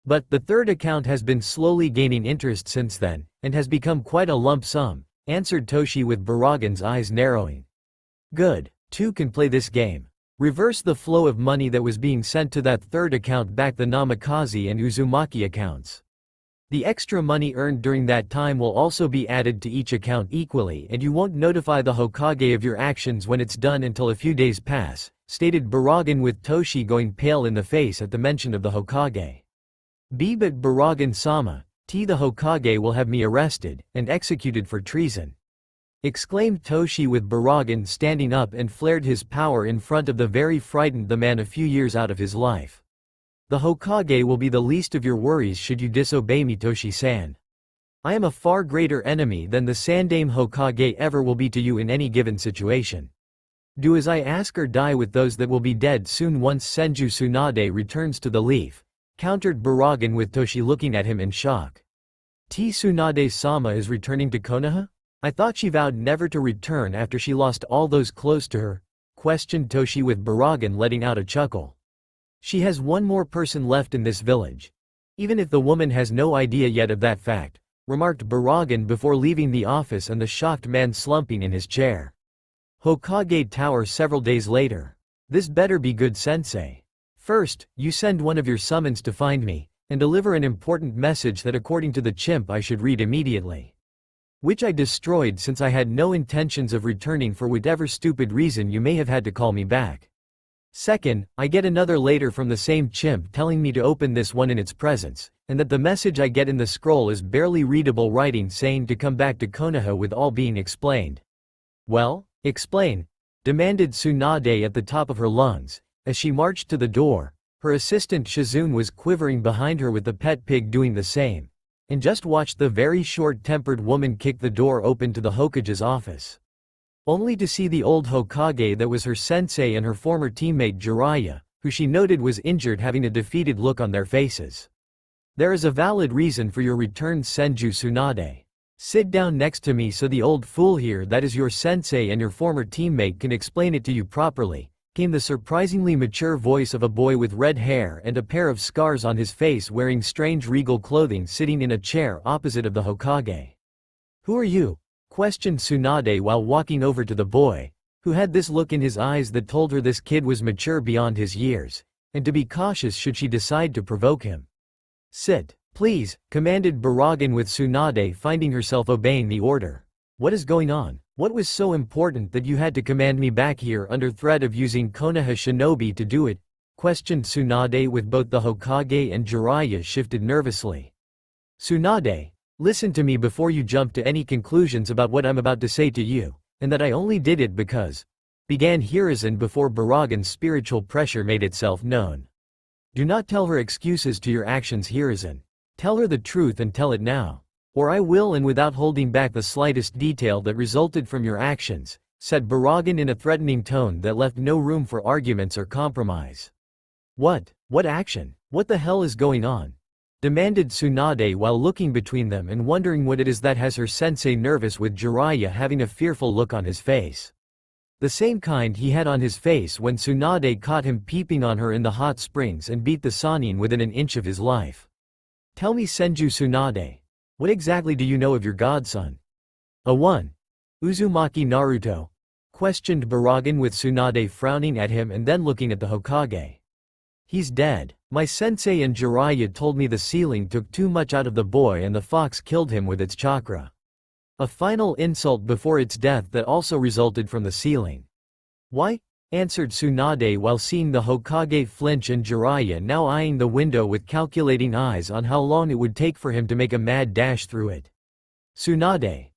But the third account has been slowly gaining interest since then, and has become quite a lump sum, answered Toshi with Baragan's eyes narrowing. Good. Two can play this game. Reverse the flow of money that was being sent to that third account back the Namikaze and Uzumaki accounts. The extra money earned during that time will also be added to each account equally and you won't notify the Hokage of your actions when it's done until a few days pass, stated Baragan with Toshi going pale in the face at the mention of the Hokage. But Baragan-sama, the Hokage will have me arrested and executed for treason. Exclaimed Toshi with Baragan standing up and flared his power in front of the very frightened the man a few years out of his life. The Hokage will be the least of your worries should you disobey me, Toshi-san. I am a far greater enemy than the Sandaime Hokage ever will be to you in any given situation. Do as I ask or die with those that will be dead soon once Senju Tsunade returns to the leaf, countered Baragan with Toshi looking at him in shock. Tsunade-sama is returning to Konoha? I thought she vowed never to return after she lost all those close to her, questioned Toshi with Baragan letting out a chuckle. She has one more person left in this village. Even if the woman has no idea yet of that fact, remarked Baragan before leaving the office and the shocked man slumping in his chair. Hokage Tower several days later. This better be good, sensei. First, you send one of your summons to find me, and deliver an important message that according to the chimp I should read immediately. Which I destroyed since I had no intentions of returning for whatever stupid reason you may have had to call me back. Second, I get another later from the same chimp telling me to open this one in its presence, and that the message I get in the scroll is barely readable writing saying to come back to Konoha with all being explained. Well, explain, demanded Tsunade at the top of her lungs, as she marched to the door. Her assistant Shizune was quivering behind her with the pet pig doing the same, and just watched the very short-tempered woman kick the door open to the Hokage's office. Only to see the old Hokage that was her sensei and her former teammate Jiraiya, who she noted was injured, having a defeated look on their faces. There is a valid reason for your return, Senju Tsunade. Sit down next to me so the old fool here that is your sensei and your former teammate can explain it to you properly, came the surprisingly mature voice of a boy with red hair and a pair of scars on his face wearing strange regal clothing sitting in a chair opposite of the Hokage. Who are you? Questioned Tsunade while walking over to the boy, who had this look in his eyes that told her this kid was mature beyond his years, and to be cautious should she decide to provoke him. Sit, please, commanded Baragan with Tsunade finding herself obeying the order. What is going on? What was so important that you had to command me back here under threat of using Konoha shinobi to do it? Questioned Tsunade with both the Hokage and Jiraiya shifted nervously. Tsunade, listen to me before you jump to any conclusions about what I'm about to say to you, and that I only did it because, began Hiruzen before Baragan's spiritual pressure made itself known. Do not tell her excuses to your actions, Hiruzen. Tell her the truth and tell it now. Or I will, and without holding back the slightest detail that resulted from your actions, said Baragan in a threatening tone that left no room for arguments or compromise. What action? What the hell is going on? Demanded Tsunade while looking between them and wondering what it is that has her sensei nervous, with Jiraiya having a fearful look on his face. The same kind he had on his face when Tsunade caught him peeping on her in the hot springs and beat the Sannin within an inch of his life. Tell me, Senju Tsunade, what exactly do you know of your godson? Uzumaki Naruto? Questioned Baragan with Tsunade frowning at him and then looking at the Hokage. He's dead. My sensei and Jiraiya told me the ceiling took too much out of the boy and the fox killed him with its chakra. A final insult before its death that also resulted from the ceiling. Why? Answered Tsunade while seeing the Hokage flinch and Jiraiya now eyeing the window with calculating eyes on how long it would take for him to make a mad dash through it. Tsunade.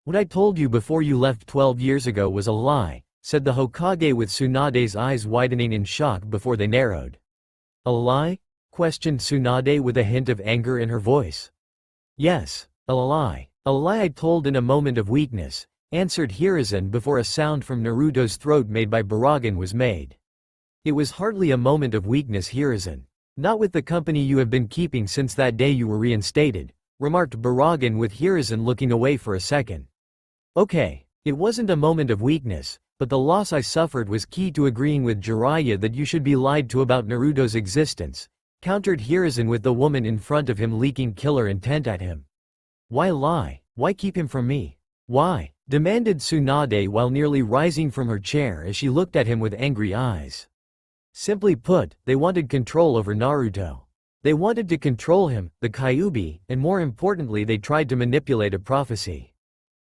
What I told you before you left 12 years ago was a lie, said the Hokage with Tsunade's eyes widening in shock before they narrowed. A lie? Questioned Tsunade with a hint of anger in her voice. Yes, a lie. A lie I told in a moment of weakness, answered Hiruzen before a sound from Naruto's throat made by Baragan was made. It was hardly a moment of weakness, Hiruzen. Not with the company you have been keeping since that day you were reinstated, remarked Baragan with Hiruzen looking away for a second. Okay, it wasn't a moment of weakness, but the loss I suffered was key to agreeing with Jiraiya that you should be lied to about Naruto's existence, countered Hiruzen with the woman in front of him leaking killer intent at him. Why lie? Why keep him from me? Why? Demanded Tsunade while nearly rising from her chair as she looked at him with angry eyes. Simply put, they wanted control over Naruto. They wanted to control him, the Kyuubi, and more importantly they tried to manipulate a prophecy.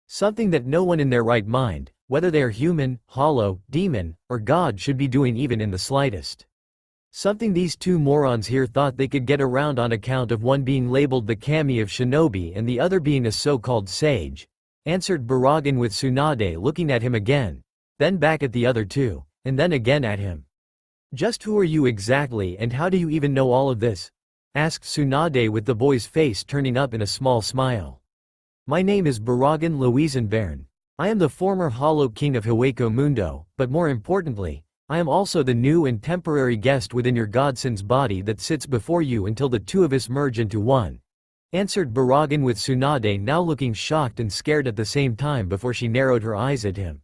Something that no one in their right mind, whether they are human, hollow, demon, or god should be doing even in the slightest. Something these two morons here thought they could get around on account of one being labeled the kami of shinobi and the other being a so-called sage, answered Baragan with Tsunade looking at him again, then back at the other two, and then again at him. Just who are you exactly and how do you even know all of this? Asked Tsunade with the boy's face turning up in a small smile. My name is Baragan Louisenbairn. I am the former Hollow King of Hueco Mundo, but more importantly, I am also the new and temporary guest within your godson's body that sits before you until the two of us merge into one, answered Baragan with Tsunade now looking shocked and scared at the same time before she narrowed her eyes at him.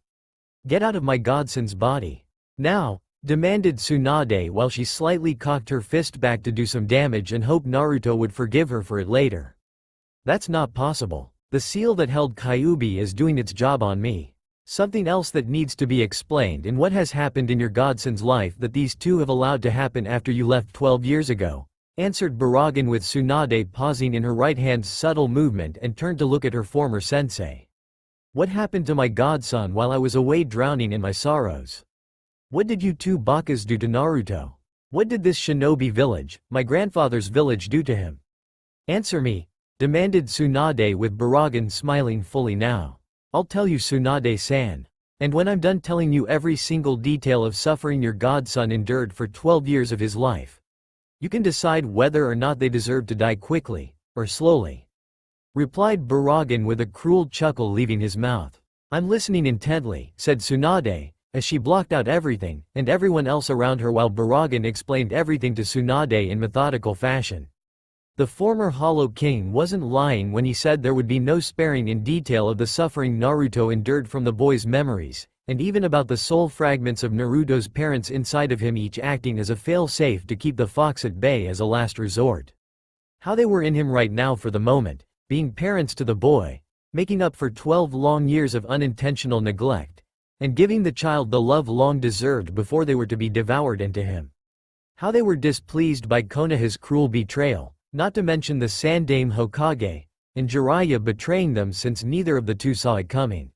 Get out of my godson's body. Now, demanded Tsunade while she slightly cocked her fist back to do some damage and hoped Naruto would forgive her for it later. That's not possible. The seal that held Kyuubi is doing its job on me. Something else that needs to be explained in what has happened in your godson's life that these two have allowed to happen after you left 12 years ago, answered Baragan with Tsunade pausing in her right hand's subtle movement and turned to look at her former sensei. What happened to my godson while I was away drowning in my sorrows? What did you two Bakas do to Naruto? What did this shinobi village, my grandfather's village, do to him? Answer me, demanded Tsunade with Baragan smiling fully now. I'll tell you, Tsunade-san. And when I'm done telling you every single detail of suffering your godson endured for 12 years of his life, you can decide whether or not they deserve to die quickly, or slowly. Replied Baragan with a cruel chuckle leaving his mouth. I'm listening intently, said Tsunade, as she blocked out everything, and everyone else around her while Baragan explained everything to Tsunade in methodical fashion. The former Hollow King wasn't lying when he said there would be no sparing in detail of the suffering Naruto endured from the boy's memories, and even about the soul fragments of Naruto's parents inside of him, each acting as a fail-safe to keep the fox at bay as a last resort. How they were in him right now for the moment, being parents to the boy, making up for 12 long years of unintentional neglect, and giving the child the love long deserved before they were to be devoured into him. How they were displeased by Konoha's cruel betrayal, not to mention the Sandaime Hokage, and Jiraiya betraying them since neither of the two saw it coming.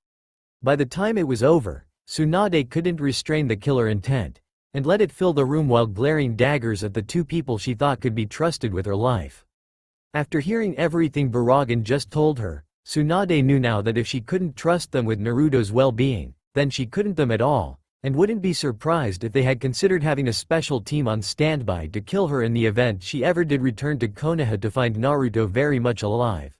By the time it was over, Tsunade couldn't restrain the killer intent, and let it fill the room while glaring daggers at the two people she thought could be trusted with her life. After hearing everything Baragan just told her, Tsunade knew now that if she couldn't trust them with Naruto's well-being, then she couldn't them at all, and wouldn't be surprised if they had considered having a special team on standby to kill her in the event she ever did return to Konoha to find Naruto very much alive.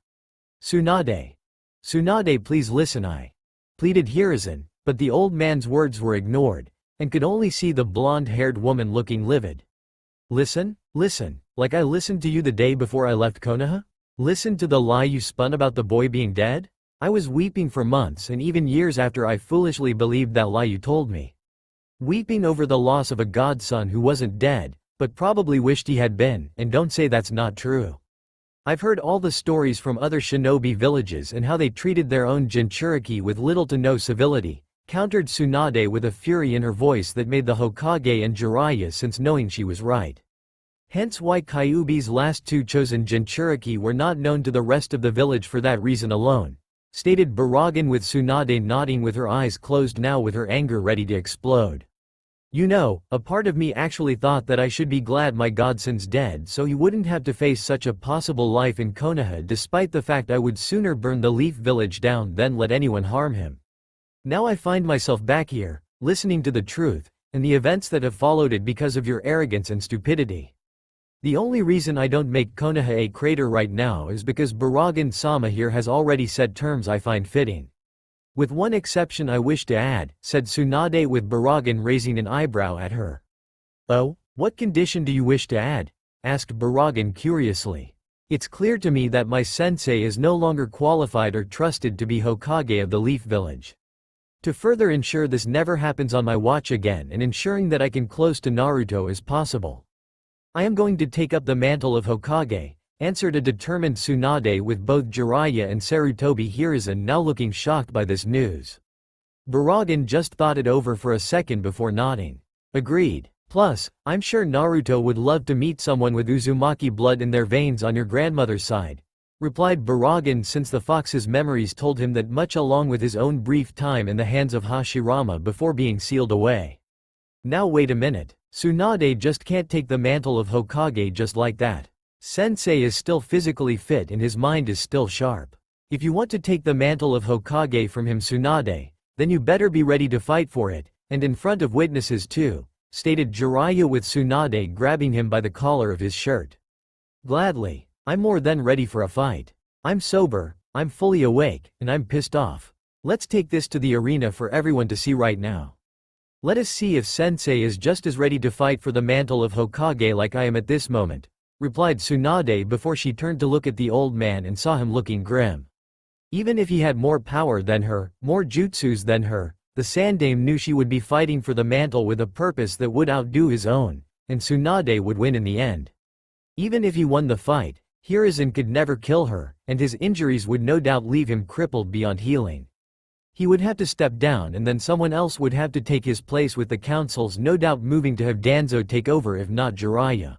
Tsunade. Tsunade, please listen, I pleaded Hiruzen, but the old man's words were ignored, and could only see the blonde-haired woman looking livid. Listen? Listen, like I listened to you the day before I left Konoha? Listen to the lie you spun about the boy being dead? I was weeping for months and even years after I foolishly believed that lie you told me. Weeping over the loss of a godson who wasn't dead, but probably wished he had been, and don't say that's not true. I've heard all the stories from other shinobi villages and how they treated their own Jinchuriki with little to no civility, countered Tsunade with a fury in her voice that made the Hokage and Jiraiya sense knowing she was right. Hence why Kyuubi's last two chosen Jinchuriki were not known to the rest of the village for that reason alone. stated Baragan with Tsunade nodding with her eyes closed now with her anger ready to explode. You know, a part of me actually thought that I should be glad my godson's dead so he wouldn't have to face such a possible life in Konoha despite the fact I would sooner burn the Leaf Village down than let anyone harm him. Now I find myself back here, listening to the truth, and the events that have followed it because of your arrogance and stupidity. The only reason I don't make Konoha a crater right now is because Baragan-sama here has already set terms I find fitting. With one exception I wish to add, said Tsunade with Baragan raising an eyebrow at her. Oh, what condition do you wish to add? Asked Baragan curiously. It's clear to me that my sensei is no longer qualified or trusted to be Hokage of the Leaf Village. To further ensure this never happens on my watch again and ensuring that I can close to Naruto as possible, I am going to take up the mantle of Hokage, answered a determined Tsunade with both Jiraiya and Sarutobi Hiruzen now looking shocked by this news. Baragan just thought it over for a second before nodding. Agreed. Plus, I'm sure Naruto would love to meet someone with Uzumaki blood in their veins on your grandmother's side, replied Baragan since the fox's memories told him that much along with his own brief time in the hands of Hashirama before being sealed away. Now wait a minute, Tsunade just can't take the mantle of Hokage just like that. Sensei is still physically fit and his mind is still sharp. If you want to take the mantle of Hokage from him Tsunade, then you better be ready to fight for it, and in front of witnesses too, stated Jiraiya with Tsunade grabbing him by the collar of his shirt. Gladly, I'm more than ready for a fight. I'm sober, I'm fully awake, and I'm pissed off. Let's take this to the arena for everyone to see right now. Let us see if Sensei is just as ready to fight for the mantle of Hokage like I am at this moment, replied Tsunade before she turned to look at the old man and saw him looking grim. Even if he had more power than her, more jutsus than her, the Sandaime knew she would be fighting for the mantle with a purpose that would outdo his own, and Tsunade would win in the end. Even if he won the fight, Hiruzen could never kill her, and his injuries would no doubt leave him crippled beyond healing. He would have to step down and then someone else would have to take his place with the councils no doubt moving to have Danzo take over if not Jiraiya.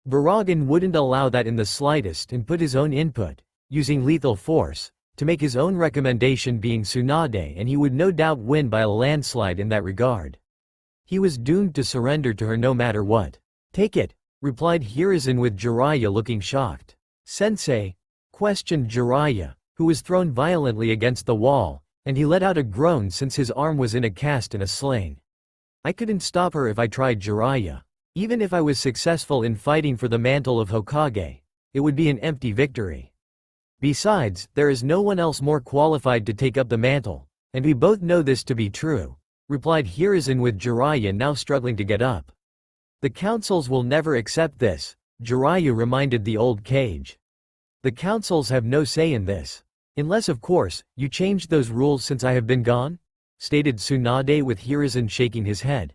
Baragan wouldn't allow that in the slightest and put his own input, using lethal force, to make his own recommendation being Tsunade and he would no doubt win by a landslide in that regard. He was doomed to surrender to her no matter what. Take it, replied Hiruzen with Jiraiya looking shocked. Sensei? Questioned Jiraiya, who was thrown violently against the wall, and he let out a groan since his arm was in a cast and a sling. I couldn't stop her if I tried Jiraiya. Even if I was successful in fighting for the mantle of Hokage, it would be an empty victory. Besides, there is no one else more qualified to take up the mantle, and we both know this to be true, replied Hiruzen with Jiraiya now struggling to get up. The councils will never accept this, Jiraiya reminded the old cage. The councils have no say in this. Unless of course, you changed those rules since I have been gone? Stated Tsunade with Hiruzen shaking his head.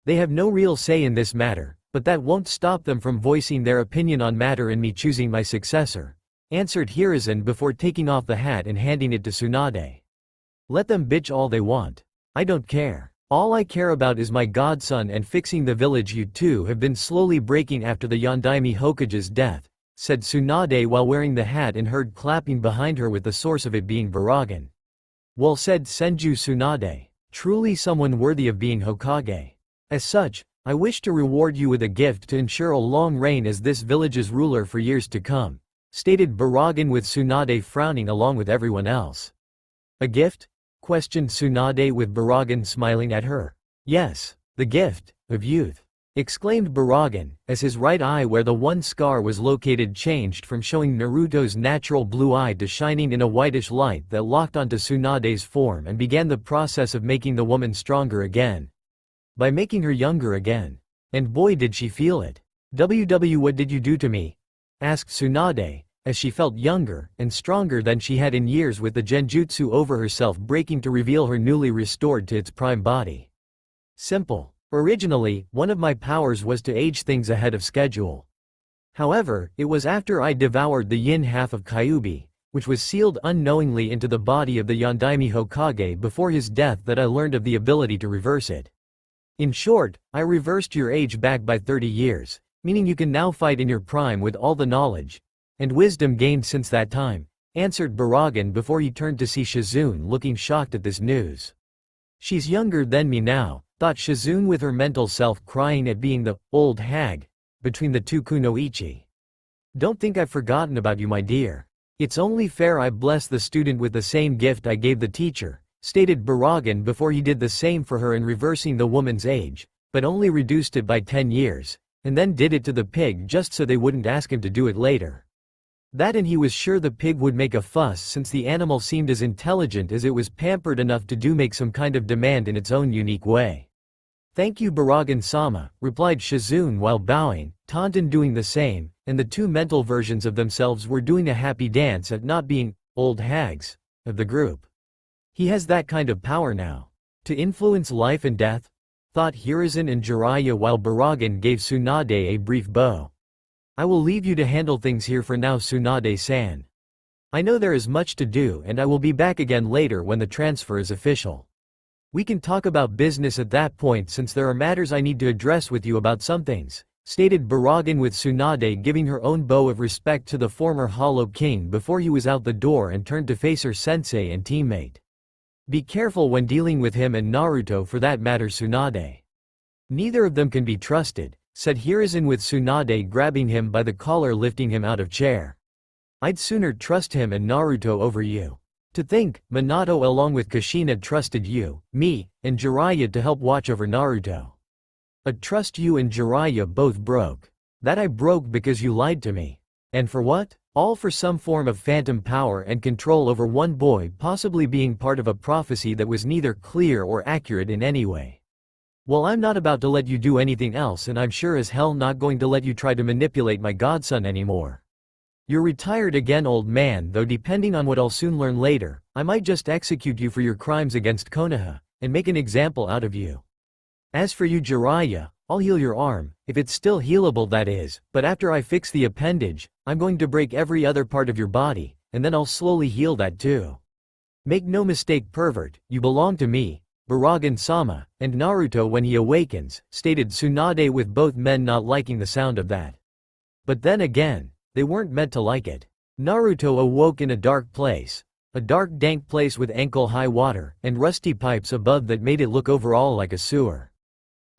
They have no real say in this matter, but that won't stop them from voicing their opinion on matter and me choosing my successor, answered Hiruzen before taking off the hat and handing it to Tsunade. Let them bitch all they want. I don't care. All I care about is my godson and fixing the village you two have been slowly breaking after the Yondaime Hokage's death, said Tsunade while wearing the hat and heard clapping behind her with the source of it being Baragan. Well said Senju Tsunade, truly someone worthy of being Hokage. As such, I wish to reward you with a gift to ensure a long reign as this village's ruler for years to come, stated Baragan with Tsunade frowning along with everyone else. A gift? Questioned Tsunade with Baragan smiling at her. Yes, the gift of youth, exclaimed Baragan, as his right eye where the one scar was located changed from showing Naruto's natural blue eye to shining in a whitish light that locked onto Tsunade's form and began the process of making the woman stronger again. By making her younger again. And boy did she feel it. "WW what did you do to me?" asked Tsunade, as she felt younger and stronger than she had in years with the genjutsu over herself breaking to reveal her newly restored to its prime body. Simple. Originally, one of my powers was to age things ahead of schedule. However, it was after I devoured the yin half of Kyuubi, which was sealed unknowingly into the body of the Yondaime Hokage before his death that I learned of the ability to reverse it. In short, I reversed your age back by 30 years, meaning you can now fight in your prime with all the knowledge and wisdom gained since that time, answered Baragan before he turned to see Shizune looking shocked at this news. She's younger than me now, thought Shizune with her mental self crying at being the old hag between the two kunoichi. Don't think I've forgotten about you, my dear. It's only fair I bless the student with the same gift I gave the teacher, stated Baragan before he did the same for her in reversing the woman's age, but only reduced it by 10 years, and then did it to the pig just so they wouldn't ask him to do it later. That, and he was sure the pig would make a fuss since the animal seemed as intelligent as it was pampered enough to make some kind of demand in its own unique way. Thank you, Baragan-sama, replied Shizune while bowing, Taunton doing the same, and the two mental versions of themselves were doing a happy dance at not being old hags of the group. He has that kind of power now. To influence life and death? Thought Hiruzen and Jiraiya while Baragan gave Tsunade a brief bow. I will leave you to handle things here for now, Tsunade-san. I know there is much to do and I will be back again later when the transfer is official. We can talk about business at that point since there are matters I need to address with you about some things, stated Baragan with Tsunade giving her own bow of respect to the former Hollow King before he was out the door and turned to face her sensei and teammate. Be careful when dealing with him and Naruto for that matter, Tsunade. Neither of them can be trusted, said Hiruzen with Tsunade grabbing him by the collar lifting him out of chair. I'd sooner trust him and Naruto over you. To think, Minato along with Kushina trusted you, me, and Jiraiya to help watch over Naruto. A trust you and Jiraiya both broke. That I broke because you lied to me. And for what? All for some form of phantom power and control over one boy possibly being part of a prophecy that was neither clear or accurate in any way. Well, I'm not about to let you do anything else and I'm sure as hell not going to let you try to manipulate my godson anymore. You're retired again, old man, though depending on what I'll soon learn later, I might just execute you for your crimes against Konoha, and make an example out of you. As for you, Jiraiya, I'll heal your arm, if it's still healable that is, but after I fix the appendage, I'm going to break every other part of your body, and then I'll slowly heal that too. Make no mistake, pervert, you belong to me, Baragan-sama, and Naruto when he awakens, stated Tsunade with both men not liking the sound of that. But then again, they weren't meant to like it. Naruto awoke in a dark place. A dark dank place with ankle-high water, and rusty pipes above that made it look overall like a sewer.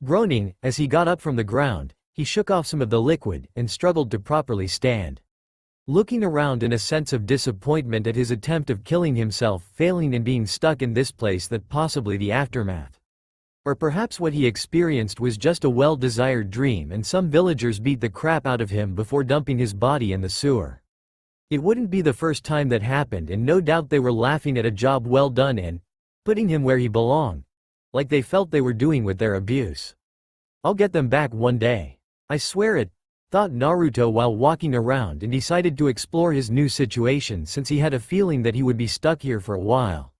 Groaning, as he got up from the ground, he shook off some of the liquid, and struggled to properly stand. Looking around in a sense of disappointment at his attempt of killing himself failing and being stuck in this place, that possibly the aftermath. Or perhaps what he experienced was just a well-desired dream and some villagers beat the crap out of him before dumping his body in the sewer. It wouldn't be the first time that happened and no doubt they were laughing at a job well done and putting him where he belonged, like they felt they were doing with their abuse. I'll get them back one day. I swear it, thought Naruto while walking around and decided to explore his new situation since he had a feeling that he would be stuck here for a while.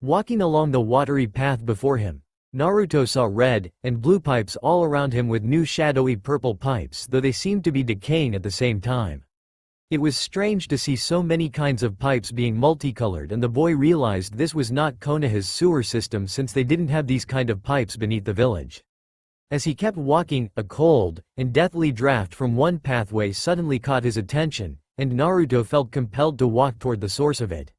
Walking along the watery path before him, Naruto saw red and blue pipes all around him with new shadowy purple pipes, though they seemed to be decaying at the same time. It was strange to see so many kinds of pipes being multicolored, and the boy realized this was not Konoha's sewer system since they didn't have these kind of pipes beneath the village. As he kept walking, a cold and deathly draft from one pathway suddenly caught his attention, and Naruto felt compelled to walk toward the source of it.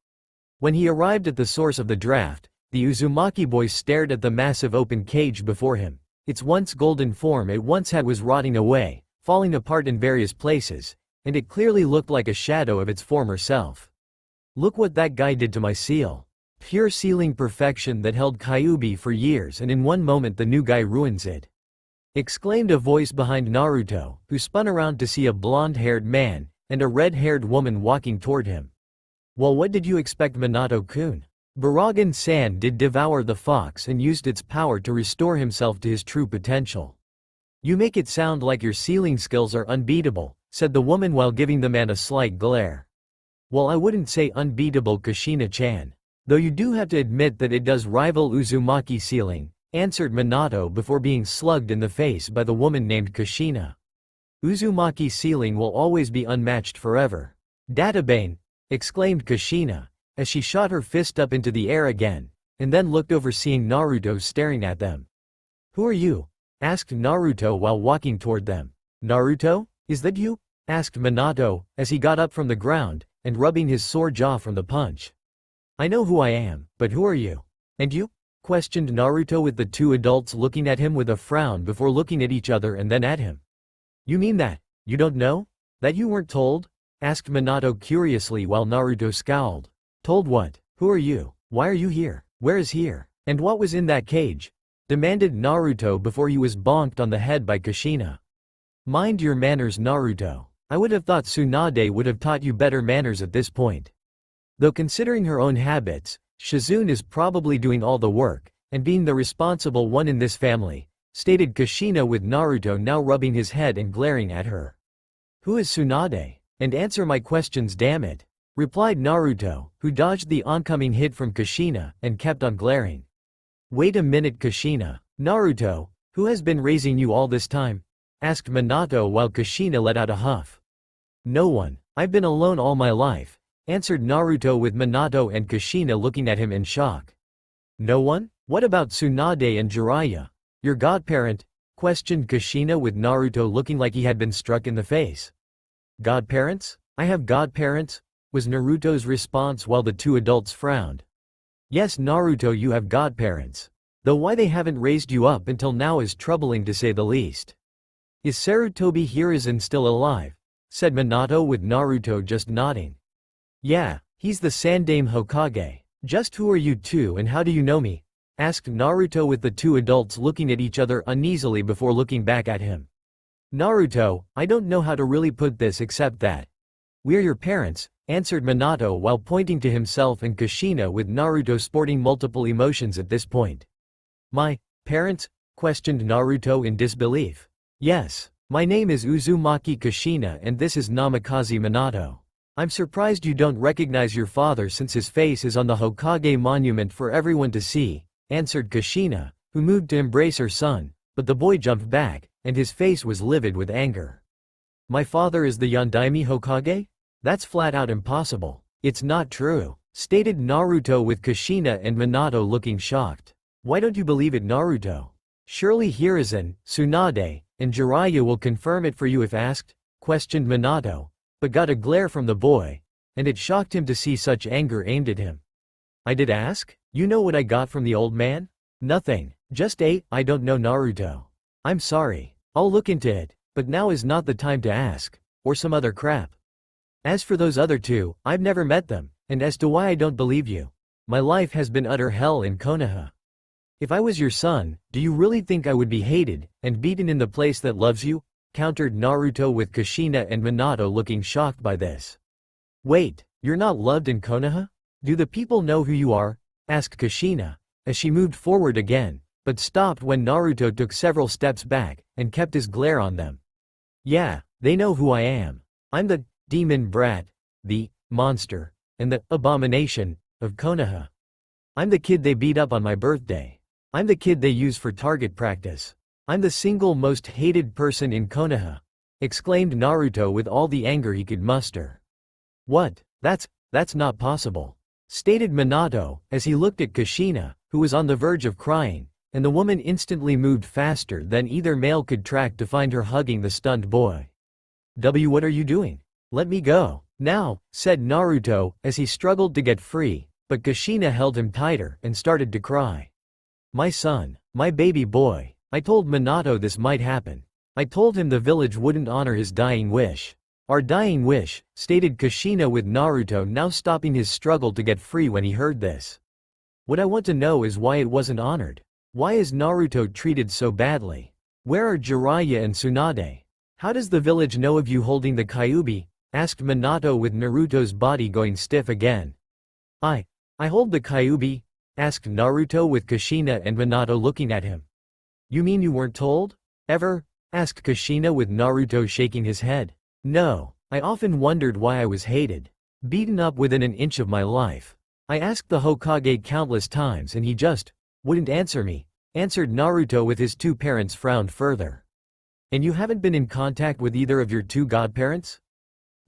When he arrived at the source of the draft, the Uzumaki boy stared at the massive open cage before him. Its once golden form it once had was rotting away, falling apart in various places, and it clearly looked like a shadow of its former self. Look what that guy did to my seal. Pure sealing perfection that held Kyuubi for years, and in one moment the new guy ruins it. Exclaimed a voice behind Naruto, who spun around to see a blonde-haired man and a red-haired woman walking toward him. Well, what did you expect, Minato-kun? Baragan-san did devour the fox and used its power to restore himself to his true potential. You make it sound like your sealing skills are unbeatable, said the woman while giving the man a slight glare. Well, I wouldn't say unbeatable, Kushina-chan. Though you do have to admit that it does rival Uzumaki sealing, answered Minato before being slugged in the face by the woman named Kushina. Uzumaki sealing will always be unmatched forever. Databane, exclaimed Kushina, as she shot her fist up into the air again, and then looked over seeing Naruto staring at them. Who are you? Asked Naruto while walking toward them. Naruto? Is that you? Asked Minato, as he got up from the ground, and rubbing his sore jaw from the punch. I know who I am, but who are you? And you? Questioned Naruto with the two adults looking at him with a frown before looking at each other and then at him. You mean that you don't know? That you weren't told? Asked Minato curiously while Naruto scowled. Told what? Who are you? Why are you here? Where is here? And what was in that cage? Demanded Naruto before he was bonked on the head by Kushina. Mind your manners, Naruto. I would have thought Tsunade would have taught you better manners at this point. Though considering her own habits, Shizune is probably doing all the work, and being the responsible one in this family, stated Kushina with Naruto now rubbing his head and glaring at her. Who is Tsunade? And answer my questions, damn it, replied Naruto, who dodged the oncoming hit from Kushina and kept on glaring. Wait a minute, Kushina. Naruto, who has been raising you all this time? Asked Minato while Kushina let out a huff. No one. I've been alone all my life, answered Naruto with Minato and Kushina looking at him in shock. No one? What about Tsunade and Jiraiya? Your godparent? Questioned Kushina with Naruto looking like he had been struck in the face. Godparents? I have godparents? Was Naruto's response while the two adults frowned. Yes, Naruto, you have godparents. Though why they haven't raised you up until now is troubling to say the least. Is Sarutobi Hiruzen still alive? Said Minato with Naruto just nodding. Yeah, he's the Sandaime Hokage. Just who are you two and how do you know me? Asked Naruto with the two adults looking at each other uneasily before looking back at him. Naruto, I don't know how to really put this except that we're your parents, answered Minato while pointing to himself and Kushina with Naruto sporting multiple emotions at this point. My parents? Questioned Naruto in disbelief. Yes, my name is Uzumaki Kushina and this is Namikaze Minato. I'm surprised you don't recognize your father since his face is on the Hokage monument for everyone to see, answered Kushina, who moved to embrace her son, but the boy jumped back, and his face was livid with anger. My father is the Yondaime Hokage? That's flat out impossible. It's not true, stated Naruto with Kushina and Minato looking shocked. Why don't you believe it, Naruto? Surely Hiruzen, Tsunade, and Jiraiya will confirm it for you if asked, questioned Minato, but got a glare from the boy, and it shocked him to see such anger aimed at him. I did ask? You know what I got from the old man? Nothing, just I don't know, Naruto. I'm sorry, I'll look into it, but now is not the time to ask, or some other crap. As for those other two, I've never met them, and as to why I don't believe you, my life has been utter hell in Konoha. If I was your son, do you really think I would be hated, and beaten in the place that loves you? Countered Naruto with Kushina and Minato looking shocked by this. Wait, you're not loved in Konoha? Do the people know who you are? Asked Kushina, as she moved forward again, but stopped when Naruto took several steps back, and kept his glare on them. Yeah, they know who I am. I'm the demon brat, the monster, and the abomination of Konoha. I'm the kid they beat up on my birthday. I'm the kid they use for target practice. I'm the single most hated person in Konoha, exclaimed Naruto with all the anger he could muster. What? That's not possible, stated Minato, as he looked at Kushina, who was on the verge of crying, and the woman instantly moved faster than either male could track to find her hugging the stunned boy. What are you doing? Let me go, now, said Naruto, as he struggled to get free, but Kushina held him tighter and started to cry. My son, my baby boy, I told Minato this might happen. I told him the village wouldn't honor his dying wish. Our dying wish, stated Kushina with Naruto now stopping his struggle to get free when he heard this. What I want to know is why it wasn't honored. Why is Naruto treated so badly? Where are Jiraiya and Tsunade? How does the village know of you holding the Kyuubi? Asked Minato with Naruto's body going stiff again. I hold the Kyuubi? Asked Naruto with Kushina and Minato looking at him. You mean you weren't told? Ever? Asked Kushina with Naruto shaking his head. No, I often wondered why I was hated. Beaten up within an inch of my life. I asked the Hokage countless times and he just wouldn't answer me, answered Naruto with his two parents frowned further. And you haven't been in contact with either of your two godparents?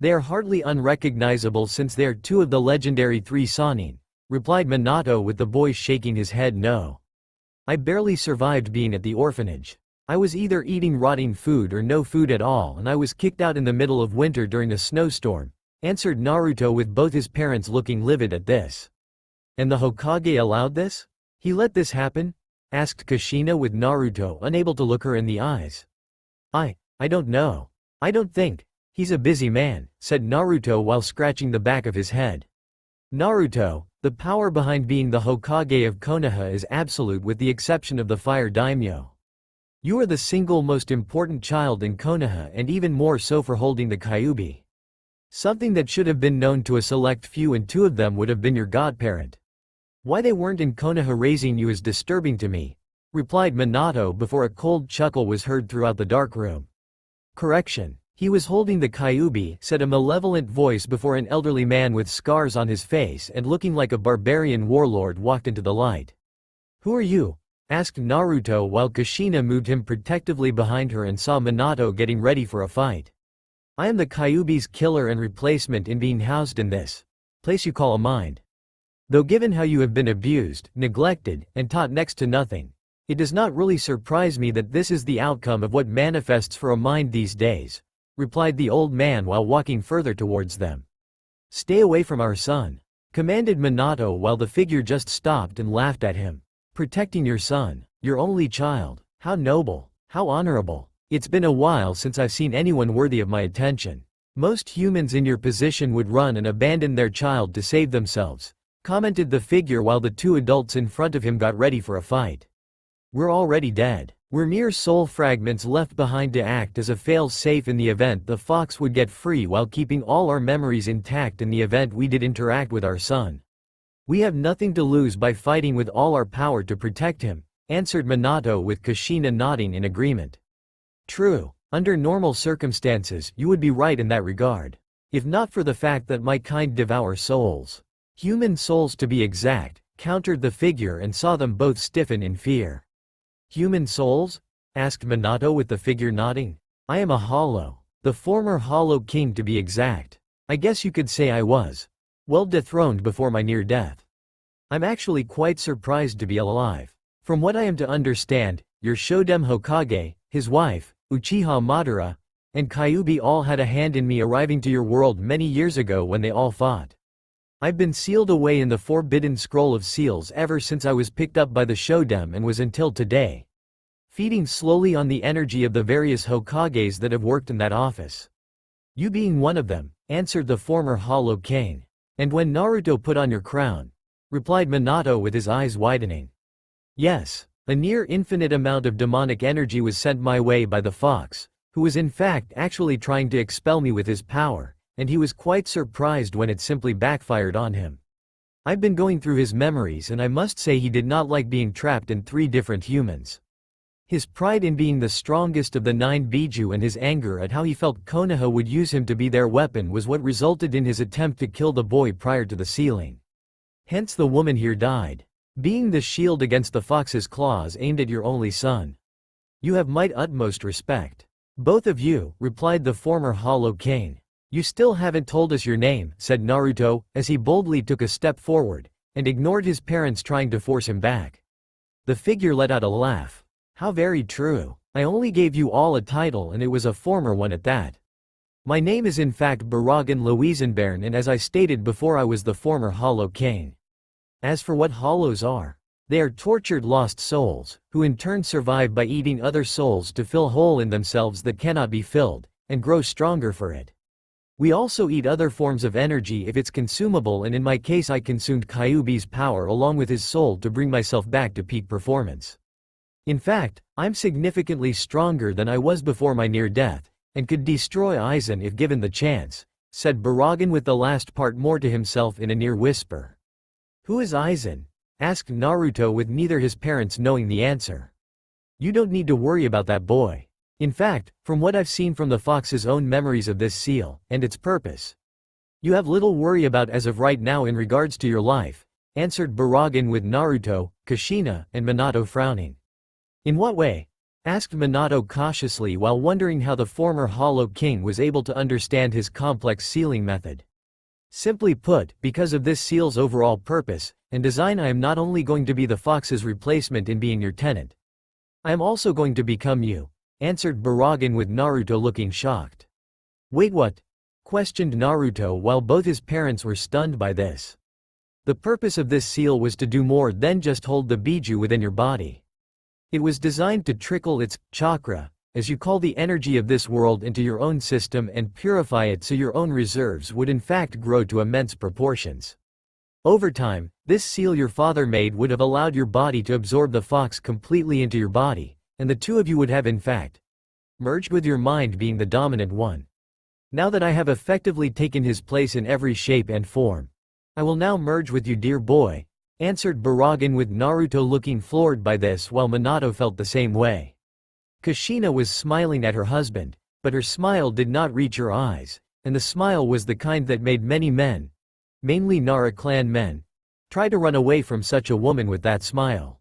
They are hardly unrecognizable since they are two of the legendary three Sannin, replied Minato with the boy shaking his head no. I barely survived being at the orphanage. I was either eating rotting food or no food at all and I was kicked out in the middle of winter during a snowstorm, answered Naruto with both his parents looking livid at this. And the Hokage allowed this? He let this happen? Asked Kushina with Naruto unable to look her in the eyes. I don't know. I don't think. He's a busy man, said Naruto while scratching the back of his head. Naruto, the power behind being the Hokage of Konoha is absolute with the exception of the Fire Daimyo. You are the single most important child in Konoha and even more so for holding the Kyuubi. Something that should have been known to a select few and two of them would have been your godparent. Why they weren't in Konoha raising you is disturbing to me, replied Minato before a cold chuckle was heard throughout the dark room. Correction. He was holding the Kyuubi, said a malevolent voice before an elderly man with scars on his face and looking like a barbarian warlord walked into the light. Who are you? Asked Naruto while Kushina moved him protectively behind her and saw Minato getting ready for a fight. I am the Kyuubi's killer and replacement in being housed in this place you call a mind. Though given how you have been abused, neglected, and taught next to nothing, it does not really surprise me that this is the outcome of what manifests for a mind these days, replied the old man while walking further towards them. Stay away from our son, commanded Minato while the figure just stopped and laughed at him. Protecting your son, your only child, how noble, how honorable. It's been a while since I've seen anyone worthy of my attention. Most humans in your position would run and abandon their child to save themselves, commented the figure while the two adults in front of him got ready for a fight. We're already dead. We're mere soul fragments left behind to act as a fail-safe in the event the fox would get free while keeping all our memories intact in the event we did interact with our son. We have nothing to lose by fighting with all our power to protect him, answered Minato with Kushina nodding in agreement. True, under normal circumstances you would be right in that regard. If not for the fact that my kind devour souls. Human souls to be exact, countered the figure and saw them both stiffen in fear. Human souls? Asked Minato with the figure nodding. I am a hollow, the former Hollow King to be exact. I guess you could say I was well dethroned before my near death. I'm actually quite surprised to be alive. From what I am to understand, your Shodem Hokage, his wife, Uchiha Madara, and Kyuubi all had a hand in me arriving to your world many years ago when they all fought. I've been sealed away in the Forbidden Scroll of Seals ever since I was picked up by the Shodem and was until today, feeding slowly on the energy of the various Hokages that have worked in that office. You being one of them, answered the former Hollow King. And when Naruto put on your crown, replied Minato with his eyes widening. Yes, a near infinite amount of demonic energy was sent my way by the fox, who was in fact actually trying to expel me with his power, and he was quite surprised when it simply backfired on him. I've been going through his memories and I must say he did not like being trapped in 3 different humans. His pride in being the strongest of the 9 Biju and his anger at how he felt Konoha would use him to be their weapon was what resulted in his attempt to kill the boy prior to the sealing. Hence the woman here died, being the shield against the fox's claws aimed at your only son. You have my utmost respect. Both of you, replied the former Hollow King. You still haven't told us your name, said Naruto, as he boldly took a step forward, and ignored his parents trying to force him back. The figure let out a laugh. How very true. I only gave you all a title and it was a former one at that. My name is in fact Baragan Louisenbairn and as I stated before I was the former Hollow King. As for what hollows are, they are tortured lost souls, who in turn survive by eating other souls to fill hole in themselves that cannot be filled, and grow stronger for it. We also eat other forms of energy if it's consumable and in my case I consumed Kyuubi's power along with his soul to bring myself back to peak performance. In fact, I'm significantly stronger than I was before my near death, and could destroy Aizen if given the chance, said Baragan with the last part more to himself in a near whisper. Who is Aizen? Asked Naruto with neither his parents knowing the answer. You don't need to worry about that boy. In fact, from what I've seen from the fox's own memories of this seal, and its purpose, you have little worry about as of right now in regards to your life, answered Baragan with Naruto, Kushina, and Minato frowning. In what way? Asked Minato cautiously while wondering how the former Hollow King was able to understand his complex sealing method. Simply put, because of this seal's overall purpose and design I am not only going to be the fox's replacement in being your tenant. I am also going to become you, answered Baragan with Naruto looking shocked. Wait what? questioned Naruto while both his parents were stunned by this. The purpose of this seal was to do more than just hold the biju within your body. It was designed to trickle its chakra, as you call the energy of this world, into your own system and purify it so your own reserves would in fact grow to immense proportions. Over time, this seal your father made would have allowed your body to absorb the fox completely into your body, and the two of you would have in fact merged, with your mind being the dominant one. Now that I have effectively taken his place in every shape and form, I will now merge with you, dear boy, answered Baragan, with Naruto looking floored by this while Minato felt the same way. Kushina was smiling at her husband, but her smile did not reach her eyes, and the smile was the kind that made many men, mainly Nara clan men, try to run away from such a woman with that smile.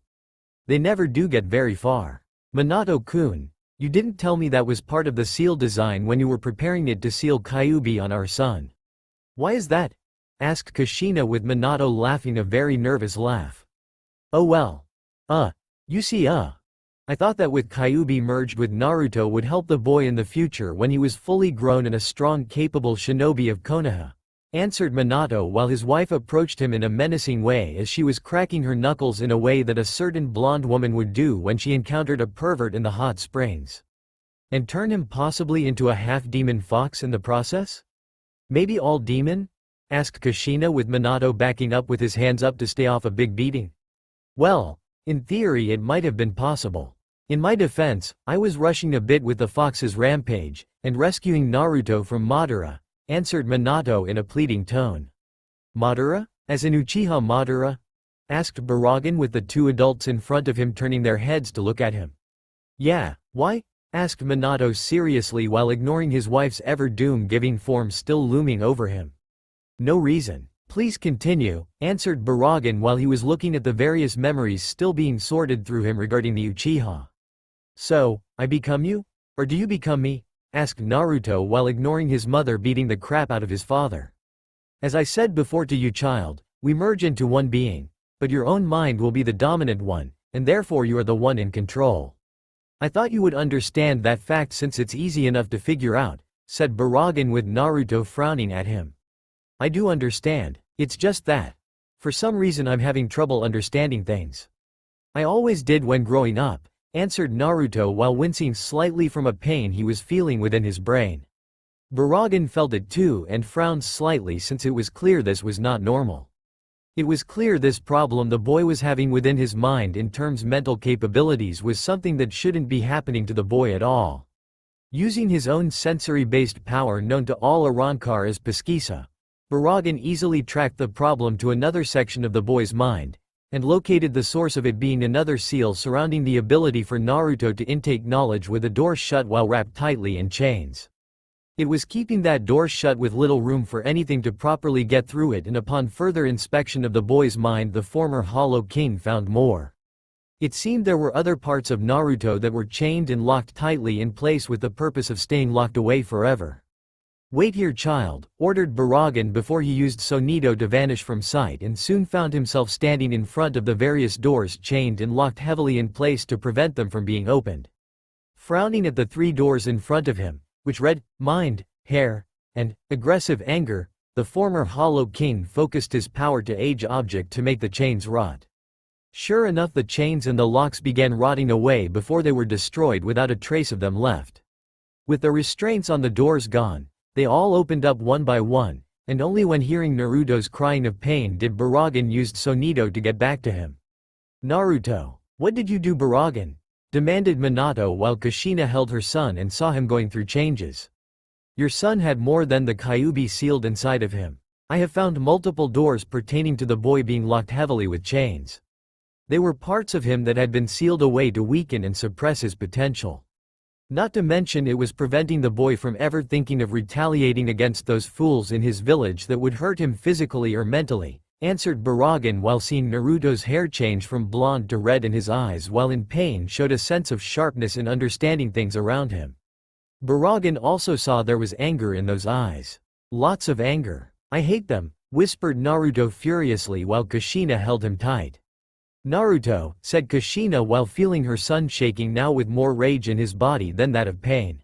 They never do get very far. Minato-kun, you didn't tell me that was part of the seal design when you were preparing it to seal Kyuubi on our son. Why is that? Asked Kushina, with Minato laughing a very nervous laugh. Oh well. You see, I thought that with Kyuubi merged with Naruto would help the boy in the future when he was fully grown and a strong, capable shinobi of Konoha, answered Minato while his wife approached him in a menacing way as she was cracking her knuckles in a way that a certain blonde woman would do when she encountered a pervert in the hot springs. And turn him possibly into a half-demon fox in the process? Maybe all demon? Asked Kushina, with Minato backing up with his hands up to stay off a big beating. Well, in theory it might have been possible. In my defense, I was rushing a bit with the fox's rampage, and rescuing Naruto from Madara, answered Minato in a pleading tone. Madara? As in Uchiha Madara? Asked Baragan, with the two adults in front of him turning their heads to look at him. Yeah, why? Asked Minato seriously while ignoring his wife's ever-doom-giving form still looming over him. No reason. Please continue, answered Baragan while he was looking at the various memories still being sorted through him regarding the Uchiha. So, I become you? Or do you become me? Asked Naruto while ignoring his mother beating the crap out of his father. As I said before to you, child, we merge into one being, but your own mind will be the dominant one, and therefore you are the one in control. I thought you would understand that fact since it's easy enough to figure out, said Baragan, with Naruto frowning at him. I do understand, it's just that, for some reason I'm having trouble understanding things. I always did when growing up, answered Naruto while wincing slightly from a pain he was feeling within his brain. Baragan felt it too and frowned slightly since it was clear this was not normal. It was clear this problem the boy was having within his mind in terms mental capabilities was something that shouldn't be happening to the boy at all. Using his own sensory-based power known to all Arrancar as Pesquisa, Baragan easily tracked the problem to another section of the boy's mind, and located the source of it being another seal surrounding the ability for Naruto to intake knowledge with a door shut while wrapped tightly in chains. It was keeping that door shut with little room for anything to properly get through it, and upon further inspection of the boy's mind the former Hollow King found more. It seemed there were other parts of Naruto that were chained and locked tightly in place with the purpose of staying locked away forever. Wait here, child, ordered Baragan before he used Tsunade to vanish from sight, and soon found himself standing in front of the various doors chained and locked heavily in place to prevent them from being opened. Frowning at the three doors in front of him, which read, Mind, Hair, and Aggressive Anger, the former Hollow King focused his power to age object to make the chains rot. Sure enough, the chains and the locks began rotting away before they were destroyed without a trace of them left. With the restraints on the doors gone, they all opened up one by one, and only when hearing Naruto's crying of pain did Baragan use Tsunade to get back to him. Naruto, what did you do, Baragan? Demanded Minato while Kushina held her son and saw him going through changes. Your son had more than the Kyuubi sealed inside of him. I have found multiple doors pertaining to the boy being locked heavily with chains. They were parts of him that had been sealed away to weaken and suppress his potential. Not to mention it was preventing the boy from ever thinking of retaliating against those fools in his village that would hurt him physically or mentally, answered Baragan while seeing Naruto's hair change from blonde to red and his eyes while in pain showed a sense of sharpness in understanding things around him. Baragan also saw there was anger in those eyes. Lots of anger. I hate them, whispered Naruto furiously while Kushina held him tight. Naruto, said Kushina while feeling her son shaking now with more rage in his body than that of pain.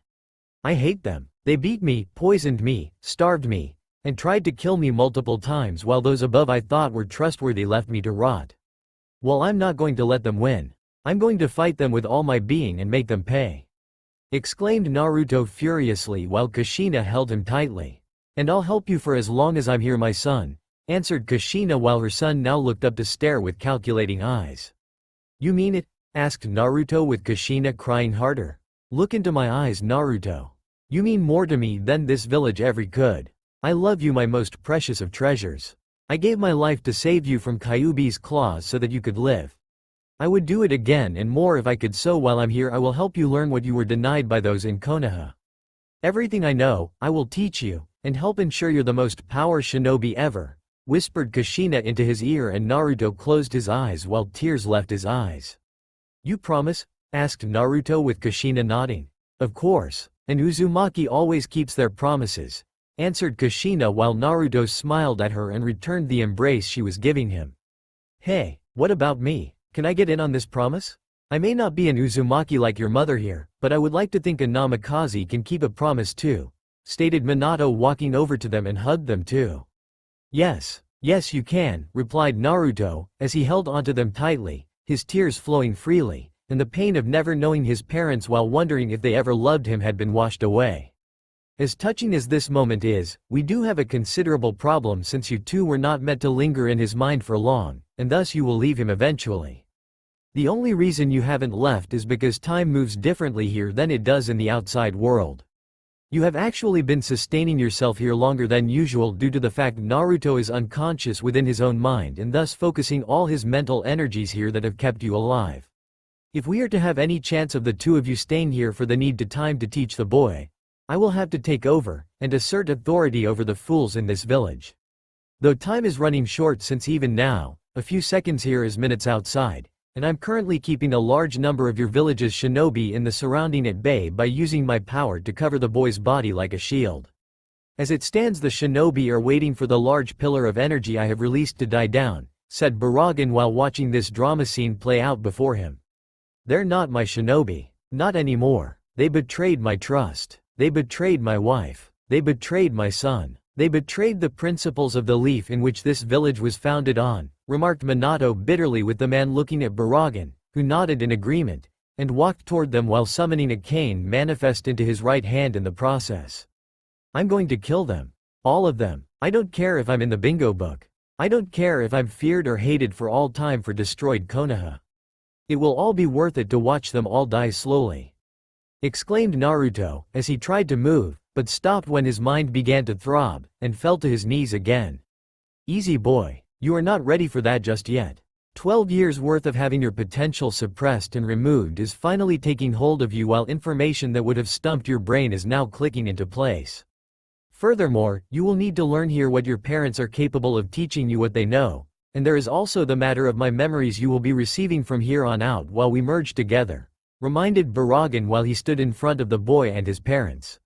I hate them. They beat me, poisoned me, starved me, and tried to kill me multiple times while those above I thought were trustworthy left me to rot. Well, I'm not going to let them win. I'm going to fight them with all my being and make them pay," exclaimed Naruto furiously while Kushina held him tightly. "And I'll help you for as long as I'm here, my son," answered Kushina while her son now looked up to stare with calculating eyes. "You mean it?" asked Naruto with Kushina crying harder. "Look into my eyes, Naruto. You mean more to me than this village ever could. I love you, my most precious of treasures. I gave my life to save you from Kyuubi's claws so that you could live. I would do it again and more if I could, so while I'm here I will help you learn what you were denied by those in Konoha. Everything I know, I will teach you, and help ensure you're the most power shinobi ever," whispered Kushina into his ear, and Naruto closed his eyes while tears left his eyes. "You promise?" asked Naruto with Kushina nodding. "Of course, and Uzumaki always keeps their promises," answered Kushina while Naruto smiled at her and returned the embrace she was giving him. "Hey, what about me? Can I get in on this promise? I may not be an Uzumaki like your mother here, but I would like to think a Namikaze can keep a promise too," stated Minato, walking over to them and hugged them too. Yes, you can," replied Naruto, as he held onto them tightly, his tears flowing freely, and the pain of never knowing his parents while wondering if they ever loved him had been washed away. "As touching as this moment is, we do have a considerable problem since you two were not meant to linger in his mind for long, and thus you will leave him eventually. The only reason you haven't left is because time moves differently here than it does in the outside world. You have actually been sustaining yourself here longer than usual due to the fact Naruto is unconscious within his own mind and thus focusing all his mental energies here that have kept you alive. If we are to have any chance of the two of you staying here for the need to time to teach the boy, I will have to take over, and assert authority over the fools in this village. Though time is running short since even now, a few seconds here is minutes outside, and I'm currently keeping a large number of your village's shinobi in the surrounding at bay by using my power to cover the boy's body like a shield. As it stands, the shinobi are waiting for the large pillar of energy I have released to die down," said Baragan while watching this drama scene play out before him. "They're not my shinobi. Not anymore. They betrayed my trust. They betrayed my wife. They betrayed my son. They betrayed the principles of the leaf in which this village was founded on," remarked Minato bitterly, with the man looking at Baragan, who nodded in agreement, and walked toward them while summoning a cane manifest into his right hand in the process. "I'm going to kill them. All of them. I don't care if I'm in the bingo book. I don't care if I'm feared or hated for all time for destroyed Konoha. It will all be worth it to watch them all die slowly," exclaimed Naruto, as he tried to move, but stopped when his mind began to throb, and fell to his knees again. "Easy boy. You are not ready for that just yet. 12 years worth of having your potential suppressed and removed is finally taking hold of you, while information that would have stumped your brain is now clicking into place. Furthermore, you will need to learn here what your parents are capable of teaching you, what they know, and there is also the matter of my memories you will be receiving from here on out while we merge together," reminded Baragan while he stood in front of the boy and his parents.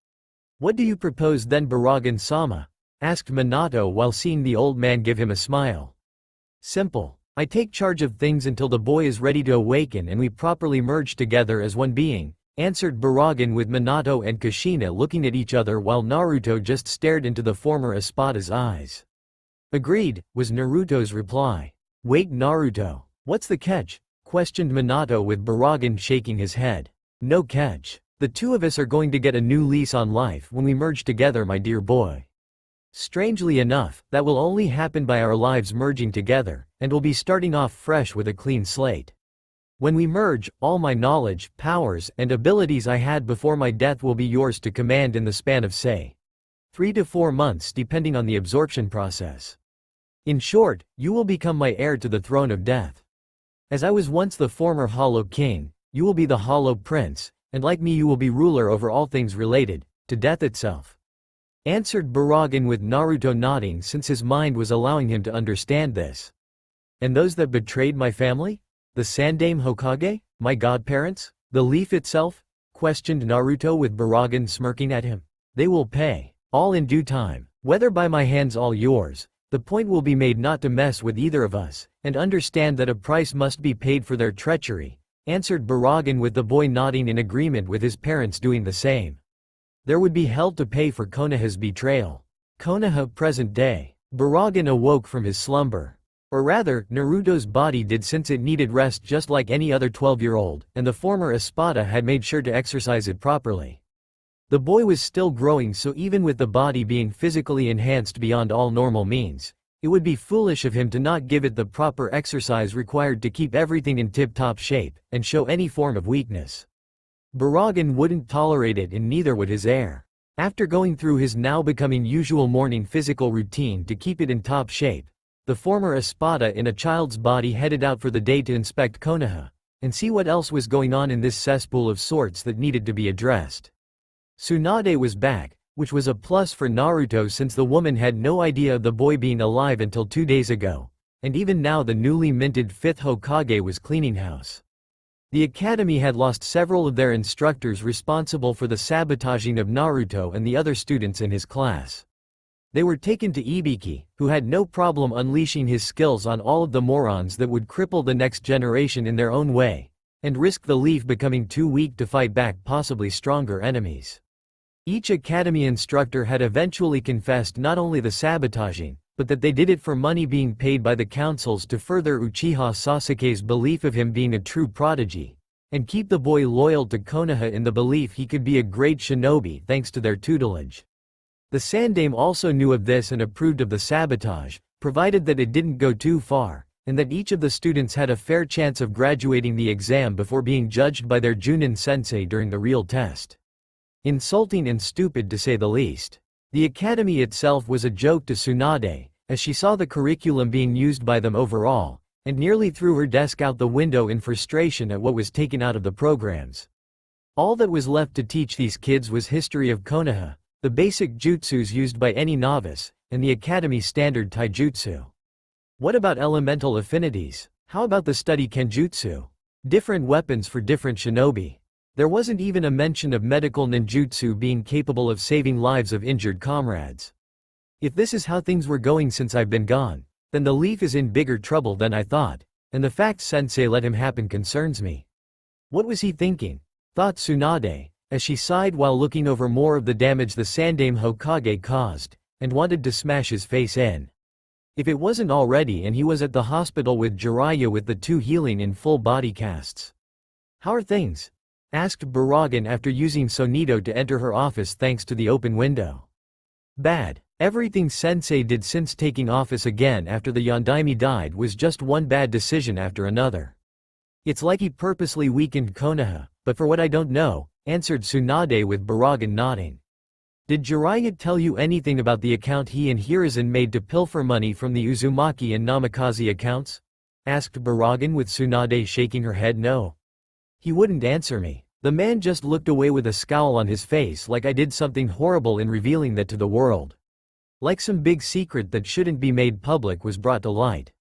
"What do you propose then, Baragan-sama?" asked Minato while seeing the old man give him a smile. "Simple. I take charge of things until the boy is ready to awaken and we properly merge together as one being," answered Baragan, with Minato and Kushina looking at each other while Naruto just stared into the former Espada's eyes. "Agreed," was Naruto's reply. "Wait, Naruto. What's the catch?" questioned Minato, with Baragan shaking his head. "No catch. The two of us are going to get a new lease on life when we merge together, my dear boy. Strangely enough, that will only happen by our lives merging together, and we'll be starting off fresh with a clean slate. When we merge, all my knowledge, powers, and abilities I had before my death will be yours to command in the span of, say, 3 to 4 months depending on the absorption process. In short, you will become my heir to the throne of death. As I was once the former Hollow King, you will be the Hollow Prince, and like me you will be ruler over all things related to death itself," answered Baragan, with Naruto nodding since his mind was allowing him to understand this. "And those that betrayed my family? The Sandaime Hokage? My godparents? The leaf itself?" questioned Naruto, with Baragan smirking at him. "They will pay. All in due time. Whether by my hands, all yours. The point will be made not to mess with either of us, and understand that a price must be paid for their treachery," answered Baragan, with the boy nodding in agreement with his parents doing the same. There would be hell to pay for Konoha's betrayal. Konoha present day. Baragan awoke from his slumber. Or rather, Naruto's body did, since it needed rest just like any other 12-year-old, and the former Espada had made sure to exercise it properly. The boy was still growing, so even with the body being physically enhanced beyond all normal means, it would be foolish of him to not give it the proper exercise required to keep everything in tip-top shape, and show any form of weakness. Baragan wouldn't tolerate it, and neither would his heir. After going through his now becoming usual morning physical routine to keep it in top shape, the former Espada in a child's body headed out for the day to inspect Konoha, and see what else was going on in this cesspool of sorts that needed to be addressed. Tsunade was back, which was a plus for Naruto since the woman had no idea of the boy being alive until 2 days ago, and even now the newly minted 5th Hokage was cleaning house. The academy had lost several of their instructors responsible for the sabotaging of Naruto and the other students in his class. They were taken to Ibiki, who had no problem unleashing his skills on all of the morons that would cripple the next generation in their own way, and risk the leaf becoming too weak to fight back possibly stronger enemies. Each academy instructor had eventually confessed not only the sabotaging, but that they did it for money being paid by the councils to further Uchiha Sasuke's belief of him being a true prodigy, and keep the boy loyal to Konoha in the belief he could be a great shinobi thanks to their tutelage. The Sandaime also knew of this and approved of the sabotage, provided that it didn't go too far, and that each of the students had a fair chance of graduating the exam before being judged by their Junin sensei during the real test. Insulting and stupid to say the least. The academy itself was a joke to Tsunade, as she saw the curriculum being used by them overall, and nearly threw her desk out the window in frustration at what was taken out of the programs. All that was left to teach these kids was history of Konoha, the basic jutsus used by any novice, and the academy's standard taijutsu. What about elemental affinities? How about the study kenjutsu? Different weapons for different shinobi. There wasn't even a mention of medical ninjutsu being capable of saving lives of injured comrades. If this is how things were going since I've been gone, then the leaf is in bigger trouble than I thought, and the fact sensei let him happen concerns me. What was he thinking? Thought Tsunade, as she sighed while looking over more of the damage the Sandaime Hokage caused, and wanted to smash his face in. If it wasn't already, and he was at the hospital with Jiraiya with the 2 healing in full body casts. How are things? Asked Baragan after using Sonito to enter her office thanks to the open window. Bad. Everything sensei did since taking office again after the Yondaime died was just one bad decision after another. It's like he purposely weakened Konoha, but for what I don't know, answered Tsunade with Baragan nodding. Did Jiraiya tell you anything about the account he and Hiruzen made to pilfer money from the Uzumaki and Namikaze accounts? Asked Baragan with Tsunade shaking her head no. He wouldn't answer me. The man just looked away with a scowl on his face like I did something horrible in revealing that to the world. Like some big secret that shouldn't be made public was brought to light.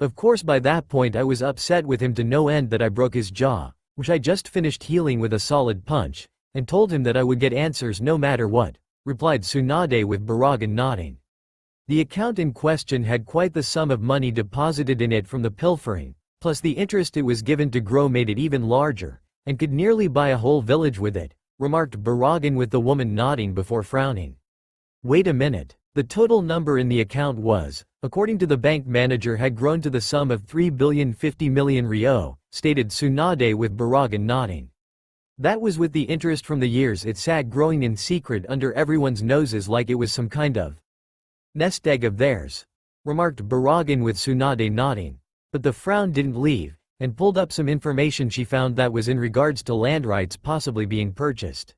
Of course by that point I was upset with him to no end that I broke his jaw, which I just finished healing with a solid punch, and told him that I would get answers no matter what, replied Tsunade with Baragan nodding. The account in question had quite the sum of money deposited in it from the pilfering, plus the interest it was given to grow made it even larger, and could nearly buy a whole village with it, remarked Baragan with the woman nodding before frowning. Wait a minute. The total number in the account was, according to the bank manager, had grown to the sum of 3,050,000,000 ryo, stated Tsunade with Baragan nodding. That was with the interest from the years it sat growing in secret under everyone's noses like it was some kind of nest egg of theirs, remarked Baragan with Tsunade nodding. But the frown didn't leave, and pulled up some information she found that was in regards to land rights possibly being purchased.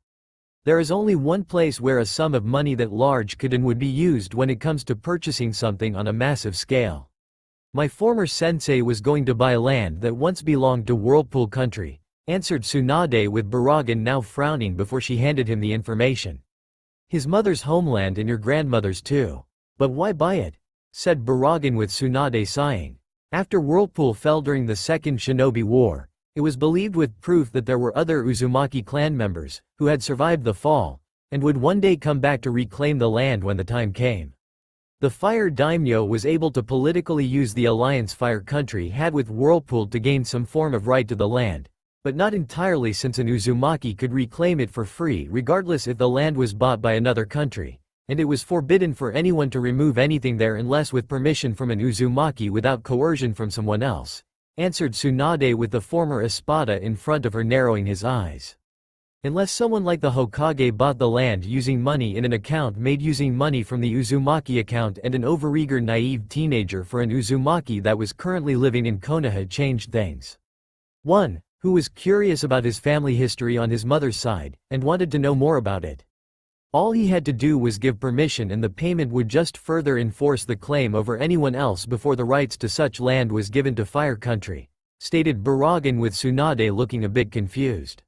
There is only one place where a sum of money that large could and would be used when it comes to purchasing something on a massive scale. My former sensei was going to buy land that once belonged to Whirlpool Country, answered Tsunade with Baragan now frowning before she handed him the information. His mother's homeland and your grandmother's too. But why buy it? Said Baragan with Tsunade sighing. After Whirlpool fell during the Second Shinobi War, it was believed with proof that there were other Uzumaki clan members, who had survived the fall, and would one day come back to reclaim the land when the time came. The Fire Daimyo was able to politically use the alliance Fire Country had with Whirlpool to gain some form of right to the land, but not entirely, since an Uzumaki could reclaim it for free regardless if the land was bought by another country, and it was forbidden for anyone to remove anything there unless with permission from an Uzumaki without coercion from someone else, answered Tsunade with the former espada in front of her, narrowing his eyes. Unless someone like the Hokage bought the land using money in an account made using money from the Uzumaki account, and an overeager naive teenager for an Uzumaki that was currently living in Konoha changed things. 1. Who was curious about his family history on his mother's side, and wanted to know more about it. All he had to do was give permission, and the payment would just further enforce the claim over anyone else before the rights to such land was given to Fire Country, stated Baragan, with Tsunade looking a bit confused.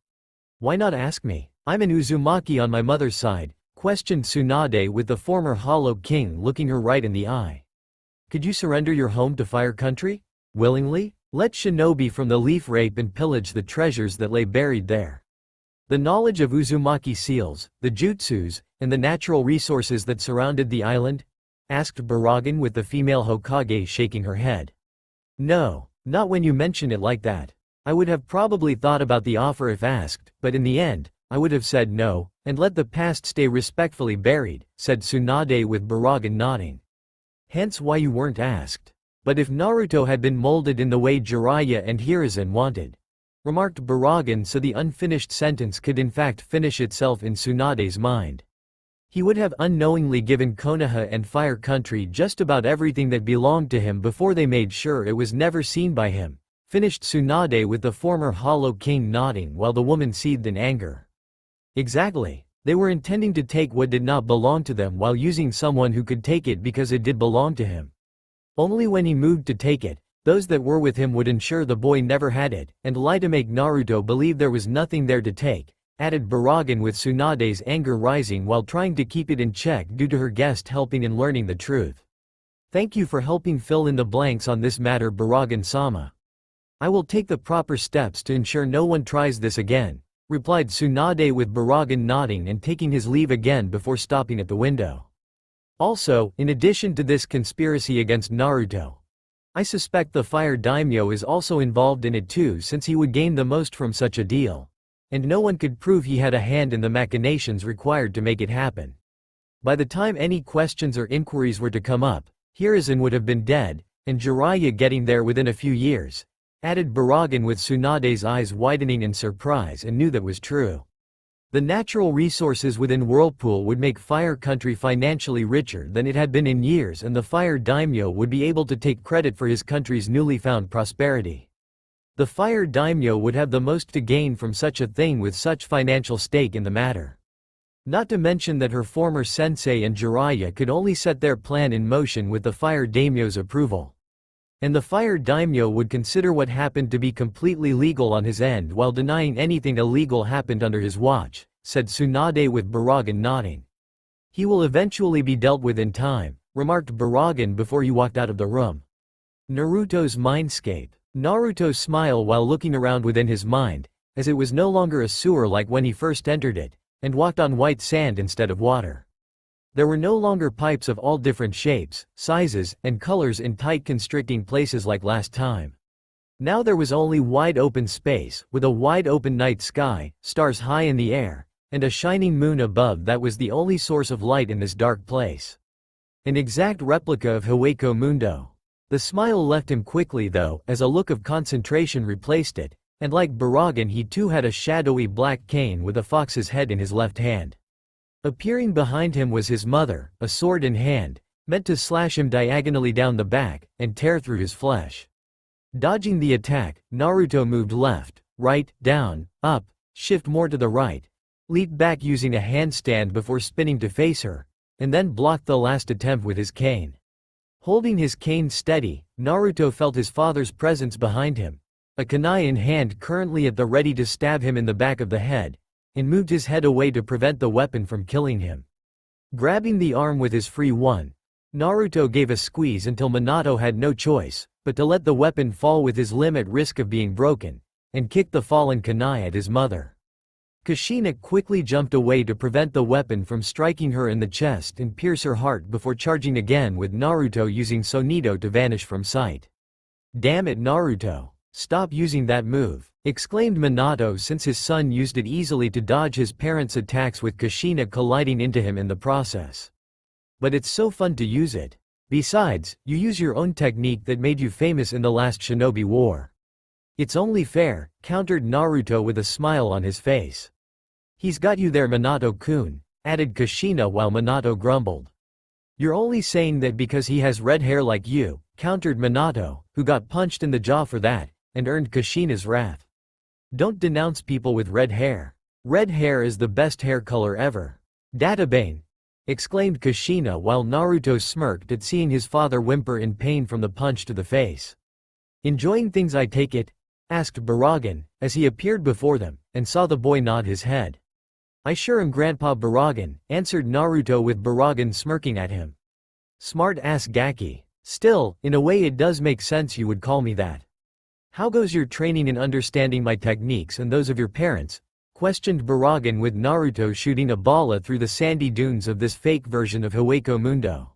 Why not ask me? I'm an Uzumaki on my mother's side, questioned Tsunade, with the former Hollow King looking her right in the eye. Could you surrender your home to Fire Country? Willingly? Let shinobi from the leaf rape and pillage the treasures that lay buried there. The knowledge of Uzumaki seals, the jutsus, and the natural resources that surrounded the island? Asked Baragan, with the female Hokage shaking her head. No, not when you mention it like that. I would have probably thought about the offer if asked, but in the end, I would have said no, and let the past stay respectfully buried, said Tsunade, with Baragan nodding. Hence why you weren't asked. But if Naruto had been molded in the way Jiraiya and Hiruzen wanted, remarked Baragan, so the unfinished sentence could in fact finish itself in Tsunade's mind. He would have unknowingly given Konoha and Fire Country just about everything that belonged to him before they made sure it was never seen by him, finished Tsunade, with the former Hollow King nodding while the woman seethed in anger. Exactly. They were intending to take what did not belong to them while using someone who could take it because it did belong to him. Only when he moved to take it, those that were with him would ensure the boy never had it, and lie to make Naruto believe there was nothing there to take, added Baragan, with Tsunade's anger rising while trying to keep it in check due to her guest helping in learning the truth. Thank you for helping fill in the blanks on this matter, Baragan-sama. I will take the proper steps to ensure no one tries this again, replied Tsunade, with Baragan nodding and taking his leave again before stopping at the window. Also, in addition to this conspiracy against Naruto, I suspect the Fire Daimyo is also involved in it too, since he would gain the most from such a deal. And no one could prove he had a hand in the machinations required to make it happen. By the time any questions or inquiries were to come up, Hiruzen would have been dead, and Jiraiya getting there within a few years, added Baragan, with Tsunade's eyes widening in surprise, and knew that was true. The natural resources within Whirlpool would make Fire Country financially richer than it had been in years, and the Fire Daimyo would be able to take credit for his country's newly found prosperity. The Fire Daimyo would have the most to gain from such a thing, with such financial stake in the matter. Not to mention that her former sensei and Jiraiya could only set their plan in motion with the Fire Daimyo's approval. And the Fire Daimyo would consider what happened to be completely legal on his end while denying anything illegal happened under his watch, said Tsunade, with Baragan nodding. He will eventually be dealt with in time, remarked Baragan before he walked out of the room. Naruto's mindscape. Naruto smiled while looking around within his mind, as it was no longer a sewer like when he first entered it, and walked on white sand instead of water. There were no longer pipes of all different shapes, sizes, and colors in tight constricting places like last time. Now there was only wide open space, with a wide open night sky, stars high in the air, and a shining moon above that was the only source of light in this dark place. An exact replica of Hueco Mundo. The smile left him quickly though, as a look of concentration replaced it, and like Baragan he too had a shadowy black cane with a fox's head in his left hand. Appearing behind him was his mother, a sword in hand, meant to slash him diagonally down the back, and tear through his flesh. Dodging the attack, Naruto moved left, right, down, up, shift more to the right, leaped back using a handstand before spinning to face her, and then blocked the last attempt with his cane. Holding his cane steady, Naruto felt his father's presence behind him, a kunai in hand currently at the ready to stab him in the back of the head, and moved his head away to prevent the weapon from killing him. Grabbing the arm with his free one, Naruto gave a squeeze until Minato had no choice but to let the weapon fall with his limb at risk of being broken, and kicked the fallen kunai at his mother. Kushina quickly jumped away to prevent the weapon from striking her in the chest and pierce her heart before charging again, with Naruto using Sonido to vanish from sight. Damn it, Naruto. Stop using that move, exclaimed Minato since his son used it easily to dodge his parents' attacks with Kushina colliding into him in the process. But it's so fun to use it. Besides, you use your own technique that made you famous in the last Shinobi War. It's only fair, countered Naruto with a smile on his face. He's got you there, Minato-kun, added Kushina while Minato grumbled. You're only saying that because he has red hair like you, countered Minato, who got punched in the jaw for that, and earned Kushina's wrath. Don't denounce people with red hair. Red hair is the best hair color ever. Databane! Exclaimed Kushina while Naruto smirked at seeing his father whimper in pain from the punch to the face. Enjoying things, I take it? Asked Baragan, as he appeared before them, and saw the boy nod his head. I sure am, Grandpa Baragan, answered Naruto with Baragan smirking at him. Smart ass Gaki. Still, in a way it does make sense you would call me that. How goes your training in understanding my techniques and those of your parents? Questioned Baragan with Naruto shooting a bala through the sandy dunes of this fake version of Hueco Mundo.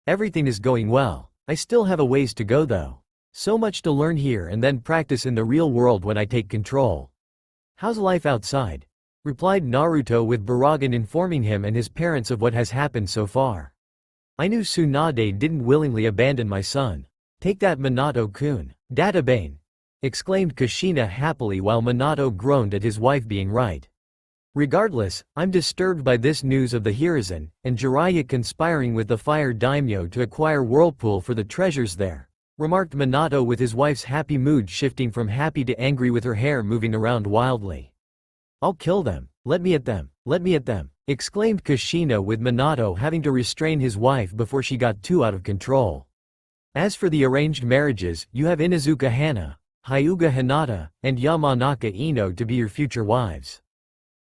Everything is going well. I still have a ways to go though. So much to learn here and then practice in the real world when I take control. How's life outside? Replied Naruto with Baragan informing him and his parents of what has happened so far. I knew Tsunade didn't willingly abandon my son. Take that, Minato-kun. Databane! Exclaimed Kushina happily while Minato groaned at his wife being right. Regardless, I'm disturbed by this news of the Hiruzen, and Jiraiya conspiring with the Fire Daimyo to acquire Whirlpool for the treasures there, remarked Minato with his wife's happy mood shifting from happy to angry with her hair moving around wildly. I'll kill them. Let me at them. Let me at them, exclaimed Kushina with Minato having to restrain his wife before she got too out of control. As for the arranged marriages, you have Inuzuka Hana, Hyuga Hinata, and Yamanaka Ino to be your future wives.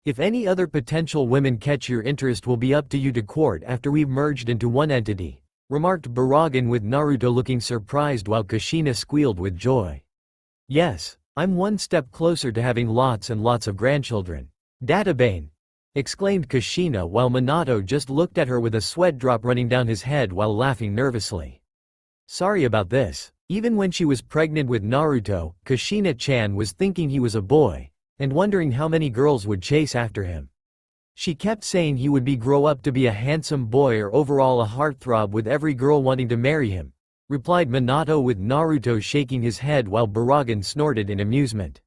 If any other potential women catch your interest will be up to you to court after we've merged into one entity, remarked Baragan with Naruto looking surprised while Kushina squealed with joy. Yes, I'm one step closer to having lots and lots of grandchildren. Databane! Exclaimed Kushina while Minato just looked at her with a sweat drop running down his head while laughing nervously. Sorry about this. Even when she was pregnant with Naruto, Kushina-chan was thinking he was a boy, and wondering how many girls would chase after him. She kept saying he would grow up to be a handsome boy or overall a heartthrob with every girl wanting to marry him, replied Minato with Naruto shaking his head while Baragan snorted in amusement.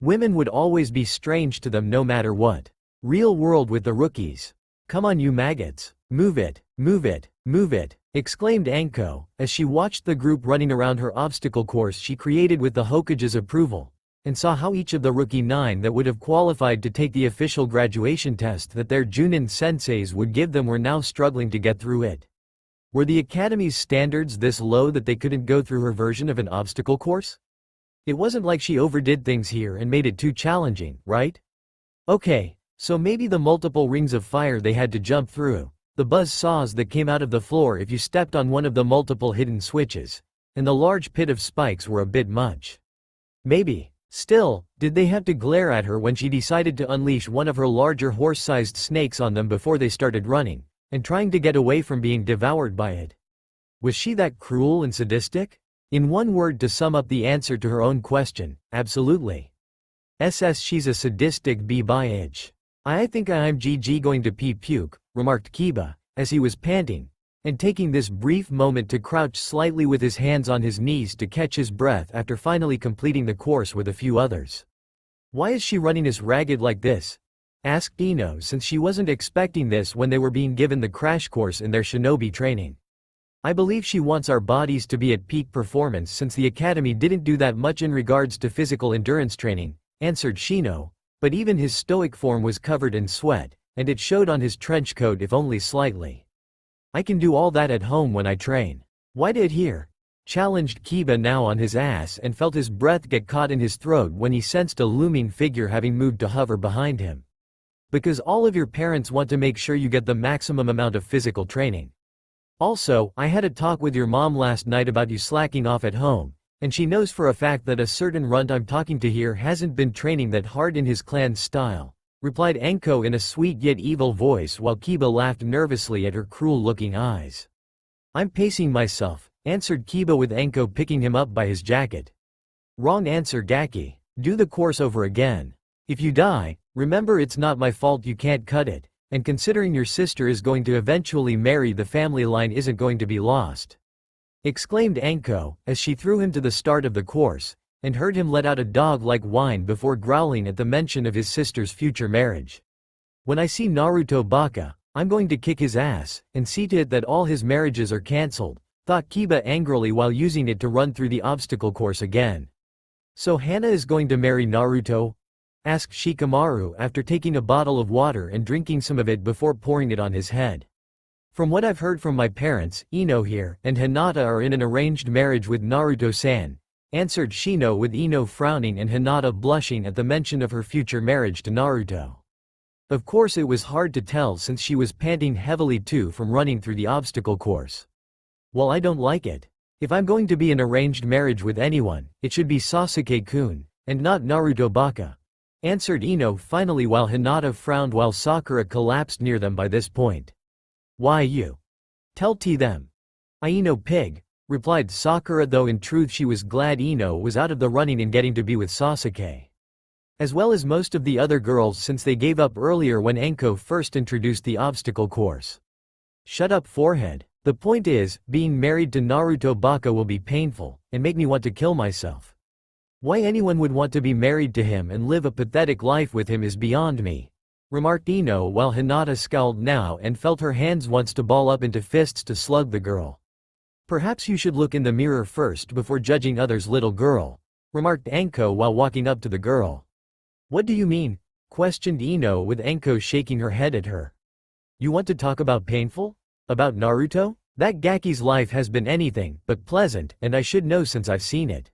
Women would always be strange to them no matter what. Real world with the rookies. Come on you maggots. Move it, move it, move it, exclaimed Anko, as she watched the group running around her obstacle course she created with the Hokage's approval, and saw how each of the rookie 9 that would have qualified to take the official graduation test that their Junin senseis would give them were now struggling to get through it. Were the academy's standards this low that they couldn't go through her version of an obstacle course? It wasn't like she overdid things here and made it too challenging, right? Okay, so maybe the multiple rings of fire they had to jump through, the buzz saws that came out of the floor if you stepped on one of the multiple hidden switches, and the large pit of spikes were a bit much. Maybe. Still, did they have to glare at her when she decided to unleash one of her larger horse-sized snakes on them before they started running, and trying to get away from being devoured by it? Was she that cruel and sadistic? In one word to sum up the answer to her own question, absolutely. She's a sadistic b-bitch. I think I'm GG going to pee puke, remarked Kiba, as he was panting, and taking this brief moment to crouch slightly with his hands on his knees to catch his breath after finally completing the course with a few others. Why is she running as ragged like this? Asked Ino since she wasn't expecting this when they were being given the crash course in their shinobi training. I believe she wants our bodies to be at peak performance since the academy didn't do that much in regards to physical endurance training, answered Shino, but even his stoic form was covered in sweat, and it showed on his trench coat if only slightly. I can do all that at home when I train. Why did here? Challenged Kiba now on his ass and felt his breath get caught in his throat when he sensed a looming figure having moved to hover behind him. Because all of your parents want to make sure you get the maximum amount of physical training. Also, I had a talk with your mom last night about you slacking off at home, and she knows for a fact that a certain runt I'm talking to here hasn't been training that hard in his clan style, replied Anko in a sweet yet evil voice while Kiba laughed nervously at her cruel-looking eyes. I'm pacing myself, answered Kiba with Anko picking him up by his jacket. Wrong answer Gaki. Do the course over again. If you die, remember it's not my fault you can't cut it, and considering your sister is going to eventually marry the family line isn't going to be lost. Exclaimed Anko, as she threw him to the start of the course, and heard him let out a dog-like whine before growling at the mention of his sister's future marriage. When I see Naruto Baka, I'm going to kick his ass, and see to it that all his marriages are cancelled, thought Kiba angrily while using it to run through the obstacle course again. So Hana is going to marry Naruto? Asked Shikamaru after taking a bottle of water and drinking some of it before pouring it on his head. From what I've heard from my parents, Ino here and Hinata are in an arranged marriage with Naruto-san, answered Shino with Ino frowning and Hinata blushing at the mention of her future marriage to Naruto. Of course it was hard to tell since she was panting heavily too from running through the obstacle course. Well, I don't like it. If I'm going to be in arranged marriage with anyone, it should be Sasuke-kun, and not Naruto Baka, answered Ino finally while Hinata frowned while Sakura collapsed near them by this point. Why you? Tell them. Ino pig, replied Sakura, though in truth she was glad Ino was out of the running and getting to be with Sasuke, as well as most of the other girls since they gave up earlier when Anko first introduced the obstacle course. Shut up forehead. The point is, being married to Naruto Baka will be painful, and make me want to kill myself. Why anyone would want to be married to him and live a pathetic life with him is beyond me, remarked Ino while Hinata scowled now and felt her hands wants to ball up into fists to slug the girl. Perhaps you should look in the mirror first before judging others, little girl, remarked Anko while walking up to the girl. What do you mean? Questioned Ino with Anko shaking her head at her. You want to talk about painful? About Naruto? That Gaki's life has been anything but pleasant, and I should know since I've seen it.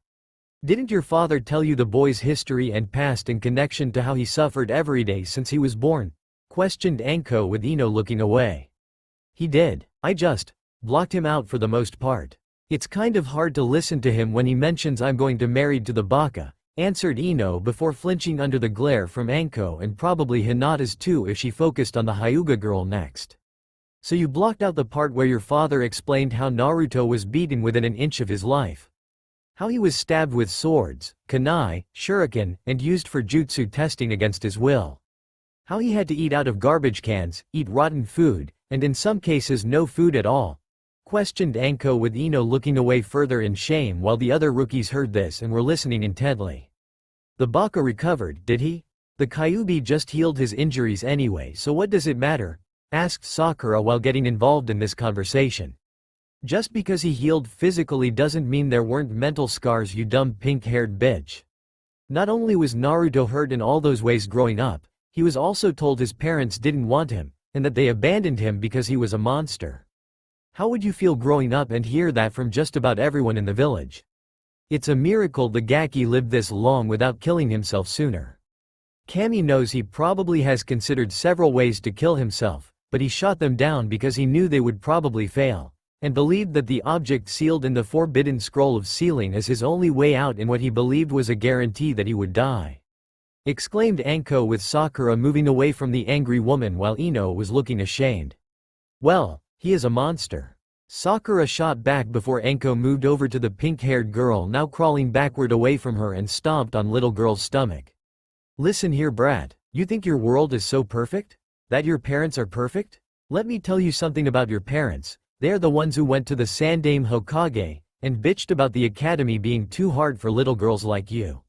Didn't your father tell you the boy's history and past in connection to how he suffered every day since he was born? Questioned Anko with Ino looking away. He did. I just blocked him out for the most part. It's kind of hard to listen to him when he mentions I'm going to married to the Baka, answered Ino before flinching under the glare from Anko and probably Hinata's too if she focused on the Hyuga girl next. So you blocked out the part where your father explained how Naruto was beaten within an inch of his life. How he was stabbed with swords, kunai, shuriken, and used for jutsu testing against his will. How he had to eat out of garbage cans, eat rotten food, and in some cases no food at all. Questioned Anko with Ino looking away further in shame while the other rookies heard this and were listening intently. The Baka recovered, did he? The Kyuubi just healed his injuries anyway, so what does it matter? Asked Sakura while getting involved in this conversation. Just because he healed physically doesn't mean there weren't mental scars, you dumb pink-haired bitch. Not only was Naruto hurt in all those ways growing up, he was also told his parents didn't want him, and that they abandoned him because he was a monster. How would you feel growing up and hear that from just about everyone in the village? It's a miracle the Gaki lived this long without killing himself sooner. Kami knows he probably has considered several ways to kill himself, but he shot them down because he knew they would probably fail, and believed that the object sealed in the forbidden scroll of sealing is his only way out in what he believed was a guarantee that he would die. Exclaimed Anko with Sakura moving away from the angry woman while Ino was looking ashamed. Well, he is a monster. Sakura shot back before Anko moved over to the pink-haired girl now crawling backward away from her and stomped on little girl's stomach. Listen here brat, you think your world is so perfect? That your parents are perfect? Let me tell you something about your parents. They're the ones who went to the Sandaime Hokage, and bitched about the academy being too hard for little girls like you.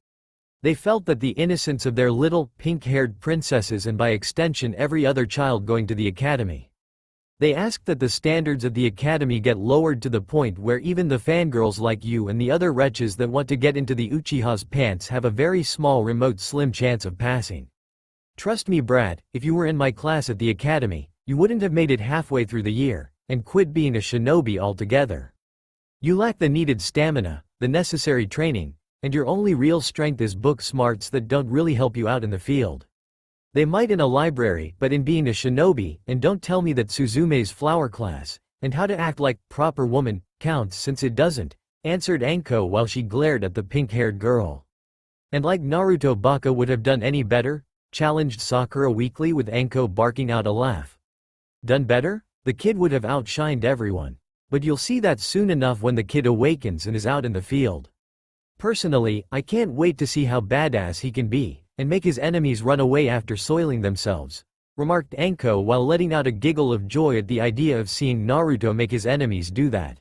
They felt that the innocence of their little, pink-haired princesses and by extension every other child going to the academy. They asked that the standards of the academy get lowered to the point where even the fangirls like you and the other wretches that want to get into the Uchiha's pants have a very small remote slim chance of passing. Trust me brat, if you were in my class at the academy, you wouldn't have made it halfway through the year, and quit being a shinobi altogether. You lack the needed stamina, the necessary training, and your only real strength is book smarts that don't really help you out in the field. They might in a library, but in being a shinobi, and don't tell me that Suzume's flower class, and how to act like proper woman, counts since it doesn't, answered Anko while she glared at the pink-haired girl. And like Naruto Baka would have done any better? Challenged Sakura weakly with Anko barking out a laugh. Done better? The kid would have outshined everyone. But you'll see that soon enough when the kid awakens and is out in the field. Personally, I can't wait to see how badass he can be, and make his enemies run away after soiling themselves," remarked Anko while letting out a giggle of joy at the idea of seeing Naruto make his enemies do that.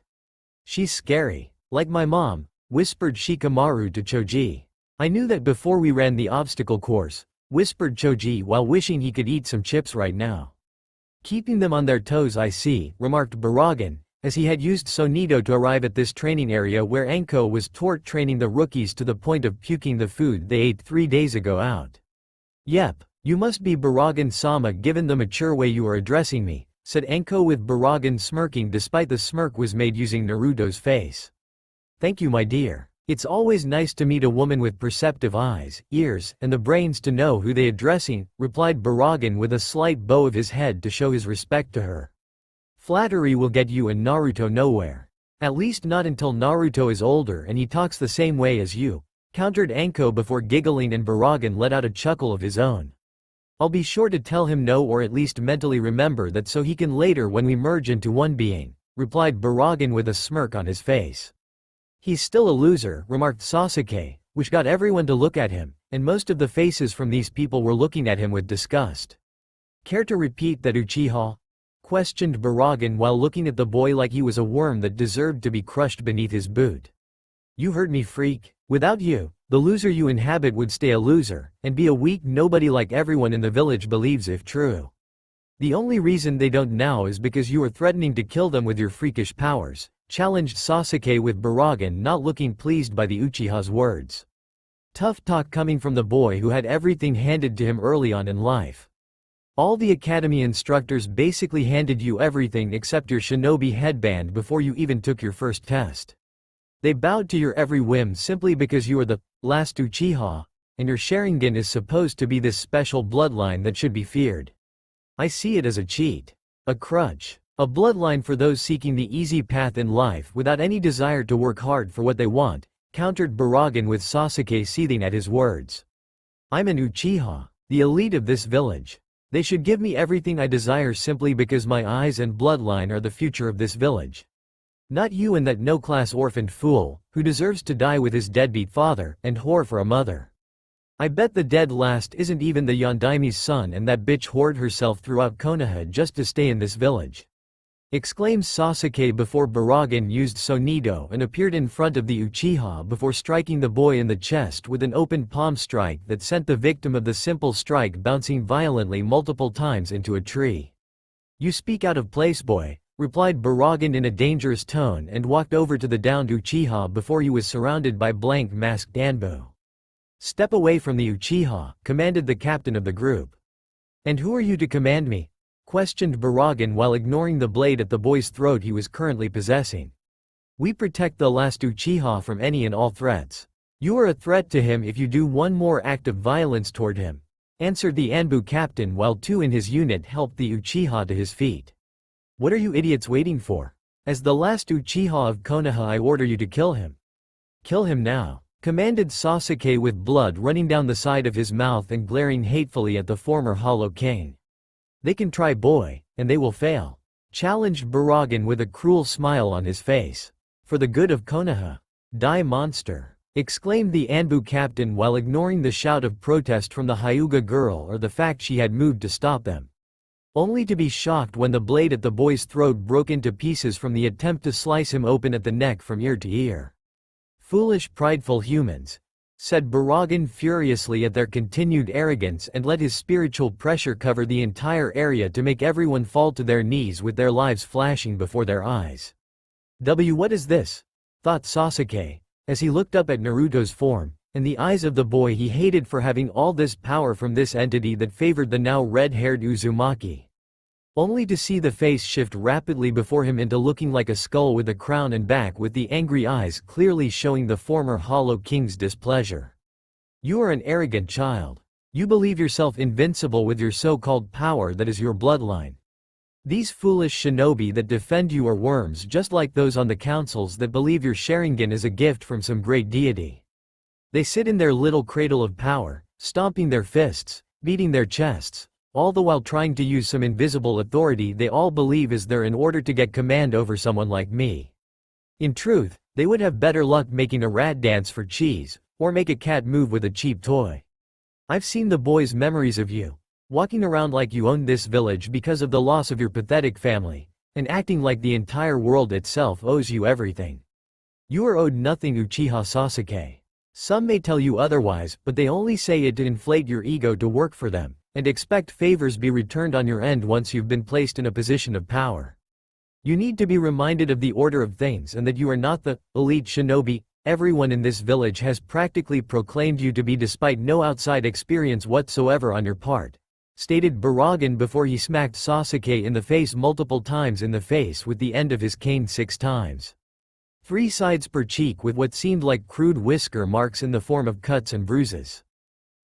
"She's scary. Like my mom," whispered Shikamaru to Choji. "I knew that before we ran the obstacle course," whispered Choji while wishing he could eat some chips right now. "Keeping them on their toes, I see," remarked Baragan, as he had used Tsunade to arrive at this training area where Anko was training the rookies to the point of puking the food they ate 3 days ago out. "Yep, you must be Baragan-sama given the mature way you are addressing me," said Anko with Baragan smirking despite the smirk was made using Naruto's face. "Thank you, my dear. It's always nice to meet a woman with perceptive eyes, ears, and the brains to know who they addressing," replied Baragan with a slight bow of his head to show his respect to her. "Flattery will get you and Naruto nowhere. At least not until Naruto is older and he talks the same way as you," countered Anko before giggling, and Baragan let out a chuckle of his own. "I'll be sure to tell him no, or at least mentally remember that so he can later when we merge into one being," replied Baragan with a smirk on his face. "He's still a loser," remarked Sasuke, which got everyone to look at him, and most of the faces from these people were looking at him with disgust. "Care to repeat that, Uchiha?" questioned Baragan while looking at the boy like he was a worm that deserved to be crushed beneath his boot. "You heard me, freak. Without you, the loser you inhabit would stay a loser, and be a weak nobody like everyone in the village believes if true. The only reason they don't now is because you are threatening to kill them with your freakish powers," challenged Sasuke with Baragan not looking pleased by the Uchiha's words. Tough talk coming from the boy who had everything handed to him early on in life. "All the academy instructors basically handed you everything except your shinobi headband before you even took your first test. They bowed to your every whim simply because you are the last Uchiha, and your Sharingan is supposed to be this special bloodline that should be feared. I see it as a cheat. A crutch. A bloodline for those seeking the easy path in life without any desire to work hard for what they want," countered Baragan with Sasuke seething at his words. "I'm an Uchiha, the elite of this village. They should give me everything I desire simply because my eyes and bloodline are the future of this village. Not you and that no-class orphaned fool, who deserves to die with his deadbeat father, and whore for a mother. I bet the dead last isn't even the Yondaimi's son, and that bitch whored herself throughout Konoha just to stay in this village," exclaimed Sasuke before Baragan used Tsunade and appeared in front of the Uchiha before striking the boy in the chest with an open palm strike that sent the victim of the simple strike bouncing violently multiple times into a tree. "You speak out of place, boy," replied Baragan in a dangerous tone and walked over to the downed Uchiha before he was surrounded by blank-masked Anbu. "Step away from the Uchiha," commanded the captain of the group. "And who are you to command me?" questioned Baragan while ignoring the blade at the boy's throat he was currently possessing. "We protect the last Uchiha from any and all threats. You are a threat to him if you do one more act of violence toward him," answered the Anbu captain while 2 in his unit helped the Uchiha to his feet. "What are you idiots waiting for? As the last Uchiha of Konoha, I order you to kill him. Kill him now," commanded Sasuke with blood running down the side of his mouth and glaring hatefully at the former Hollow King. "They can try, boy, and they will fail," challenged Baragan with a cruel smile on his face. "For the good of Konoha. Die, monster," exclaimed the Anbu captain while ignoring the shout of protest from the Hyuga girl or the fact she had moved to stop them. Only to be shocked when the blade at the boy's throat broke into pieces from the attempt to slice him open at the neck from ear to ear. "Foolish, prideful humans," said Baragan furiously at their continued arrogance and let his spiritual pressure cover the entire area to make everyone fall to their knees with their lives flashing before their eyes. What is this?" thought Sasuke, as he looked up at Naruto's form, and the eyes of the boy he hated for having all this power from this entity that favored the now red-haired Uzumaki. Only to see the face shift rapidly before him into looking like a skull with a crown and back with the angry eyes clearly showing the former Hollow King's displeasure. "You are an arrogant child. You believe yourself invincible with your so-called power that is your bloodline. These foolish shinobi that defend you are worms just like those on the councils that believe your Sharingan is a gift from some great deity. They sit in their little cradle of power, stomping their fists, beating their chests, all the while trying to use some invisible authority they all believe is there in order to get command over someone like me. In truth, They would have better luck making a rat dance for cheese, or make a cat move with a cheap toy. I've seen the boys' memories of you, walking around like you owned this village because of the loss of your pathetic family, and acting like the entire world itself owes you everything. You are owed nothing, Uchiha Sasuke. Some may tell you otherwise, but they only say it to inflate your ego to work for them, and expect favors be returned on your end once you've been placed in a position of power. You need to be reminded of the order of things and that you are not the elite shinobi. Everyone in this village has practically proclaimed you to be despite no outside experience whatsoever on your part, stated Baragan before he smacked Sasuke in the face multiple times in the face with the end of his cane 6 times. 3 sides per cheek with what seemed like crude whisker marks in the form of cuts and bruises.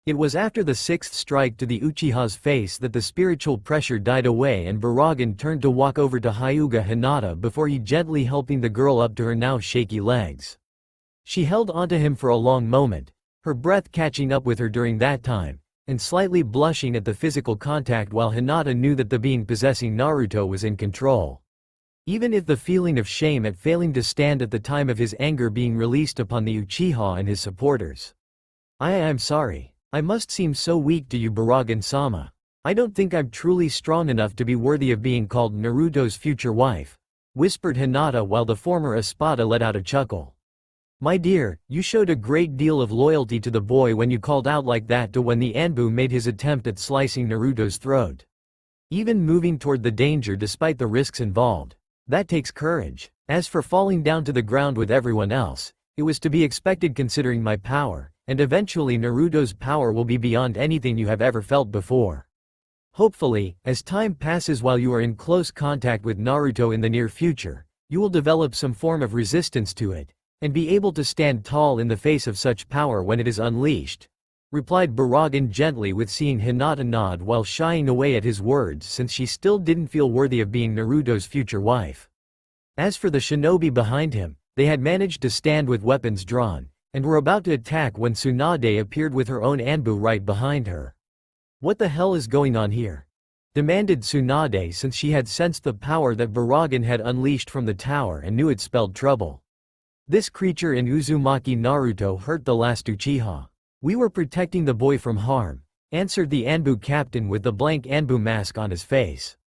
It was after the 6th strike to the Uchiha's face that the spiritual pressure died away and Baragan turned to walk over to Hyuga Hinata before he gently helping the girl up to her now shaky legs. She held onto him for a long moment, her breath catching up with her during that time, and slightly blushing at the physical contact while Hinata knew that the being possessing Naruto was in control. Even if the feeling of shame at failing to stand at the time of his anger being released upon the Uchiha and his supporters. I'm sorry. I must seem so weak to you, Baragan-sama. I don't think I'm truly strong enough to be worthy of being called Naruto's future wife, whispered Hinata while the former Espada let out a chuckle. My dear, you showed a great deal of loyalty to the boy when you called out like that to when the Anbu made his attempt at slicing Naruto's throat. Even moving toward the danger despite the risks involved. That takes courage. As for falling down to the ground with everyone else, it was to be expected considering my power, and eventually Naruto's power will be beyond anything you have ever felt before. Hopefully, as time passes while you are in close contact with Naruto in the near future, you will develop some form of resistance to it, and be able to stand tall in the face of such power when it is unleashed, replied Baragan gently with seeing Hinata nod while shying away at his words since she still didn't feel worthy of being Naruto's future wife. As for the shinobi behind him, they had managed to stand with weapons drawn, and were about to attack when Tsunade appeared with her own Anbu right behind her. What the hell is going on here? Demanded Tsunade since she had sensed the power that Baragan had unleashed from the tower and knew it spelled trouble. This creature in Uzumaki Naruto hurt the last Uchiha. We were protecting the boy from harm, answered the Anbu captain with the blank Anbu mask on his face.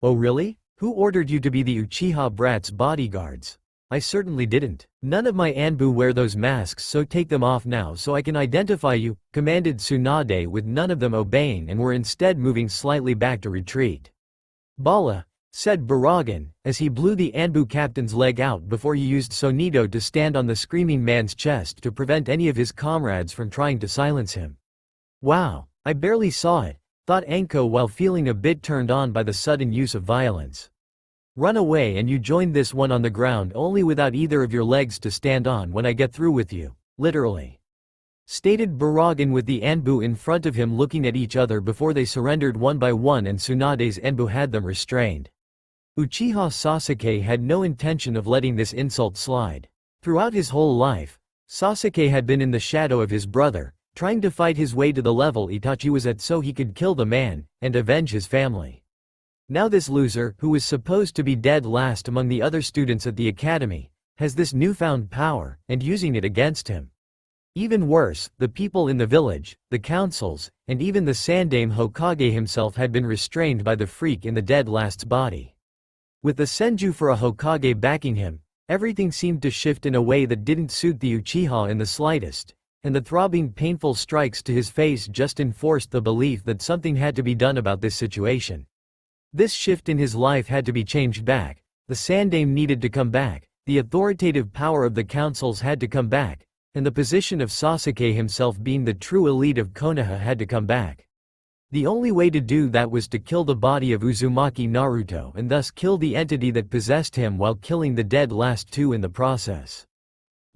Oh really? Who ordered you to be the Uchiha brat's bodyguards? I certainly didn't. None of my Anbu wear those masks, so take them off now so I can identify you, commanded Tsunade with none of them obeying and were instead moving slightly back to retreat. Bala, said Baragan, as he blew the Anbu captain's leg out before he used Sonido to stand on the screaming man's chest to prevent any of his comrades from trying to silence him. Wow, I barely saw it, thought Anko while feeling a bit turned on by the sudden use of violence. Run away and you join this one on the ground only without either of your legs to stand on when I get through with you, literally. Stated Baragan with the Anbu in front of him looking at each other before they surrendered one by one and Tsunade's Anbu had them restrained. Uchiha Sasuke had no intention of letting this insult slide. Throughout his whole life, Sasuke had been in the shadow of his brother, trying to fight his way to the level Itachi was at so he could kill the man, and avenge his family. Now this loser, who was supposed to be dead last among the other students at the academy, has this newfound power, and using it against him. Even worse, the people in the village, the councils, and even the Sandaime Hokage himself had been restrained by the freak in the dead last's body. With the Senju for a Hokage backing him, everything seemed to shift in a way that didn't suit the Uchiha in the slightest, and the throbbing painful strikes to his face just enforced the belief that something had to be done about this situation. This shift in his life had to be changed back, the Sandaime needed to come back, the authoritative power of the councils had to come back, and the position of Sasuke himself being the true elite of Konoha had to come back. The only way to do that was to kill the body of Uzumaki Naruto and thus kill the entity that possessed him while killing the dead last two in the process.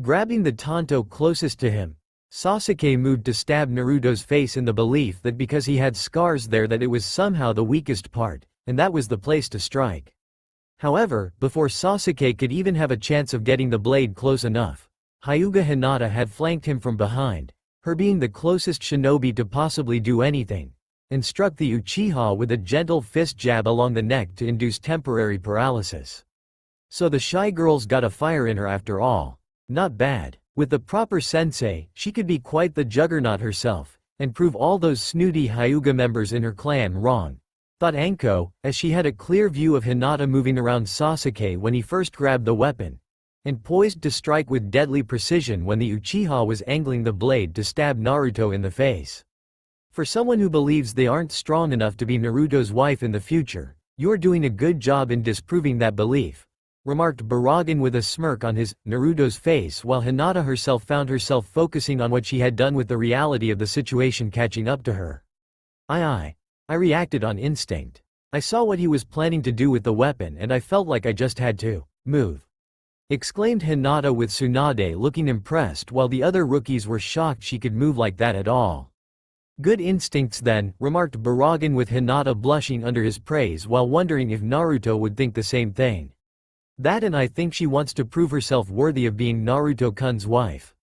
Grabbing the tanto closest to him, Sasuke moved to stab Naruto's face in the belief that because he had scars there that it was somehow the weakest part, and that was the place to strike. However, before Sasuke could even have a chance of getting the blade close enough, Hyuga Hinata had flanked him from behind, her being the closest shinobi to possibly do anything, and struck the Uchiha with a gentle fist jab along the neck to induce temporary paralysis. So the shy girl's got a fire in her after all. Not bad. With the proper sensei, she could be quite the juggernaut herself, and prove all those snooty Hyuga members in her clan wrong, thought Anko, as she had a clear view of Hinata moving around Sasuke when he first grabbed the weapon, and poised to strike with deadly precision when the Uchiha was angling the blade to stab Naruto in the face. For someone who believes they aren't strong enough to be Naruto's wife in the future, you're doing a good job in disproving that belief, remarked Baragan with a smirk on his, Naruto's face, while Hinata herself found herself focusing on what she had done with the reality of the situation catching up to her. I reacted on instinct. I saw what he was planning to do with the weapon and I felt like I just had to move, exclaimed Hinata with Tsunade looking impressed while the other rookies were shocked she could move like that at all. Good instincts then, remarked Baragan with Hinata blushing under his praise while wondering if Naruto would think the same thing. That, and I think she wants to prove herself worthy of being Naruto-kun's wife.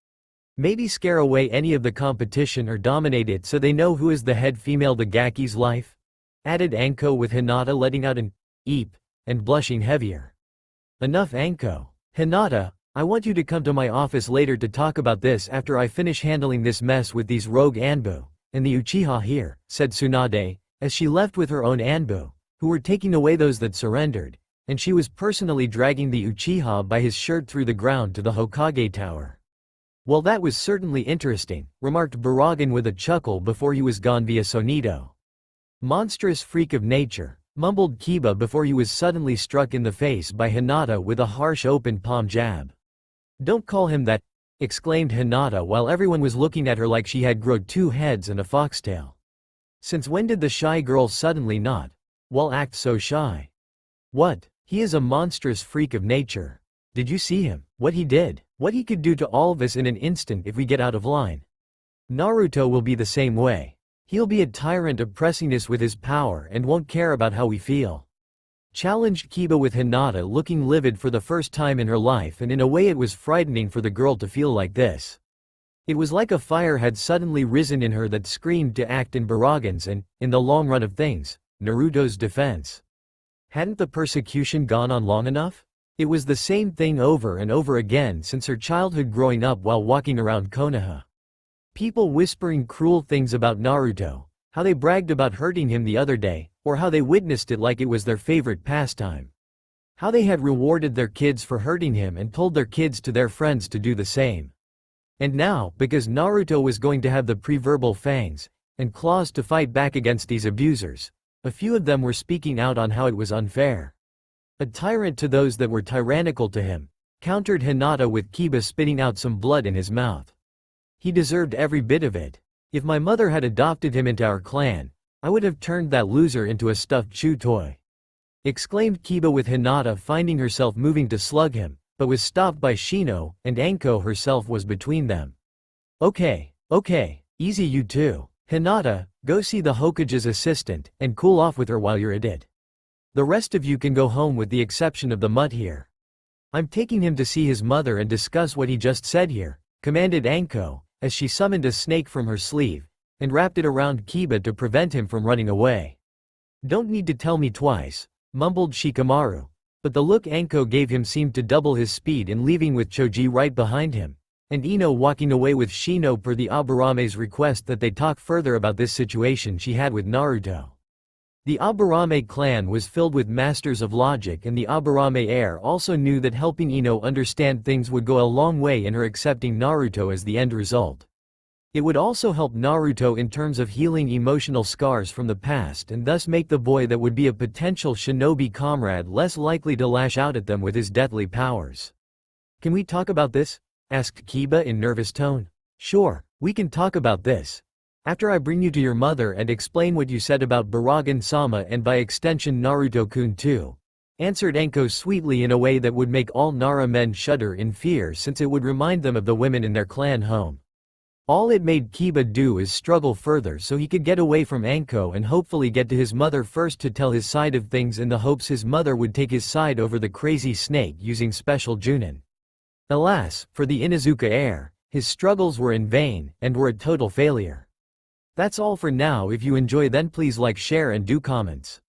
Maybe scare away any of the competition or dominate it so they know who is the head female to Gaki's life? Added Anko with Hinata letting out an eep and blushing heavier. Enough Anko. Hinata, I want you to come to my office later to talk about this after I finish handling this mess with these rogue Anbu and the Uchiha here, said Tsunade, as she left with her own Anbu, who were taking away those that surrendered, and she was personally dragging the Uchiha by his shirt through the ground to the Hokage tower. Well, that was certainly interesting, remarked Baragan with a chuckle before he was gone via Sonito. Monstrous freak of nature, mumbled Kiba before he was suddenly struck in the face by Hinata with a harsh open palm jab. Don't call him that, exclaimed Hinata while everyone was looking at her like she had grown two heads and a foxtail. Since when did the shy girl suddenly not, well, act so shy? What? He is a monstrous freak of nature. Did you see him? What he did? What he could do to all of us in an instant if we get out of line? Naruto will be the same way. He'll be a tyrant oppressing us with his power and won't care about how we feel. Challenged Kiba with Hinata looking livid for the first time in her life, and in a way it was frightening for the girl to feel like this. It was like a fire had suddenly risen in her that screamed to act in Baragan's and, in the long run of things, Naruto's defense. Hadn't the persecution gone on long enough? It was the same thing over and over again since her childhood growing up while walking around Konoha. People whispering cruel things about Naruto, how they bragged about hurting him the other day, or how they witnessed it like it was their favorite pastime. How they had rewarded their kids for hurting him and told their kids to their friends to do the same. And now, because Naruto was going to have the pre-verbal fangs and claws to fight back against these abusers, a few of them were speaking out on how it was unfair. A tyrant to those that were tyrannical to him, countered Hinata with Kiba spitting out some blood in his mouth. He deserved every bit of it. If my mother had adopted him into our clan, I would have turned that loser into a stuffed chew toy. Exclaimed Kiba with Hinata finding herself moving to slug him, but was stopped by Shino, and Anko herself was between them. Okay, easy you two. Hinata, go see the Hokage's assistant, and cool off with her while you're at it. The rest of you can go home with the exception of the mutt here. I'm taking him to see his mother and discuss what he just said here, commanded Anko, as she summoned a snake from her sleeve, and wrapped it around Kiba to prevent him from running away. Don't need to tell me twice, mumbled Shikamaru, but the look Anko gave him seemed to double his speed in leaving with Choji right behind him, and Ino walking away with Shino per the Aburame's request that they talk further about this situation she had with Naruto. The Aburame clan was filled with masters of logic, and the Aburame heir also knew that helping Ino understand things would go a long way in her accepting Naruto as the end result. It would also help Naruto in terms of healing emotional scars from the past and thus make the boy that would be a potential shinobi comrade less likely to lash out at them with his deathly powers. Can we talk about this? Asked Kiba in nervous tone. Sure, we can talk about this. After I bring you to your mother and explain what you said about Baragan-sama and by extension Naruto-kun too, answered Anko sweetly in a way that would make all Nara men shudder in fear since it would remind them of the women in their clan home. All it made Kiba do is struggle further so he could get away from Anko and hopefully get to his mother first to tell his side of things in the hopes his mother would take his side over the crazy snake using special Junin. Alas, for the Inuzuka heir, his struggles were in vain and were a total failure. That's all for now. If you enjoy, then please like, share and do comments.